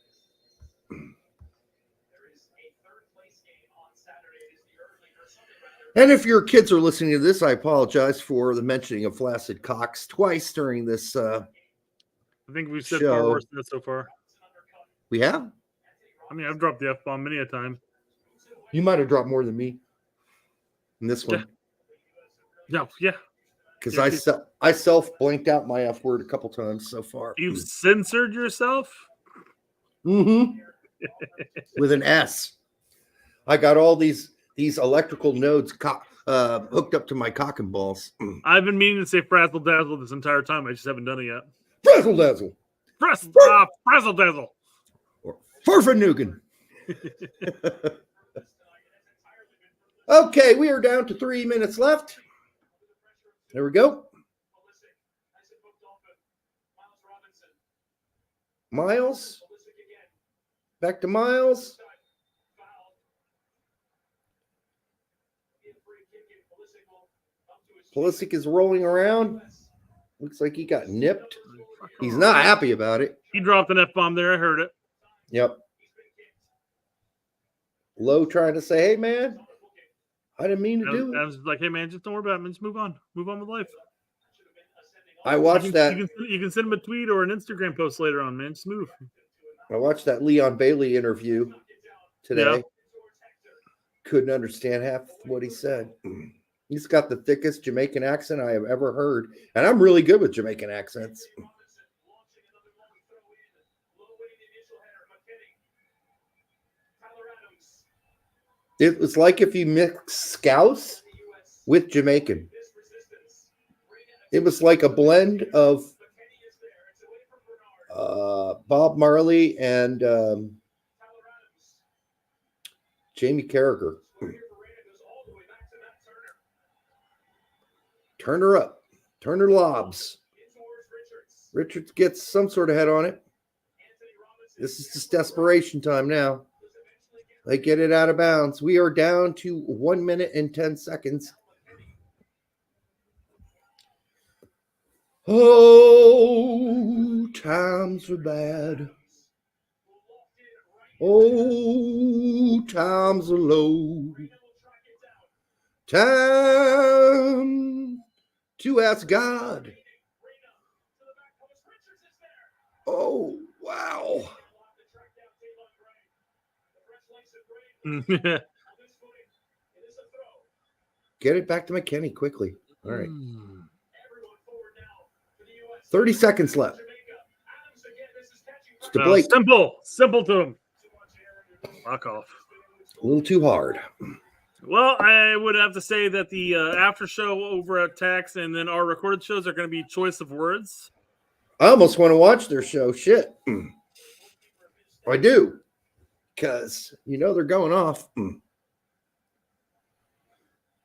And if your kids are listening to this, I apologize for the mentioning of flaccid cocks twice during this I think we've said show. far worse than that so far. We have? I mean, I've dropped the F-bomb many a time. You might have dropped more than me in this one. No, yeah. Because I self-blanked out my F word a couple times so far. You've censored yourself? Mm-hmm. With an S. I got all these electrical nodes hooked up to my cock and balls. I've been meaning to say frazzle dazzle this entire time. I just haven't done it yet. Frazzle dazzle. Frazzle dazzle. Or Farfanugan. Okay, we are down to 3 minutes left. There we go. Miles. Back to Miles. Pulisic is rolling around. Looks like he got nipped. He's not happy about it. He dropped an F-bomb there. I heard it. Yep. Lowe trying to say, hey, man, I didn't mean to do it. I was like, hey, man, just don't worry about it, man. Just move on. Move on with life. I watched that. You can send him a tweet or an Instagram post later on, man. Just move. I watched that Leon Bailey interview today. Yeah. Couldn't understand half what he said. He's got the thickest Jamaican accent I have ever heard. And I'm really good with Jamaican accents. It was like if you mix Scouse with Jamaican. It was like a blend of Bob Marley and Jamie Carragher. Turn her up. Turn her lobs. Richards gets some sort of head on it. This is just desperation time now. They get it out of bounds. We are down to 1 minute and 10 seconds. Oh, times are bad. Oh, times are low. Time to ask God. Oh, wow. Get it back to McKennie quickly. All right. 30 seconds left. It's to Blake. Simple to him. Fuck off. A little too hard. Well, I would have to say that the after show over at Tax and then our recorded shows are going to be choice of words. I almost want to watch their show. Shit. I do. Because, they're going off.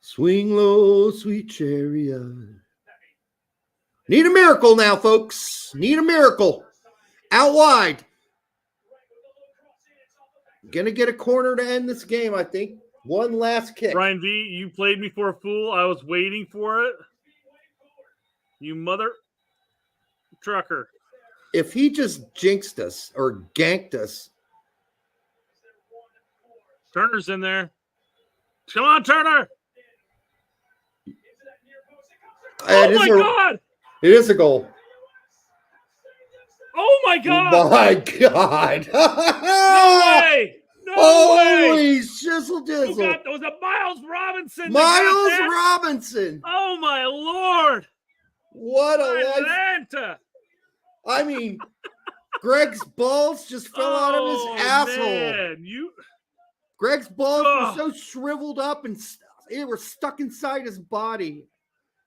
Swing low, sweet chariot. Need a miracle now, folks. Need a miracle. Out wide. Gonna get a corner to end this game, I think. One last kick. Brian V, you played me for a fool. I was waiting for it. You mother trucker. If he just jinxed us or ganked us. Turner's in there. Come on, Turner. Oh, my God. It is a goal. Oh, my God. My God. No way. No Holy way. shizzle dizzle. It was a Miles Robinson. Miles Robinson. Oh, my Lord. What a life. Atlanta. I mean, Greg's balls just fell out of his asshole. Man. Greg's balls were so shriveled up and They were stuck inside his body.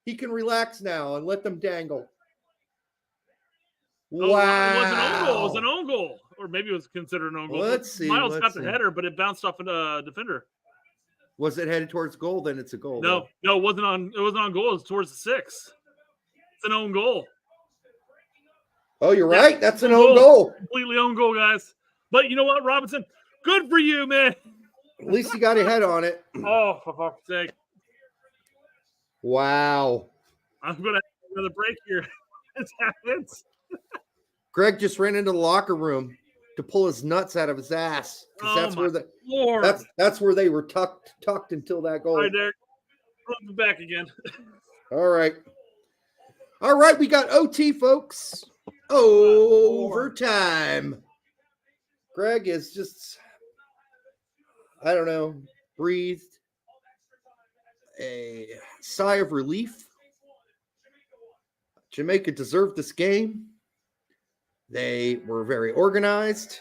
He can relax now and let them dangle. Oh, Wow. it was an own goal. It was an own goal. Or maybe it was considered an own goal. Let's see. Miles got the header, but it bounced off a defender. Was it headed towards goal? Then it's a goal. No, it wasn't on goal. It was towards the 6. It's an own goal. Oh, you're right. That's an own goal. Completely own goal, guys. But you know what, Robinson? Good for you, man. At least you got a head on it. Oh, for fuck's sake. Wow. I'm going to have another break here. It happens. Greg just ran into the locker room to pull his nuts out of his ass. That's where that's where they were tucked until that goal. All right, Derek. Welcome back again. All right. All right, we got OT, folks. Overtime. Greg is just, I don't know, breathed a sigh of relief. Jamaica deserved this game. They were very organized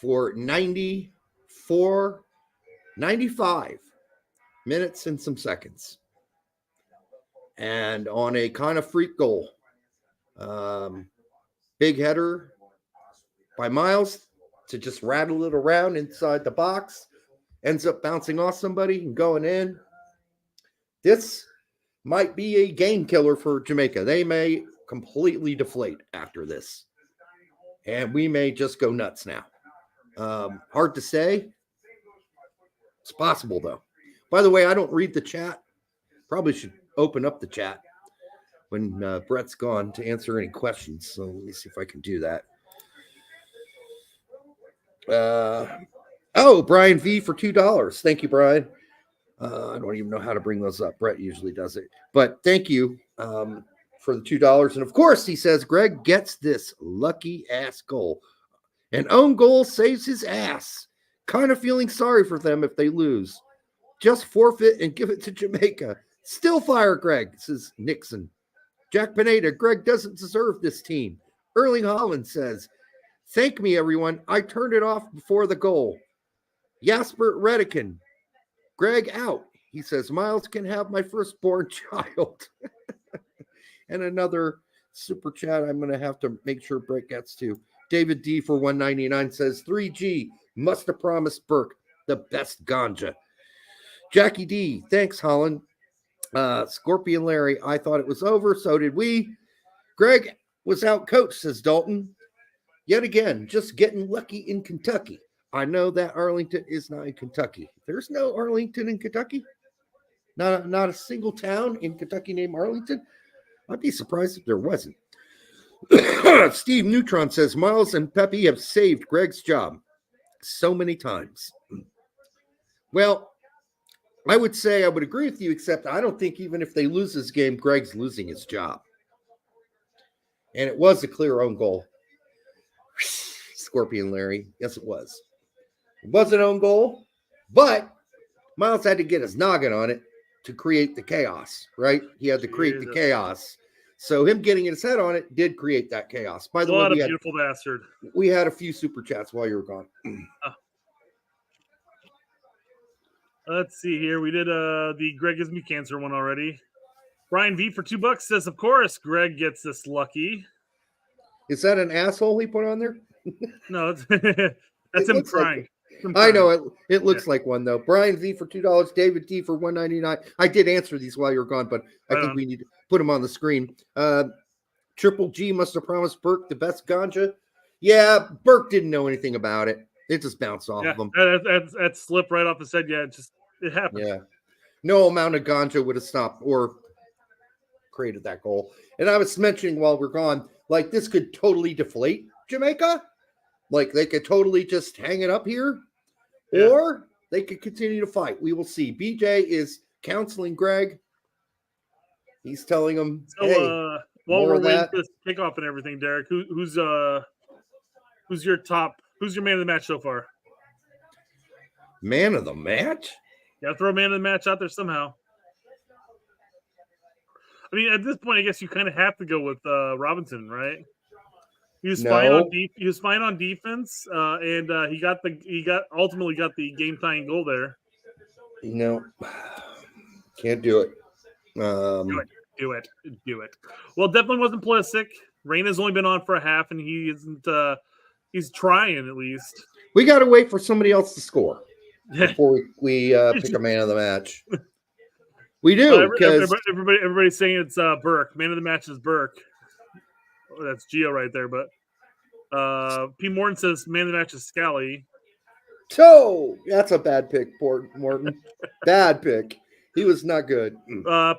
for 95 minutes and some seconds. And on a kind of freak goal, big header by Miles to just rattle it around inside the box, ends up bouncing off somebody and going in. This might be a game killer for Jamaica. They may completely deflate after this, and we may just go nuts now. Hard to say. It's possible, though. By the way, I don't read the chat. Probably should open up the chat when Brett's gone to answer any questions. So let me see if I can do that. Brian V for $2. Thank you, Brian. I don't even know how to bring those up. Brett usually does it. But thank you for the $2. And of course, he says Greg gets this lucky ass goal. An own goal saves his ass. Kind of feeling sorry for them if they lose. Just forfeit and give it to Jamaica. Still fire Greg, says Nixon. Jack Pineda, Greg doesn't deserve this team. Erling Holland says, thank me, everyone. I turned it off before the goal. Jasper Redican, Greg out. He says, Miles can have my firstborn child. And another super chat I'm going to have to make sure Brett gets to. David D for $1.99 says, 3G must have promised Burke the best ganja. Jackie D, thanks, Holland. Scorpion Larry, I thought it was over. So did we. Greg was out coached, says Dalton. Yet again, just getting lucky in Kentucky. I know that Arlington is not in Kentucky. There's no Arlington in Kentucky. Not a single town in Kentucky named Arlington. I'd be surprised if there wasn't. Steve Neutron says Miles and Pepe have saved Greg's job so many times. Well, I would say I would agree with you, except I don't think even if they lose this game, Greg's losing his job. And it was a clear own goal. Scorpion Larry. Yes, it was. It was an own goal, but Miles had to get his noggin on it to create the chaos, right? He had to create the chaos. So him getting his head on it did create that chaos. By the way, what a beautiful bastard. We had a few super chats while you were gone. Let's see here. We did the Greg gives me cancer one already. Brian V for $2 says, of course, Greg gets this lucky. Is that an asshole he put on there? No, that's him crying. I know it looks like one though. Brian V for $2, David D for $1.99. I did answer these while you were gone, but I think we need to put them on the screen. Triple G must have promised Burke the best ganja. Yeah, Burke didn't know anything about it. It just bounced off of him. That slipped right off his head. Yeah, it happened. Yeah, no amount of ganja would have stopped or created that goal. And I was mentioning while we're gone, like this could totally deflate Jamaica. Like they could totally just hang it up here. Yeah. Or they could continue to fight. We will see. BJ is counseling Greg. He's telling him, so, while we're waiting for this kickoff and everything, Derek, who's your man of the match so far? Man of the match? Yeah, throw a man of the match out there somehow. I mean, at this point, I guess you kind of have to go with Robinson, right? He was fine on defense, and he ultimately got the game tying goal there. No, can't do it. Do it. Well, it definitely wasn't Pulisic. Reyna's only been on for a half, and he isn't. He's trying at least. We got to wait for somebody else to score before we pick a man of the match. We do because everybody's saying it's Burke. Man of the match is Burke. Oh, that's Gio right there. But P. Morton says man of the match is Scally. So that's a bad pick, Morton. Bad pick. He was not good.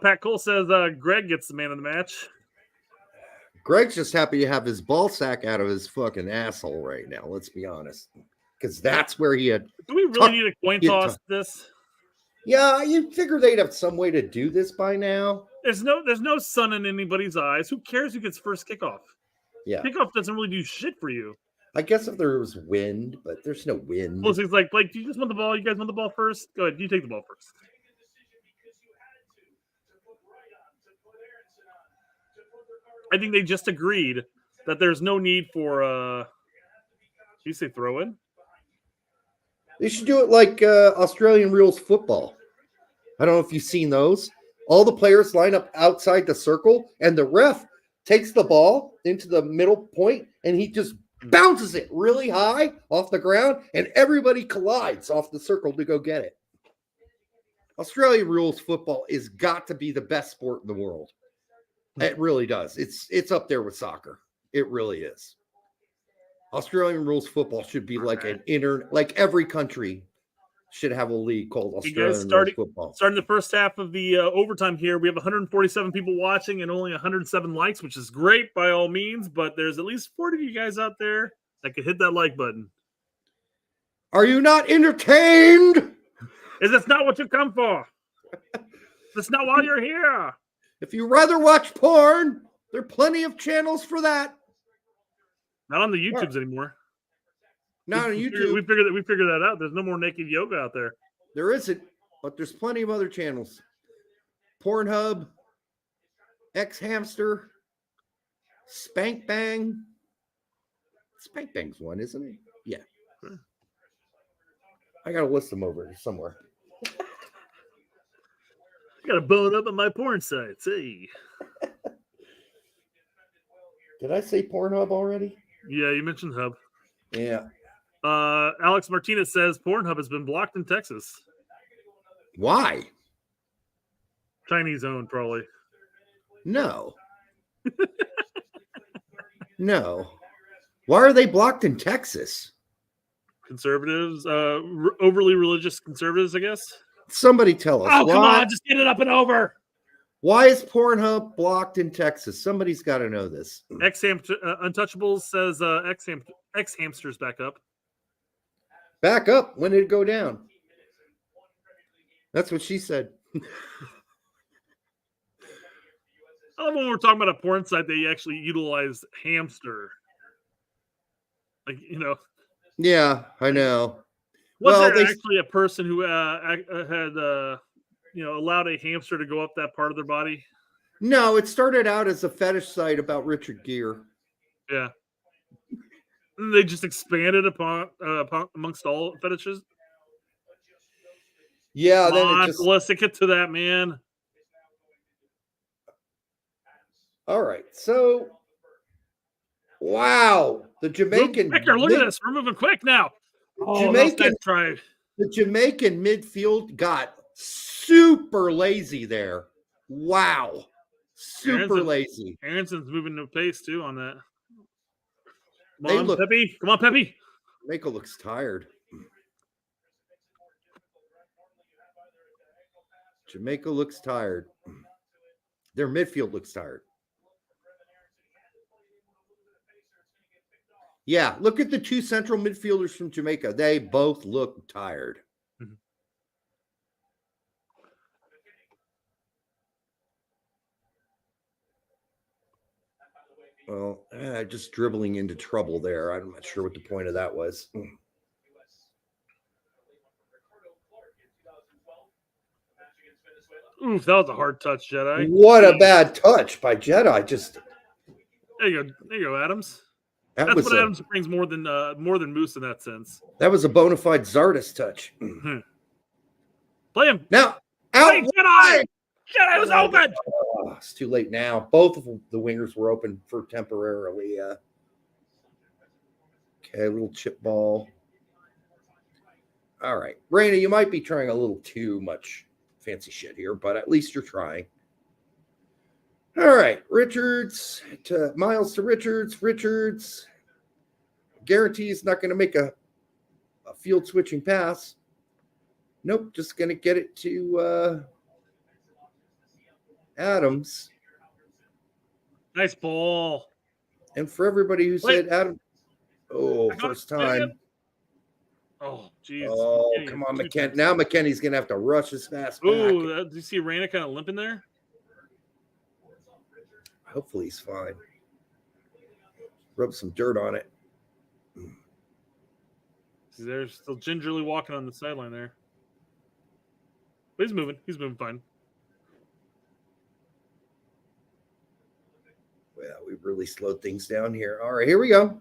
Pat Cole says Greg gets the man of the match. Greg's just happy to have his ball sack out of his fucking asshole right now. Let's be honest, because that's where he had. Do we really need a coin toss this? Yeah, you figure they'd have some way to do this by now. There's no sun in anybody's eyes. Who cares who gets first kickoff? Yeah, kickoff doesn't really do shit for you. I guess if there was wind, but there's no wind. Well, it's like, Blake, do you just want the ball? You guys want the ball first? Go ahead, you take the ball first. I think they just agreed that there's no need for you say throw in? They should do it like Australian rules football. I don't know if you've seen those. All the players line up outside the circle, and the ref takes the ball into the middle point, and he just bounces it really high off the ground, and everybody collides off the circle to go get it. Australian rules football is got to be the best sport in the world. It really does. It's up there with soccer. It really is. Australian rules football should be like like every country should have a league called Australian rules football. Starting the first half of the overtime here, we have 147 people watching and only 107 likes, which is great by all means, but there's at least 40 of you guys out there that could hit that like button. Are you not entertained? Is this not what you come for? That's not why you're here. If you rather watch porn, there are plenty of channels for that. Not on the YouTubes anymore. Not on YouTube. We figured that out. There's no more naked yoga out there. There isn't, but there's plenty of other channels. Pornhub, X Hamster, Spank Bang. Spank Bang's one, isn't it? Yeah. I gotta list them over here somewhere. I got to bone up on my porn sites. Hey. Did I say Pornhub already? Yeah, you mentioned Hub. Yeah. Alex Martinez says Pornhub has been blocked in Texas. Why? Chinese owned, probably. No. No. Why are they blocked in Texas? Conservatives, overly religious conservatives, I guess. Somebody tell us. Oh, come on, just get it up and over. Why is Pornhub blocked in Texas? Somebody's got to know this. Untouchables says X Hamsters back up. Back up? When did it go down? That's what she said. I love when we're talking about a porn site, they actually utilize hamster. Like, you know. Yeah, I know. Was there actually a person who had allowed a hamster to go up that part of their body? No, it started out as a fetish site about Richard Gere. Yeah. And they just expanded upon amongst all fetishes. Yeah, let's get to that, man. All right, so wow, the Jamaican. Look at this. We're moving quick now. The Jamaican midfield got super lazy there. Wow. Super lazy. Aaronson's moving to pace too on that. Pepe. Come on, Pepe. Jamaica looks tired. Jamaica looks tired. Their midfield looks tired. Yeah, look at the two central midfielders from Jamaica. They both look tired. Mm-hmm. Well, just dribbling into trouble there. I'm not sure what the point of that was. Oof, that was a hard touch, Jedi. What a bad touch by Jedi. There you go, Adams. That's what Adams brings more than Moose in that sense. That was a bona fide Zardes touch. Play him. Now, Play out. Jedi. Jedi was open. Oh, it's too late now. Both of the wingers were open for temporarily. Okay, a little chip ball. All right. Raina, you might be trying a little too much fancy shit here, but at least you're trying. All right. Richards to Miles to Richards. Richards guarantees not going to make a field switching pass. Nope. Just going to get it to Adams. Nice ball. And for everybody who said Adam, first time. Oh, jeez. Oh, come on, McKenny. Now McKenny's going to have to rush his fast back. Oh, do you see Raina kind of limping there? Hopefully he's fine. Rub some dirt on it. They're still gingerly walking on the sideline there. But he's moving. He's moving fine. Well, we really slowed things down here. All right, here we go.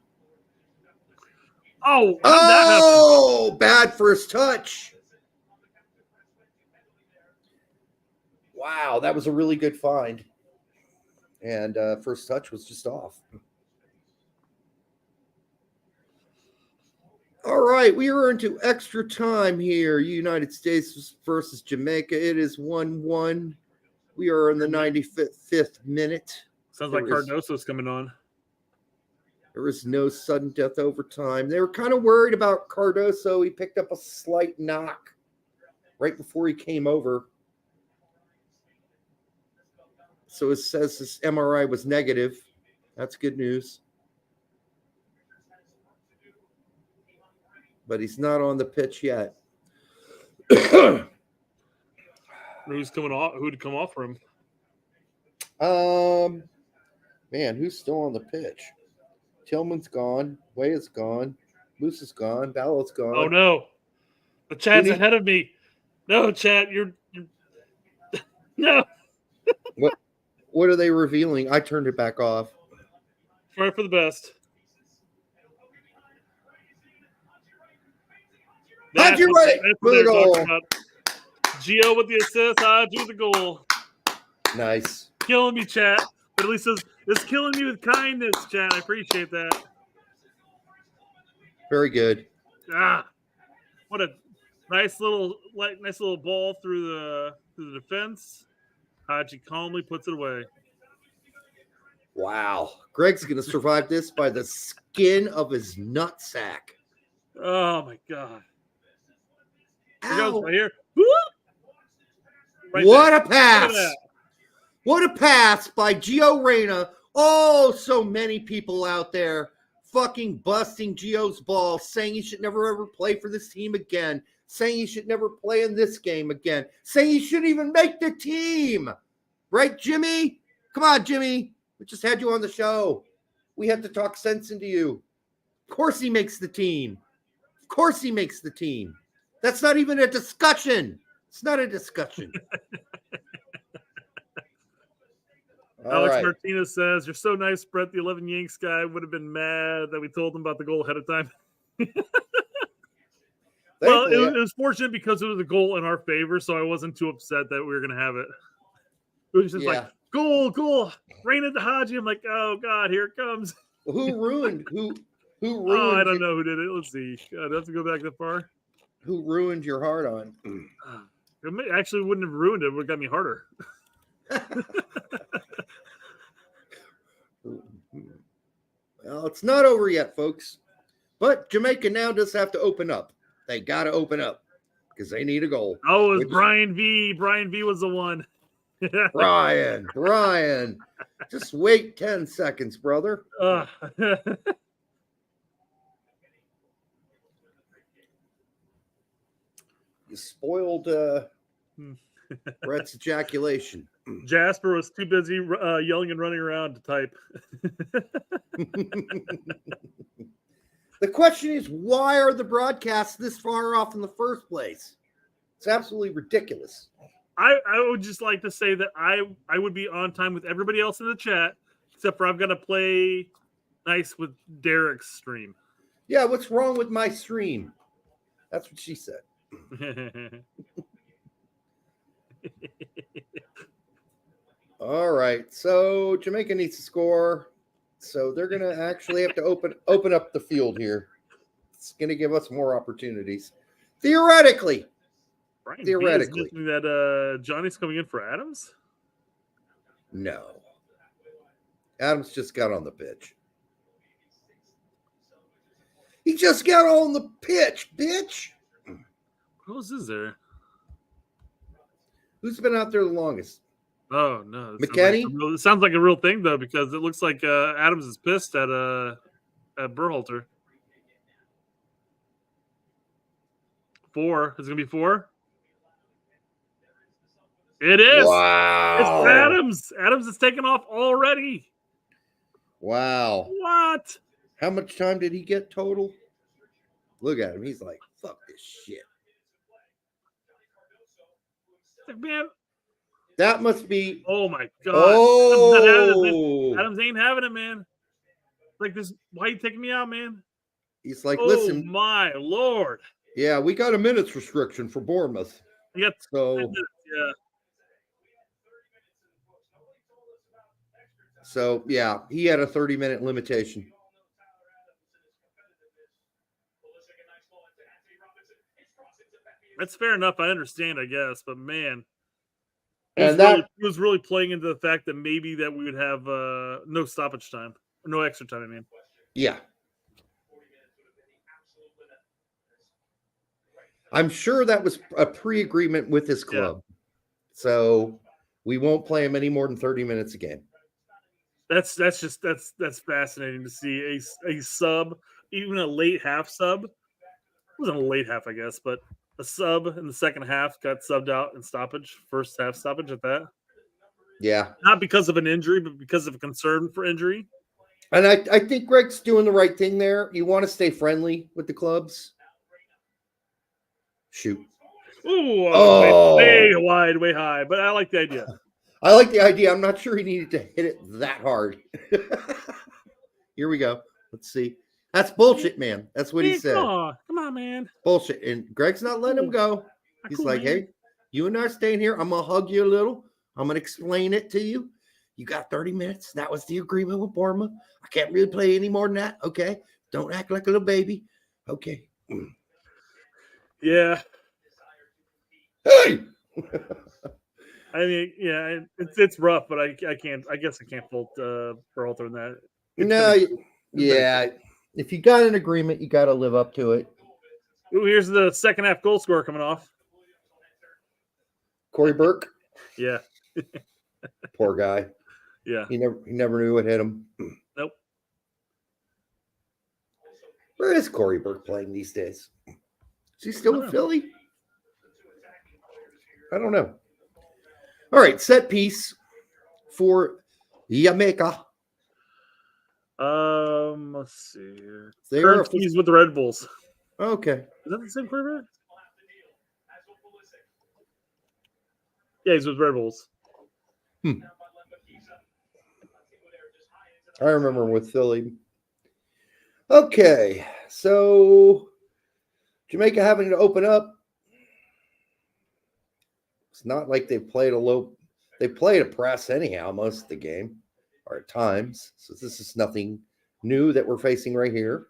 Oh, bad first touch. Wow, that was a really good find. And first touch was just off. All right, we are into extra time here. United States versus Jamaica. It is 1-1. We are in the 95th minute. Sounds like Cardoso's coming on. There was no sudden death overtime. They were kind of worried about Cardoso. He picked up a slight knock right before he came over. So it says his MRI was negative. That's good news. But he's not on the pitch yet. Who's coming off? Who'd come off for him? Man, who's still on the pitch? Tillman's gone. Way is gone. Moose is gone. Ballot's gone. Oh no, the Chad's ahead of me. No, Chad, you're no. What are they revealing? I turned it back off. Try for the best. Haji right for the goal. Gio with the assist. Haji the goal. Nice. Killing me, chat. But at least it's killing me with kindness, chat. I appreciate that. Very good. What a nice little ball through the defense. Haji calmly puts it away. Wow. Greg's going to survive this by the skin of his nutsack. Oh, my God. Here Ow. goes right here. Right what there. a pass. What a pass by Gio Reyna. Oh, so many people out there fucking busting Gio's ball, saying he should never ever play for this team again, saying he should never play in this game again, saying he shouldn't even make the team. Right, Jimmy? Come on, Jimmy. We just had you on the show. We had to talk sense into you. Of course he makes the team. Of course he makes the team. That's not even a discussion. It's not a discussion. Alex right. Martinez says, "You're so nice, Brett. The 11 Yanks guy would have been mad that we told him about the goal ahead of time." Well, it was fortunate because it was a goal in our favor, so I wasn't too upset that we were going to have it. It was just like, goal, rain at the Haji. I'm like, oh, God, here it comes. Who ruined? Who ruined? Oh, I don't know who did it. Let's see. God, I have to go back that far. Who ruined your heart on? It actually wouldn't have ruined it. It would have got me harder. Well, it's not over yet, folks. But Jamaica now does have to open up. They got to open up because they need a goal. Oh, it was Brian V. Brian V was the one. Brian. Just wait 10 seconds, brother. You spoiled Brett's ejaculation. Jasper was too busy yelling and running around to type. The question is, why are the broadcasts this far off in the first place? It's absolutely ridiculous. I would just like to say that I would be on time with everybody else in the chat, except for I've got to play nice with Derek's stream. Yeah, what's wrong with my stream? That's what she said. All right. So Jamaica needs to score. So they're going to actually have to open up the field here. It's going to give us more opportunities. Theoretically. Brian Theoretically. B is mentioning that Johnny's coming in for Adams? No. Adams just got on the pitch. He just got on the pitch, bitch. Who else is there? Who's been out there the longest? Oh, no. McKenny? It sounds like a real thing, though, because it looks like Adams is pissed at Berhalter. 4. Is it going to be 4? It is. Wow. It's Adams. Adams is taking off already. Wow. What? How much time did he get total? Look at him. He's like, fuck this shit. Man. That must be. Oh, my God. Oh. Adams ain't having it, man. Like this. Why are you taking me out, man? He's like, oh, listen. My Lord. Yeah, we got a minutes restriction for Bournemouth. You got so, yeah. So, yeah, he had a 30-minute limitation. That's fair enough. I understand, I guess. But, man, and it was really playing into the fact that maybe that we would have no stoppage time. Or no extra time, I mean. Yeah. I'm sure that was a pre-agreement with his club. Yeah. So we won't play him any more than 30 minutes a game. That's fascinating to see a sub, even a late half sub. It wasn't a late half, I guess, but a sub in the second half got subbed out in stoppage, first half stoppage at that. Yeah. Not because of an injury, but because of a concern for injury. And I think Greg's doing the right thing there. You want to stay friendly with the clubs. Shoot. Ooh, way wide, way high. But I like the idea. I like the idea. I'm not sure he needed to hit it that hard. Here we go. Let's see. That's bullshit, man. That's what he said. Come on, man. Bullshit. And Greg's not letting him go. He's like, man. Hey, you and I are staying here. I'm going to hug you a little. I'm going to explain it to you. You got 30 minutes. That was the agreement with Bournemouth. I can't really play any more than that. Okay. Don't act like a little baby. Okay. Yeah. Hey! I mean, yeah, it's rough, but I can't. I guess I can't fault Berhalter in that. Yeah. If you got an agreement, you got to live up to it. Ooh, here's the second half goal scorer coming off. Corey Burke. Yeah. Poor guy. Yeah. He never knew what hit him. Nope. Where is Corey Burke playing these days? Is he still with Philly? I don't know. All right, set piece for Jamaica. Let's see here. He's with the Red Bulls. Okay. Is that the same quarterback? Yeah, he's with Red Bulls. I remember him with Philly. Okay, so Jamaica having to open up. It's not like they played a press anyhow most of the game, or at times. So this is nothing new that we're facing right here.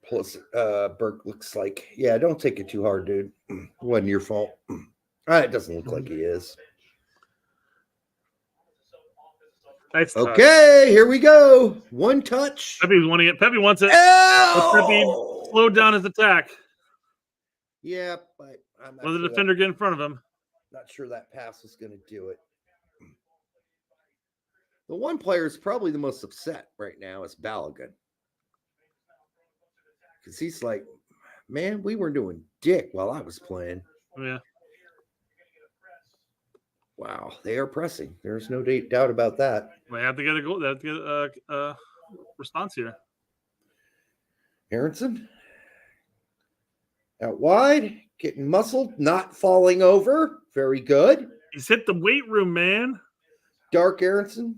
Plus, Burke looks like, yeah, don't take it too hard, dude. It wasn't your fault. It doesn't look like he is. Nice okay, here we go. One touch. Pepe's wanting it. Pepe wants it. Pepe slowed down his attack. Yeah, but I'm not Let the defender get in front of him. Not sure that pass was going to do it. The one player is probably the most upset right now is Balogun. Because he's like, man, we were doing dick while I was playing. Yeah. Wow, they are pressing. There's no doubt about that. They have to get a goal. They have to get a response here. Aronson out wide, getting muscled, not falling over. Very good. He's hit the weight room, man. Dark Aronson.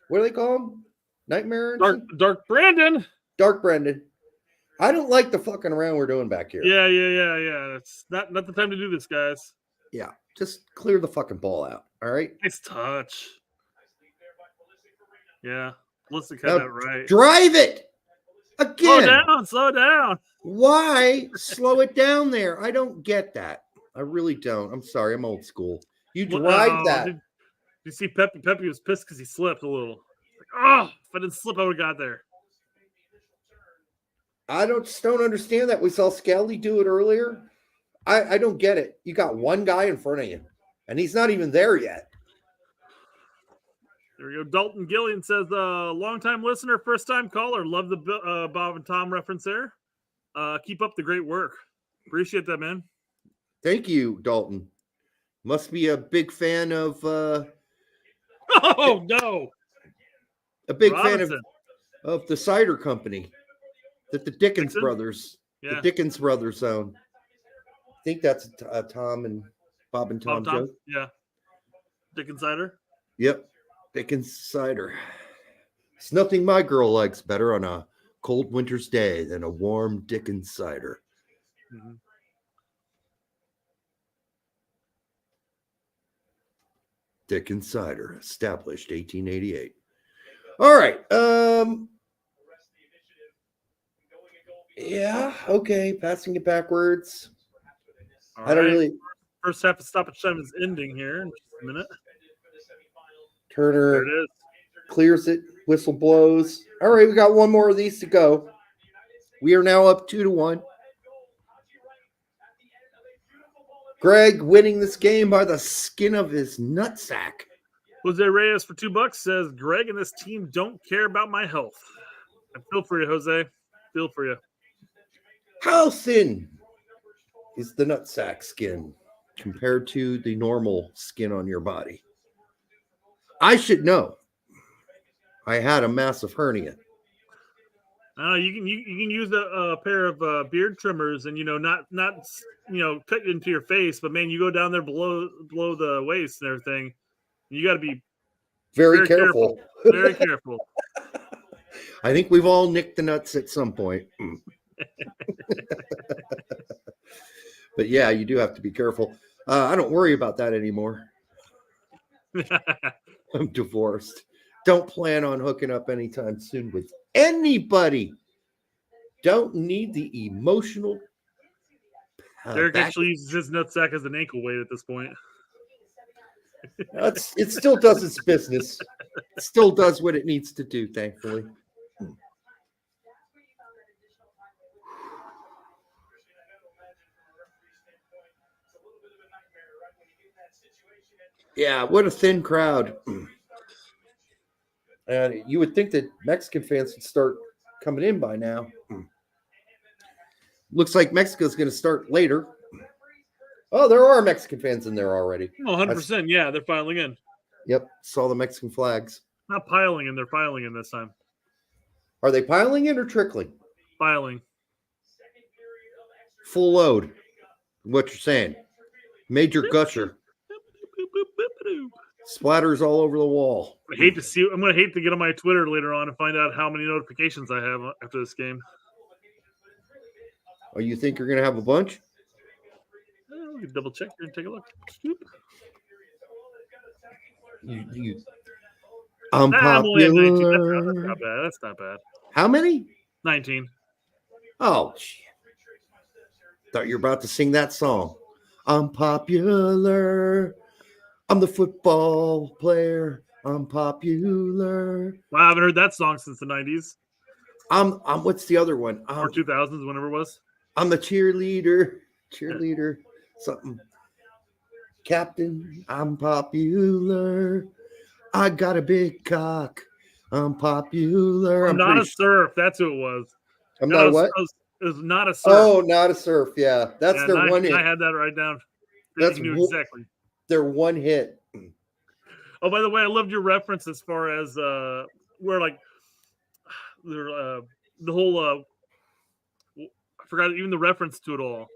What do they call him? Nightmare Aronson? Dark Brandon. Dark Brandon. I don't like the fucking around we're doing back here. Yeah. It's not the time to do this, guys. Yeah, just clear the fucking ball out. All right. Nice touch. Yeah, Pulisic Now, had that right. drive it again. Slow down. Why slow it down there? I don't get that. I really don't. I'm sorry. I'm old school. You drive that. Did you see Pepe? Pepe was pissed because he slipped a little. Like, oh, if I didn't slip, I would have got there. I just don't understand that. We saw Scally do it earlier. I don't get it. You got one guy in front of you, and he's not even there yet. There we go. Dalton Gillian says, long-time listener, first-time caller. Love the Bob and Tom reference there. Keep up the great work. Appreciate that, man. Thank you, Dalton. Must be a big fan of no. A big Robinson. fan of the cider company that the Dickens brothers, Yeah. the Dickens brothers own. I think that's Tom and Bob and Tom joke. Yeah. Dickens cider. Yep. Dickens cider. It's nothing my girl likes better on a cold winter's day than a warm Dickens cider. Mm-hmm. Dickens cider, established 1888. All right. Yeah, okay. Passing it backwards. All I don't right. really. First half of stoppage time is ending here in just a minute. Turner There it is. clears it, whistle blows. All right, we got one more of these to go. We are now up 2-1. Greg winning this game by the skin of his nutsack. Jose Reyes for $2 says, Greg and this team don't care about my health. I feel for you, Jose. Feel for you. How thin is the nutsack skin compared to the normal skin on your body? I should know. I had a massive hernia. You can use a pair of beard trimmers and not cut into your face, but man, you go down there below the waist and everything. You got to be Very careful. Very careful. I think we've all nicked the nuts at some point. But yeah, you do have to be careful. I don't worry about that anymore. I'm divorced. Don't plan on hooking up anytime soon with anybody. Don't need the emotional. Derek actually uses his nutsack as an ankle weight at this point. It still does its business. It still does what it needs to do, thankfully. Yeah, what a thin crowd. And you would think that Mexican fans would start coming in by now. Looks like Mexico's going to start later. Oh, there are Mexican fans in there already. Oh, 100%. Yeah, they're filing in. Yep, saw the Mexican flags. Not piling in, they're filing in this time. Are they piling in or trickling? Filing. Full load. What you're saying. Major gusher. Splatters all over the wall. I'm going to hate to get on my Twitter later on and find out how many notifications I have after this game. Oh, you think you're going to have a bunch? We can double check here and take a look. I'm only at 19. popular. That's not bad. How many? 19. Oh, shit. Thought you were about to sing that song. I'm popular. I'm the football player. I'm popular. Wow, I haven't heard that song since the 90s. I'm what's the other one? Or 2000s, whenever it was. I'm the cheerleader. Something. Captain, I'm popular. I got a big cock. I'm popular. I'm not a surf. That's who it was. I'm not a what? It was not a surf. Oh, not a surf. Yeah, that's their one hit. I had that right down. That's you knew exactly. Their one hit. Oh, by the way, I loved your reference as far as where like the whole I forgot even the reference to it all.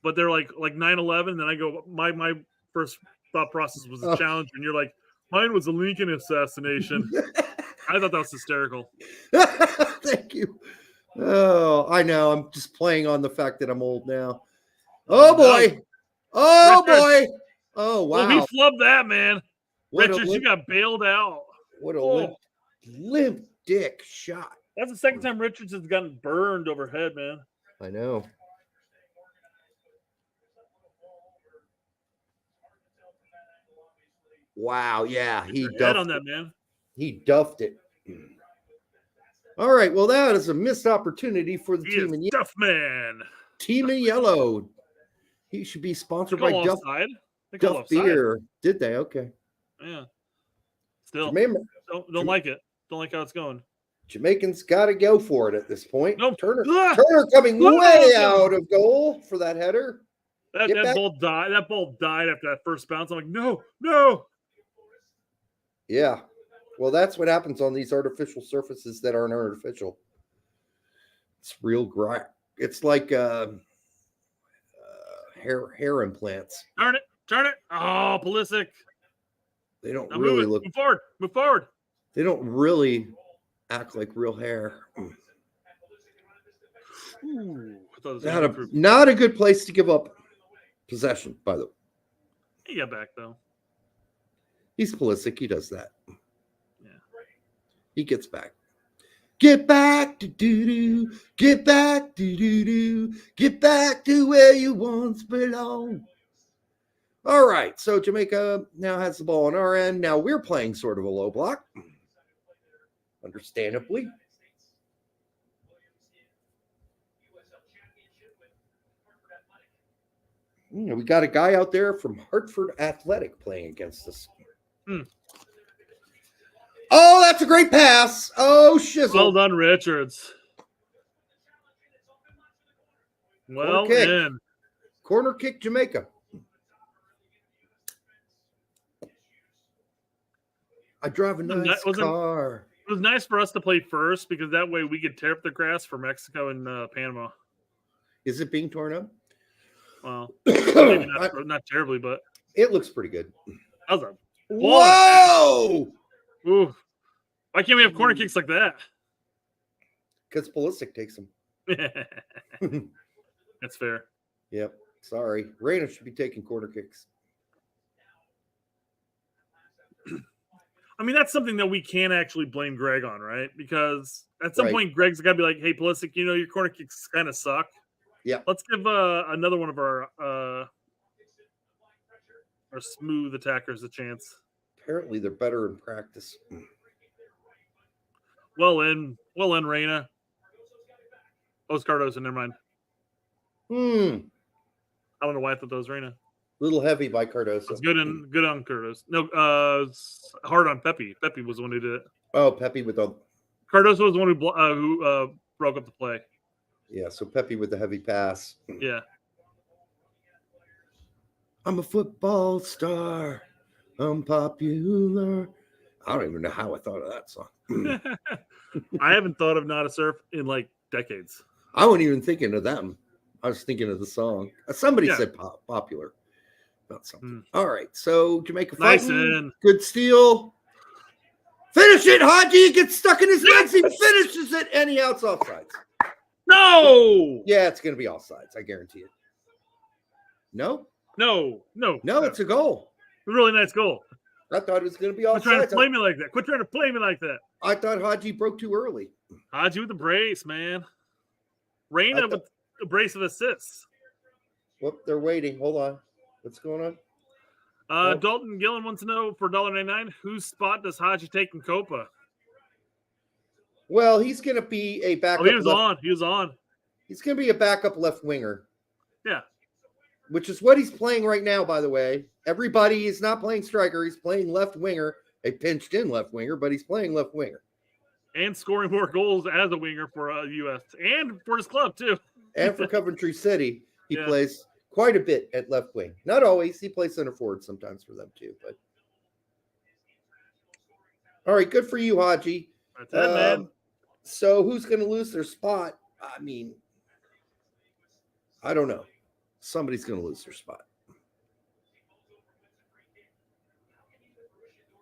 But they're like 9/11, and then I go, my first thought process was a challenge, and you're like, mine was a Lincoln assassination. I thought that was hysterical. Thank you. Oh, I know. I'm just playing on the fact that I'm old now. Oh boy. Oh boy. Oh wow. Well, he flubbed that, man. What Richards, you got bailed out. What a limp dick shot. That's the second time Richards has gotten burned overhead, man. I know. Wow, yeah, he duffed on that, man. He duffed it. All right, well, that is a missed opportunity for the team in Duff Man. Team in yellow. He should be sponsored by Duff Beer. Did they? Okay. Yeah. Still, don't like it. Don't like how it's going. Jamaicans got to go for it at this point. Nope. Turner coming way out of goal for that header. That ball died. That ball died after that first bounce. I'm like, no. Yeah. Well, that's what happens on these artificial surfaces that aren't artificial. It's real grind. It's like hair implants. Turn it. Oh, Pulisic. They don't really look. Move forward. They don't really act like real hair. Ooh, not a good place to give up possession, by the way. He got back, though. He's Pulisic. He does that. Yeah. He gets back. Get back to doo-doo. Get back to doo-doo. Get back to where you once belonged. All right. So Jamaica now has the ball on our end. Now we're playing sort of a low block. Understandably. We got a guy out there from Hartford Athletic playing against us. Oh, that's a great pass. Oh, shizzle. Well done, Richards. Well done. Corner kick, Jamaica. I drive a nice car. It was nice for us to play first because that way we could tear up the grass for Mexico and Panama. Is it being torn up? Well, maybe not terribly, but it looks pretty good. That was a whoa! Ooh. Why can't we have corner kicks like that? Because Pulisic takes them. That's fair. Yep. Sorry. Reina should be taking corner kicks. I mean, that's something that we can't actually blame Greg on, right? Because at some point, Greg's got to be like, hey, Pulisic, your corner kicks kind of suck. Yeah. Let's give another one of our smooth attackers a chance. Apparently, they're better in practice. Well in, Reina. Oh, it's Cardoso, never mind. I don't know why I thought that was Reina. Little heavy by Cardoso. It's good on Cardoso. No, it's hard on Pepe. Pepe was the one who did it. Oh, Pepe with the Cardoso was the one who broke up the play. Yeah, so Pepe with the heavy pass. Yeah. I'm a football star. I'm popular. I don't even know how I thought of that song. I haven't thought of Not a Surf in like decades. I wasn't even thinking of them. I was thinking of the song. Somebody said popular. Not something. All right, so Jamaica fighting. Good steal. Finish it, Haji. Gets stuck in his legs. He finishes it, and he outs offsides. No. Yeah, it's going to be offsides. I guarantee it. No, it's a goal. A really nice goal. I thought it was going to be offsides. Quit trying to play me like that. Quit trying to play me like that. I thought Haji broke too early. Haji with the brace, man. Reina with a brace of assists. Whoop, they're waiting. Hold on. What's going on? Dalton Gillen wants to know for $1.99, whose spot does Haji take in Copa? Well, he's going to be a backup. He was on. He's going to be a backup left winger. Yeah. Which is what he's playing right now, by the way. Everybody is not playing striker. He's playing left winger, a pinched in left winger, but he's playing left winger. And scoring more goals as a winger for U.S. and for his club, too. And for Coventry City, he plays quite a bit at left wing. Not always. He plays center forward sometimes for them, too. But all right, good for you, Haji. That's it, man. So who's going to lose their spot? I mean, I don't know. Somebody's going to lose their spot.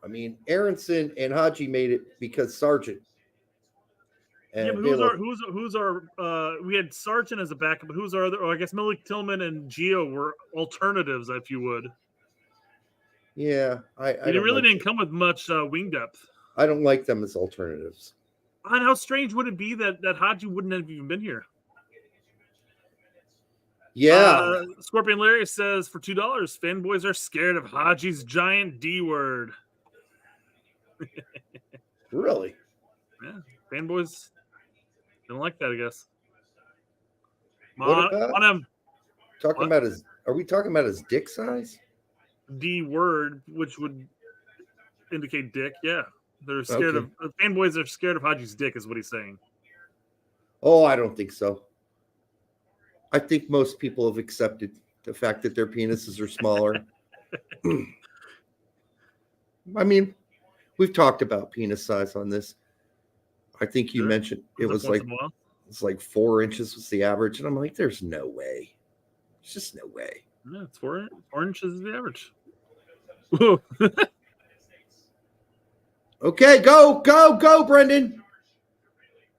I mean, Aronson and Haji made it because Sargent And yeah, but who's our we had Sargent as a backup, but who's our other? Oh, I guess Malik Tillman and Gio were alternatives, if you would. Yeah, They really didn't come with much wing depth. I don't like them as alternatives. And how strange would it be that Haji wouldn't have even been here? Yeah. Scorpion Larry says for $2, fanboys are scared of Haji's giant D word. Really? Yeah, fanboys don't like that, I guess. What about on him? Talking about his? Are we talking about his dick size? D word, which would indicate dick. Yeah, they're scared of fanboys. Are scared of Haji's dick, is what he's saying. Oh, I don't think so. I think most people have accepted the fact that their penises are smaller. I mean, we've talked about penis size on this. I think you mentioned it was like 4 inches was the average, and I'm like, there's no way. There's just no way. Yeah, it's 4 inches is the average. Okay, go, Brendan.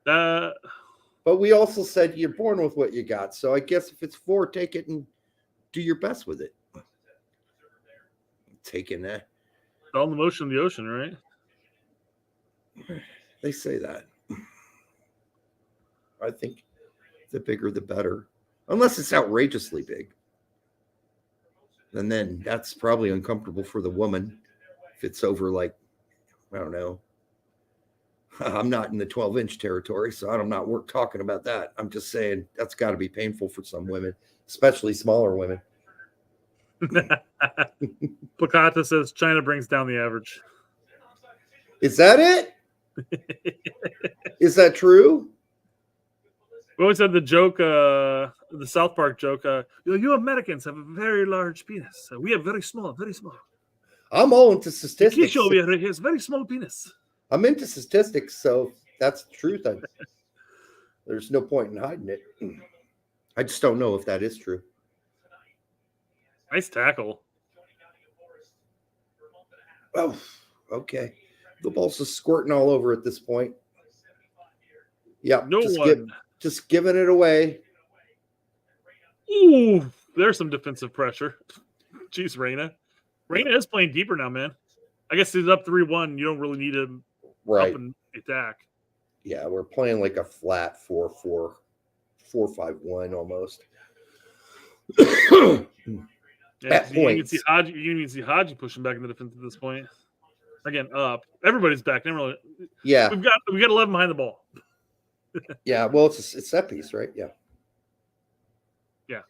But we also said you're born with what you got. So I guess if it's 4, take it and do your best with it. Taking that. All the motion of the ocean, right? They say that. I think the bigger the better. Unless it's outrageously big. And then that's probably uncomfortable for the woman. If it's over like, I don't know. I'm not in the 12-inch territory, so I'm not talking about that. I'm just saying that's got to be painful for some women, especially smaller women. Placata says China brings down the average. Is that it? Is that true? We always had the joke, the South Park joke. You Americans have a very large penis. We have very small, very small. I'm all into statistics. Kisho over here has very small penis. I'm into statistics, so that's the truth. There's no point in hiding it. I just don't know if that is true. Nice tackle. Oh, okay. The ball's just squirting all over at this point. Yeah, just giving it away. Ooh, there's some defensive pressure. Jeez, Reyna. Reyna is playing deeper now, man. I guess he's up 3-1. You don't really need him up and attack. Yeah, we're playing like a flat 4-4, 4-5-1 almost. Yeah, you can see Haji pushing back in the defense at this point. Again, up. Everybody's back. Yeah, we got 11 behind the ball. Yeah, well, it's set piece, right? Yeah. Yeah.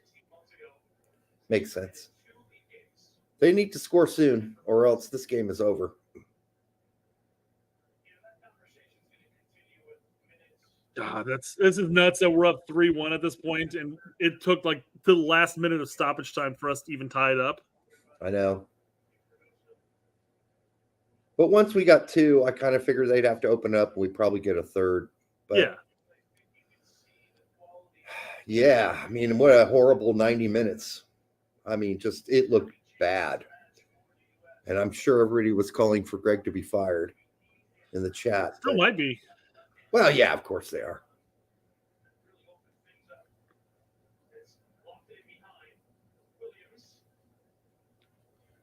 Makes sense. They need to score soon, or else this game is over. This is nuts that we're up 3-1 at this point, and it took like the last minute of stoppage time for us to even tie it up. I know. But once we got 2, I kind of figured they'd have to open up, and we'd probably get a third. But yeah, I mean, what a horrible 90 minutes. I mean, just it looked bad. And I'm sure everybody was calling for Greg to be fired in the chat. Still might be. Well, yeah, of course they are.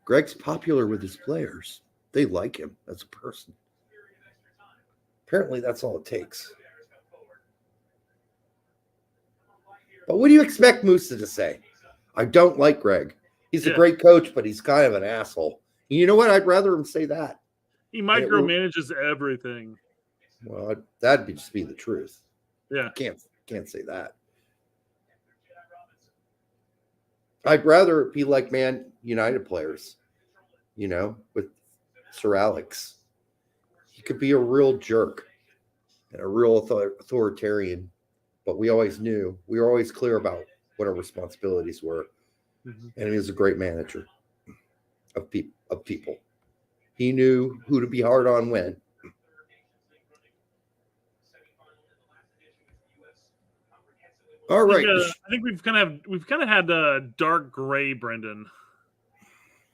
Greg's popular with his players. They like him as a person. Apparently, that's all it takes. But what do you expect Musa to say? I don't like Greg. He's a great coach, but he's kind of an asshole. And you know what? I'd rather him say that. He micromanages everything. Well, that'd just be the truth. Yeah. Can't say that. I'd rather it be like Man United players, with Sir Alex. He could be a real jerk and a real authoritarian, but we were always clear about what our responsibilities were. Mm-hmm. And he was a great manager of people. He knew who to be hard on when. All right. I think we've kind of had dark gray Brendan.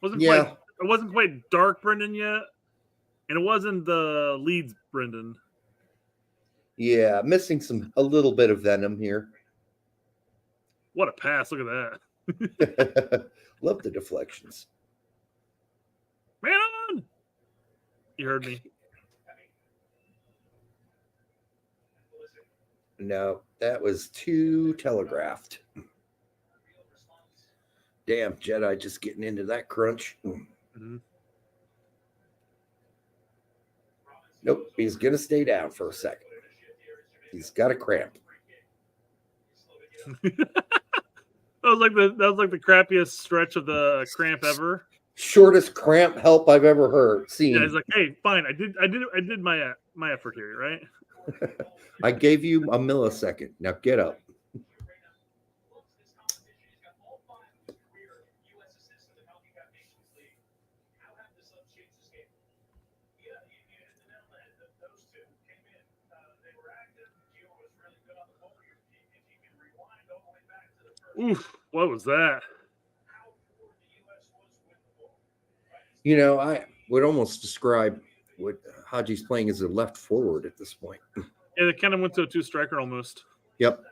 It wasn't quite dark Brendan yet, and it wasn't the Leeds Brendan. Yeah, missing a little bit of venom here. What a pass. Look at that. Love the deflections. Man on. You heard me. No, that was too telegraphed. Damn, Jedi just getting into that crunch. Mm-hmm. Nope, he's going to stay down for a second. He's got a cramp. That was like the crappiest stretch of the cramp ever. Shortest cramp help I've ever seen. Yeah, he's like, hey, fine, I did my effort here, right? I gave you a millisecond. Now get up. Oof, what was that? You know, I would almost describe what Haji's playing as a left forward at this point. Yeah, they kind of went to a two-striker almost. Yep.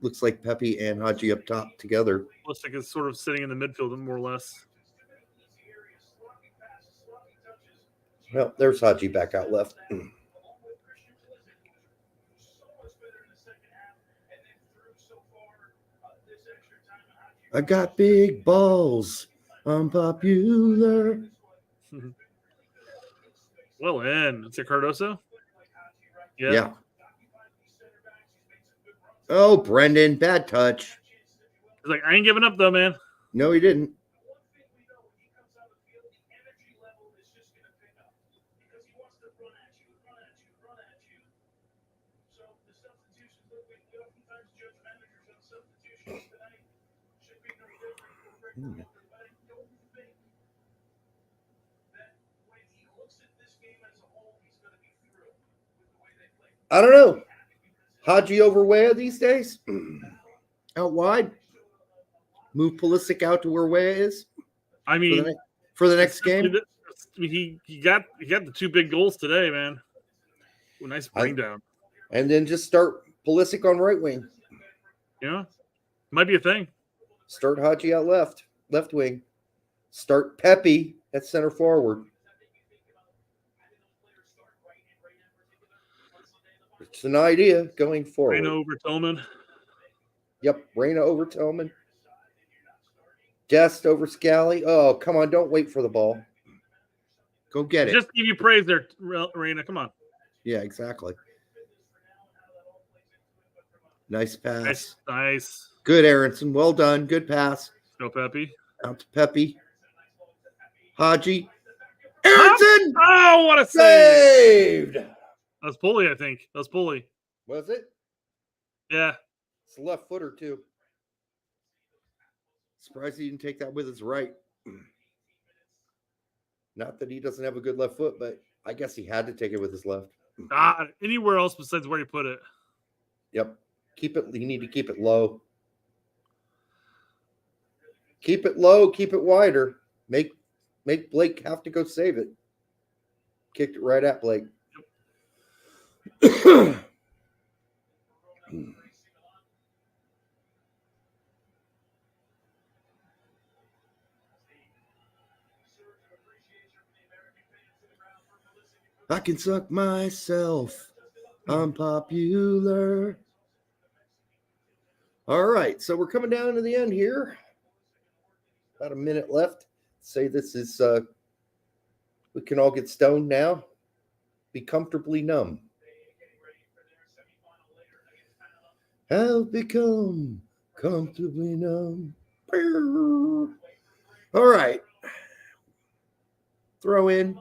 Looks like Pepe and Haji up top together. Looks like it's sort of sitting in the midfield, more or less. Well, there's Haji back out left. I got big balls. I'm popular. Well in. Is it Cardoso? Yeah. Oh, Brendan, bad touch. He's like, I ain't giving up though, man. No, he didn't. I don't know. Haji over Wea these days? Out wide? Move Pulisic out to where Wea is? I mean, for the next game? He got the two big goals today, man. Ooh, nice bring down. And then just start Pulisic on right wing. Yeah. Might be a thing. Start Haji out left wing. Start Pepe at center forward. It's an idea going forward. Reina over Tillman. Yep, Reina over Tillman. Dest over Scally. Oh, come on, don't wait for the ball. Go get it. Just give you praise there, Reina. Come on. Yeah, exactly. Nice pass. Nice. Good, Aronson. Well done. Good pass. Go, Pepe. Out to Pepe. Haji. Aronson! Oh, what a saved! That was Pulley, I think. That was Pulley. Was it? Yeah. It's a left footer, too. Surprised he didn't take that with his right. Not that he doesn't have a good left foot, but I guess he had to take it with his left. Anywhere else besides where you put it. Yep. Keep it. You need to keep it low. Keep it low. Keep it wider. Make Blake have to go save it. Kicked it right at Blake. I can suck myself. I'm popular. All right, so we're coming down to the end here. About a minute left. Say this is we can all get stoned now. Be comfortably numb. Have become comfortably numb. All right. Throw in.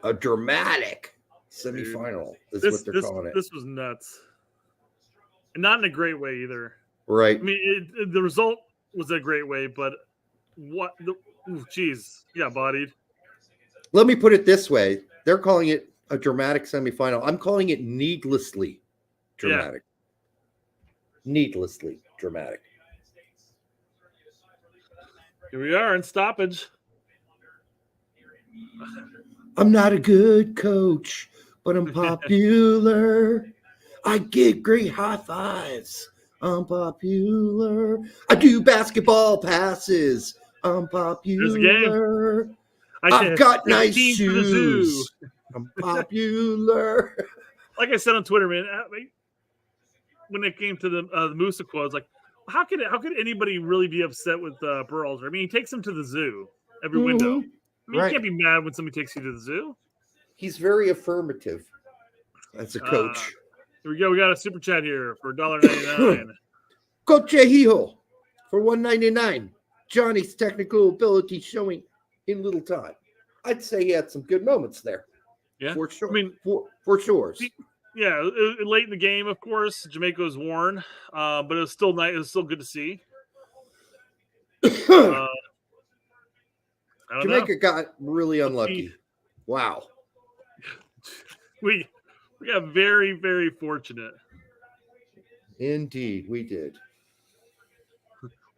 A dramatic semifinal is what they're calling it. This was nuts. And not in a great way either. Right. I mean, the result was a great way, but geez, yeah, bodied. Let me put it this way. They're calling it a dramatic semifinal. I'm calling it needlessly dramatic. Yeah. Needlessly dramatic. Here we are in stoppage. I'm not a good coach, but I'm popular. I get great high fives. I'm popular. I do basketball passes. I'm popular. I've got nice shoes. I'm popular. Like I said on Twitter, man, when it came to the Musa quote, I was like, how could anybody really be upset with Berhalter? I mean, he takes him to the zoo every window. I mean, you can't be mad when somebody takes you to the zoo. He's very affirmative as a coach. Here we go. We got a super chat here for $1.99. Coach Hijo for $1.99. Johnny's technical ability showing in little time. I'd say he had some good moments there. Yeah, for sure. I mean, for sure. Yeah, late in the game, of course, Jamaica was worn, but it was still nice. It was still good to see. Jamaica got really unlucky. Wow. We got very, very fortunate. Indeed, we did.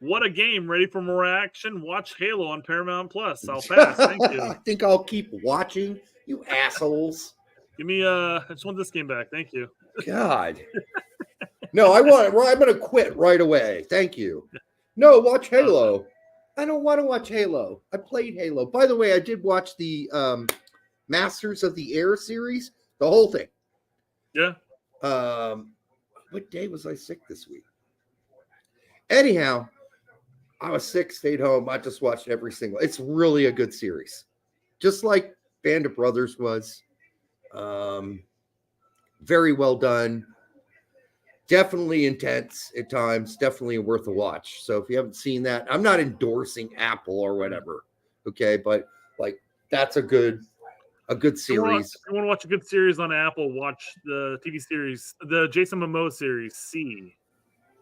What a game. Ready for more action? Watch Halo on Paramount Plus. I'll pass. Thank you. I think I'll keep watching, you assholes. Give me I just want this game back. Thank you. God. No, I'm going to quit right away. Thank you. No, watch Halo. I don't want to watch Halo. I played Halo. By the way, I did watch the Masters of the Air series, the whole thing. Yeah. What day was I sick this week? Anyhow, I was sick, stayed home. I just watched every single. It's really a good series. Just like Band of Brothers was. Very well done. Definitely intense at times. Definitely worth a watch. So if you haven't seen that, I'm not endorsing Apple or whatever. Okay, but like that's a good series. If you want to watch a good series on Apple, watch the TV series, the Jason Momoa series, C.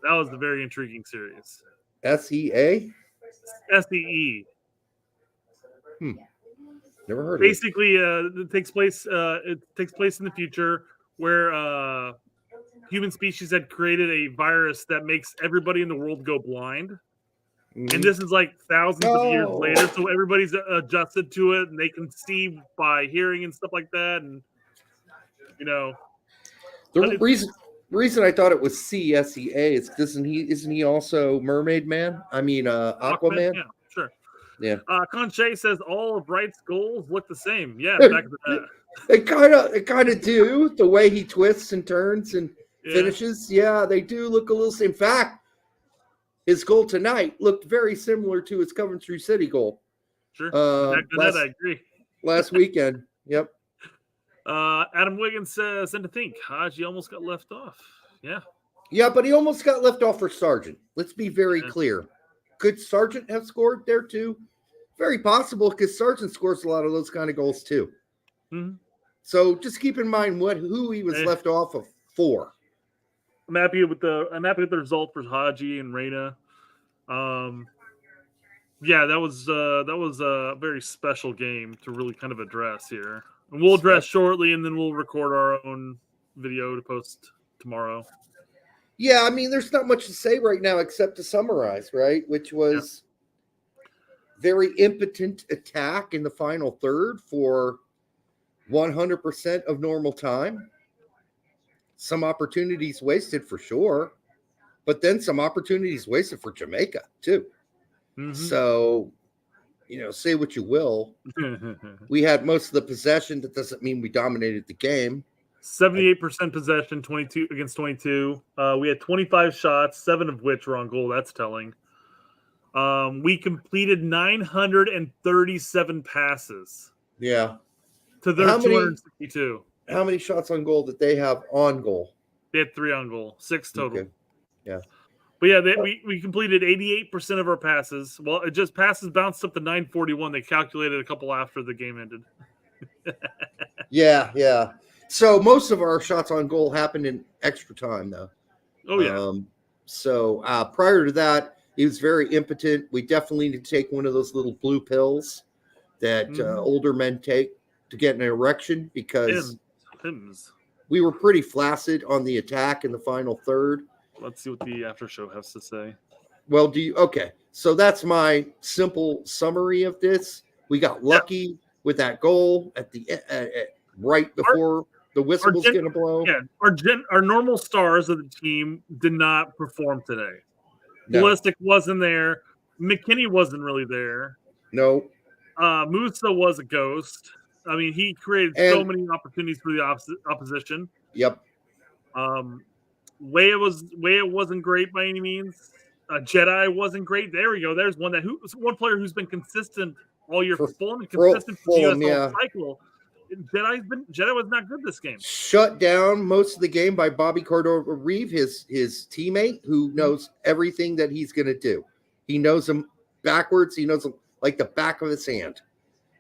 That was a very intriguing series. SEA? SEE. Never heard Basically, it takes place in the future where human species had created a virus that makes everybody in the world go blind. Mm-hmm. And this is like thousands of years later, so everybody's adjusted to it, and they can see by hearing and stuff like that. And the reason I thought it was CSEA is isn't he also Mermaid Man? I mean Aquaman? Yeah, sure. Yeah. Conche says all of Wright's goals look the same. Yeah, back to that. They kind of do. The way he twists and turns and finishes. Yeah, they do look a little same. In fact, his goal tonight looked very similar to his Coventry City goal. Sure. I agree. Last weekend. Yep. Adam Wiggins says, and to think, Haji almost got left off. Yeah. Yeah, but he almost got left off for Sargent. Let's be very clear. Could Sargent have scored there too? Very possible, because Sargent scores a lot of those kind of goals too. Mm-hmm. So just keep in mind who he was left off of for. I'm happy with the result for Haji and Reina. Yeah, that was a very special game to really kind of address here. And we'll address shortly, and then we'll record our own video to post tomorrow. Yeah, I mean, there's not much to say right now except to summarize, right? Which was very impotent attack in the final third for 100% of normal time. Some opportunities wasted for sure, but then some opportunities wasted for Jamaica too. Mm-hmm. So, say what you will. We had most of the possession. That doesn't mean we dominated the game. 78% possession, 22 against 22. We had 25 shots, 7 of which were on goal. That's telling. We completed 937 passes. Yeah. To their 262. How many shots on goal did they have on goal? They had 3 on goal, 6 total. Okay. Yeah. But yeah, we completed 88% of our passes. Well, it just passes bounced up to 941. They calculated a couple after the game ended. Yeah. So most of our shots on goal happened in extra time, though. Oh, yeah. So prior to that, he was very impotent. We definitely need to take one of those little blue pills that older men take to get an erection, because we were pretty flaccid on the attack in the final third. Let's see what the after show has to say. Well, okay. So that's my simple summary of this. We got lucky with that goal at the right before the whistle was going to blow. Yeah, our normal stars of the team did not perform today. No. Ballistic wasn't there. McKinney wasn't really there. No. Musa was a ghost. I mean, he created so many opportunities for the opposition. Yep. Weah wasn't great by any means. Jedi wasn't great. There we go. There's one player who's been consistent all year for Fulham, consistent for the USL cycle. Jedi was not good this game. Shut down most of the game by Bobby Cordova-Reeve, his teammate, who knows everything that he's going to do. He knows him backwards. He knows him like the back of his hand.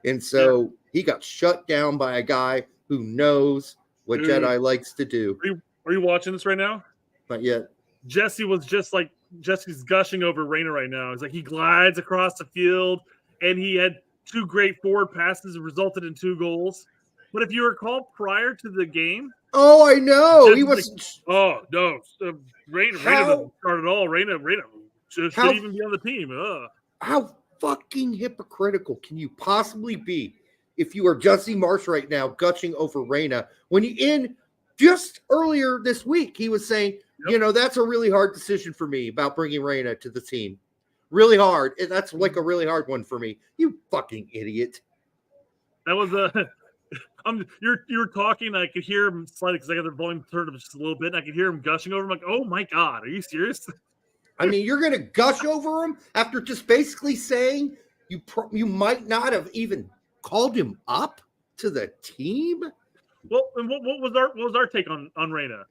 And so he got shut down by a guy who knows what Jedi likes to do. Are you watching this right now? Not yet. Jesse was just like Jesse's gushing over Reyna right now. It's like he glides across the field, and he had 2 great forward passes that resulted in 2 goals. But if you recall, prior to the game, I know he was. Oh no, Reyna doesn't start at all. Reyna shouldn't even be on the team. How fucking hypocritical can you possibly be if you are Jesse Marsh right now gushing over Reyna when just earlier this week he was saying, that's a really hard decision for me about bringing Reyna to the team. Really hard. That's like a really hard one for me. You fucking idiot. That was you were talking. I could hear him slightly because I got the volume turned up just a little bit. And I could hear him gushing over him. Like, oh my god, are you serious? I mean, you're going to gush over him after just basically saying you might not have even called him up to the team. Well, and what was our take on Reyna?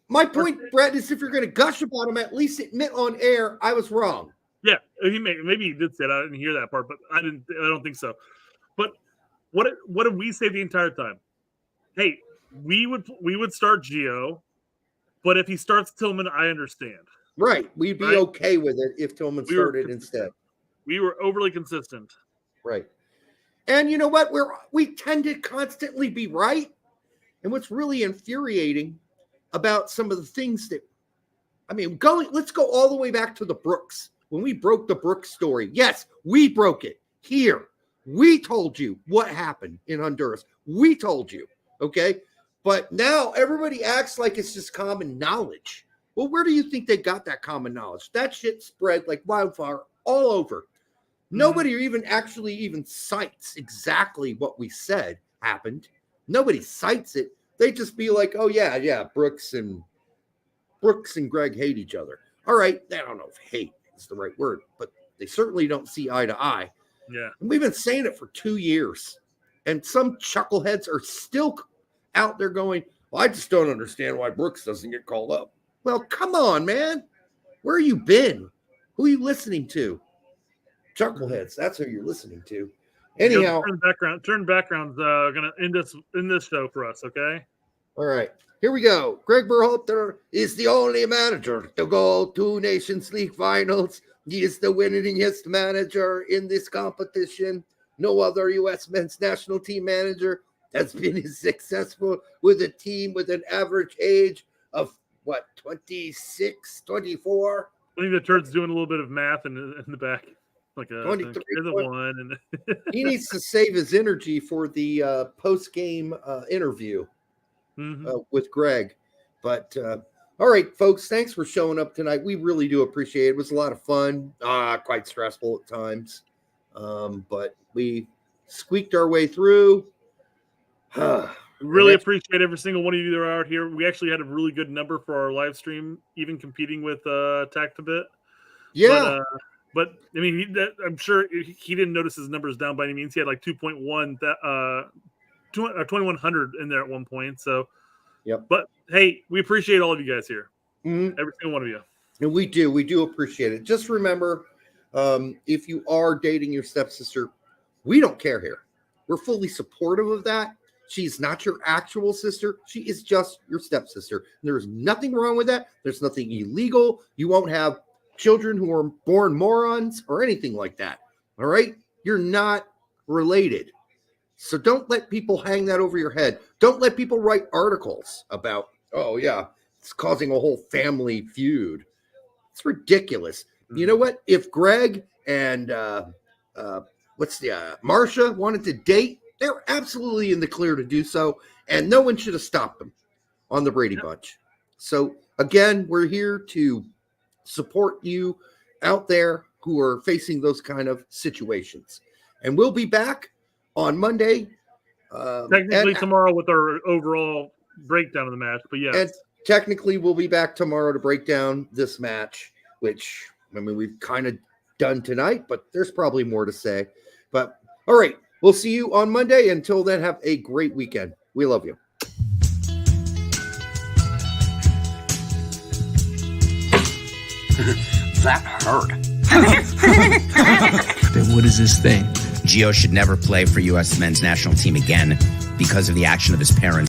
My point, Brett, is if you're going to gush about him, at least admit on air I was wrong. Yeah, maybe he did say that. I didn't hear that part, but I don't think so. But what did we say the entire time? Hey, we would start Gio, but if he starts Tillman, I understand. Right, we'd be okay with it if Tillman started instead. We were overly consistent. Right. And you know what? We tend to constantly be right. And what's really infuriating about some of the things let's go all the way back to the Brooks. When we broke the Brooks story, yes, we broke it here. We told you what happened in Honduras. We told you, okay? But now everybody acts like it's just common knowledge. Well, where do you think they got that common knowledge? That shit spread like wildfire all over. Nobody even cites exactly what we said happened. Nobody cites it. They just be like, oh yeah, Brooks and Greg hate each other. All right, I don't know if hate is the right word, but they certainly don't see eye to eye. Yeah. And we've been saying it for 2 years. And some chuckleheads are still out there going, well, I just don't understand why Brooks doesn't get called up. Well, come on, man. Where you been? Who are you listening to? Chuckleheads. That's who you're listening to. Anyhow, turn background's gonna end this show for us, okay? All right, here we go. Greg Berhalter is the only manager to go to Nations League Finals. He is the winningest manager in this competition. No other U.S. men's national team manager has been as successful with a team with an average age of 26, 24. I think the turd's doing a little bit of math in the back. Like a 23 one, and he needs to save his energy for the post-game interview with Greg. But all right, folks, thanks for showing up tonight. We really do appreciate it. It was a lot of fun, quite stressful at times, but we squeaked our way through. Really appreciate every single one of you that are out here. We actually had a really good number for our live stream, even competing with Tactabit. Yeah. But I mean, I'm sure he didn't notice his numbers down by any means. He had like 2,100 in there at one point. So, yep. But hey, we appreciate all of you guys here. Every single one of you. And we do appreciate it. Just remember, if you are dating your stepsister, we don't care here. We're fully supportive of that. She's not your actual sister. She is just your stepsister. There's nothing wrong with that. There's nothing illegal. You won't have children who are born morons or anything like that. All right? You're not related. So don't let people hang that over your head. Don't let people write articles about, oh, yeah, it's causing a whole family feud. It's ridiculous. You know what? If Greg and Marsha wanted to date. They're absolutely in the clear to do so, and no one should have stopped them on the Brady Bunch. So again, we're here to support you out there who are facing those kind of situations. And we'll be back on Monday. Technically tomorrow with our overall breakdown of the match, but yeah. And technically we'll be back tomorrow to break down this match, which, I mean, we've kind of done tonight, but there's probably more to say. But all right, we'll see you on Monday. Until then, have a great weekend. We love you. That hurt. Then what is this thing? Gio should never play for U.S. men's national team again because of the action of his parents.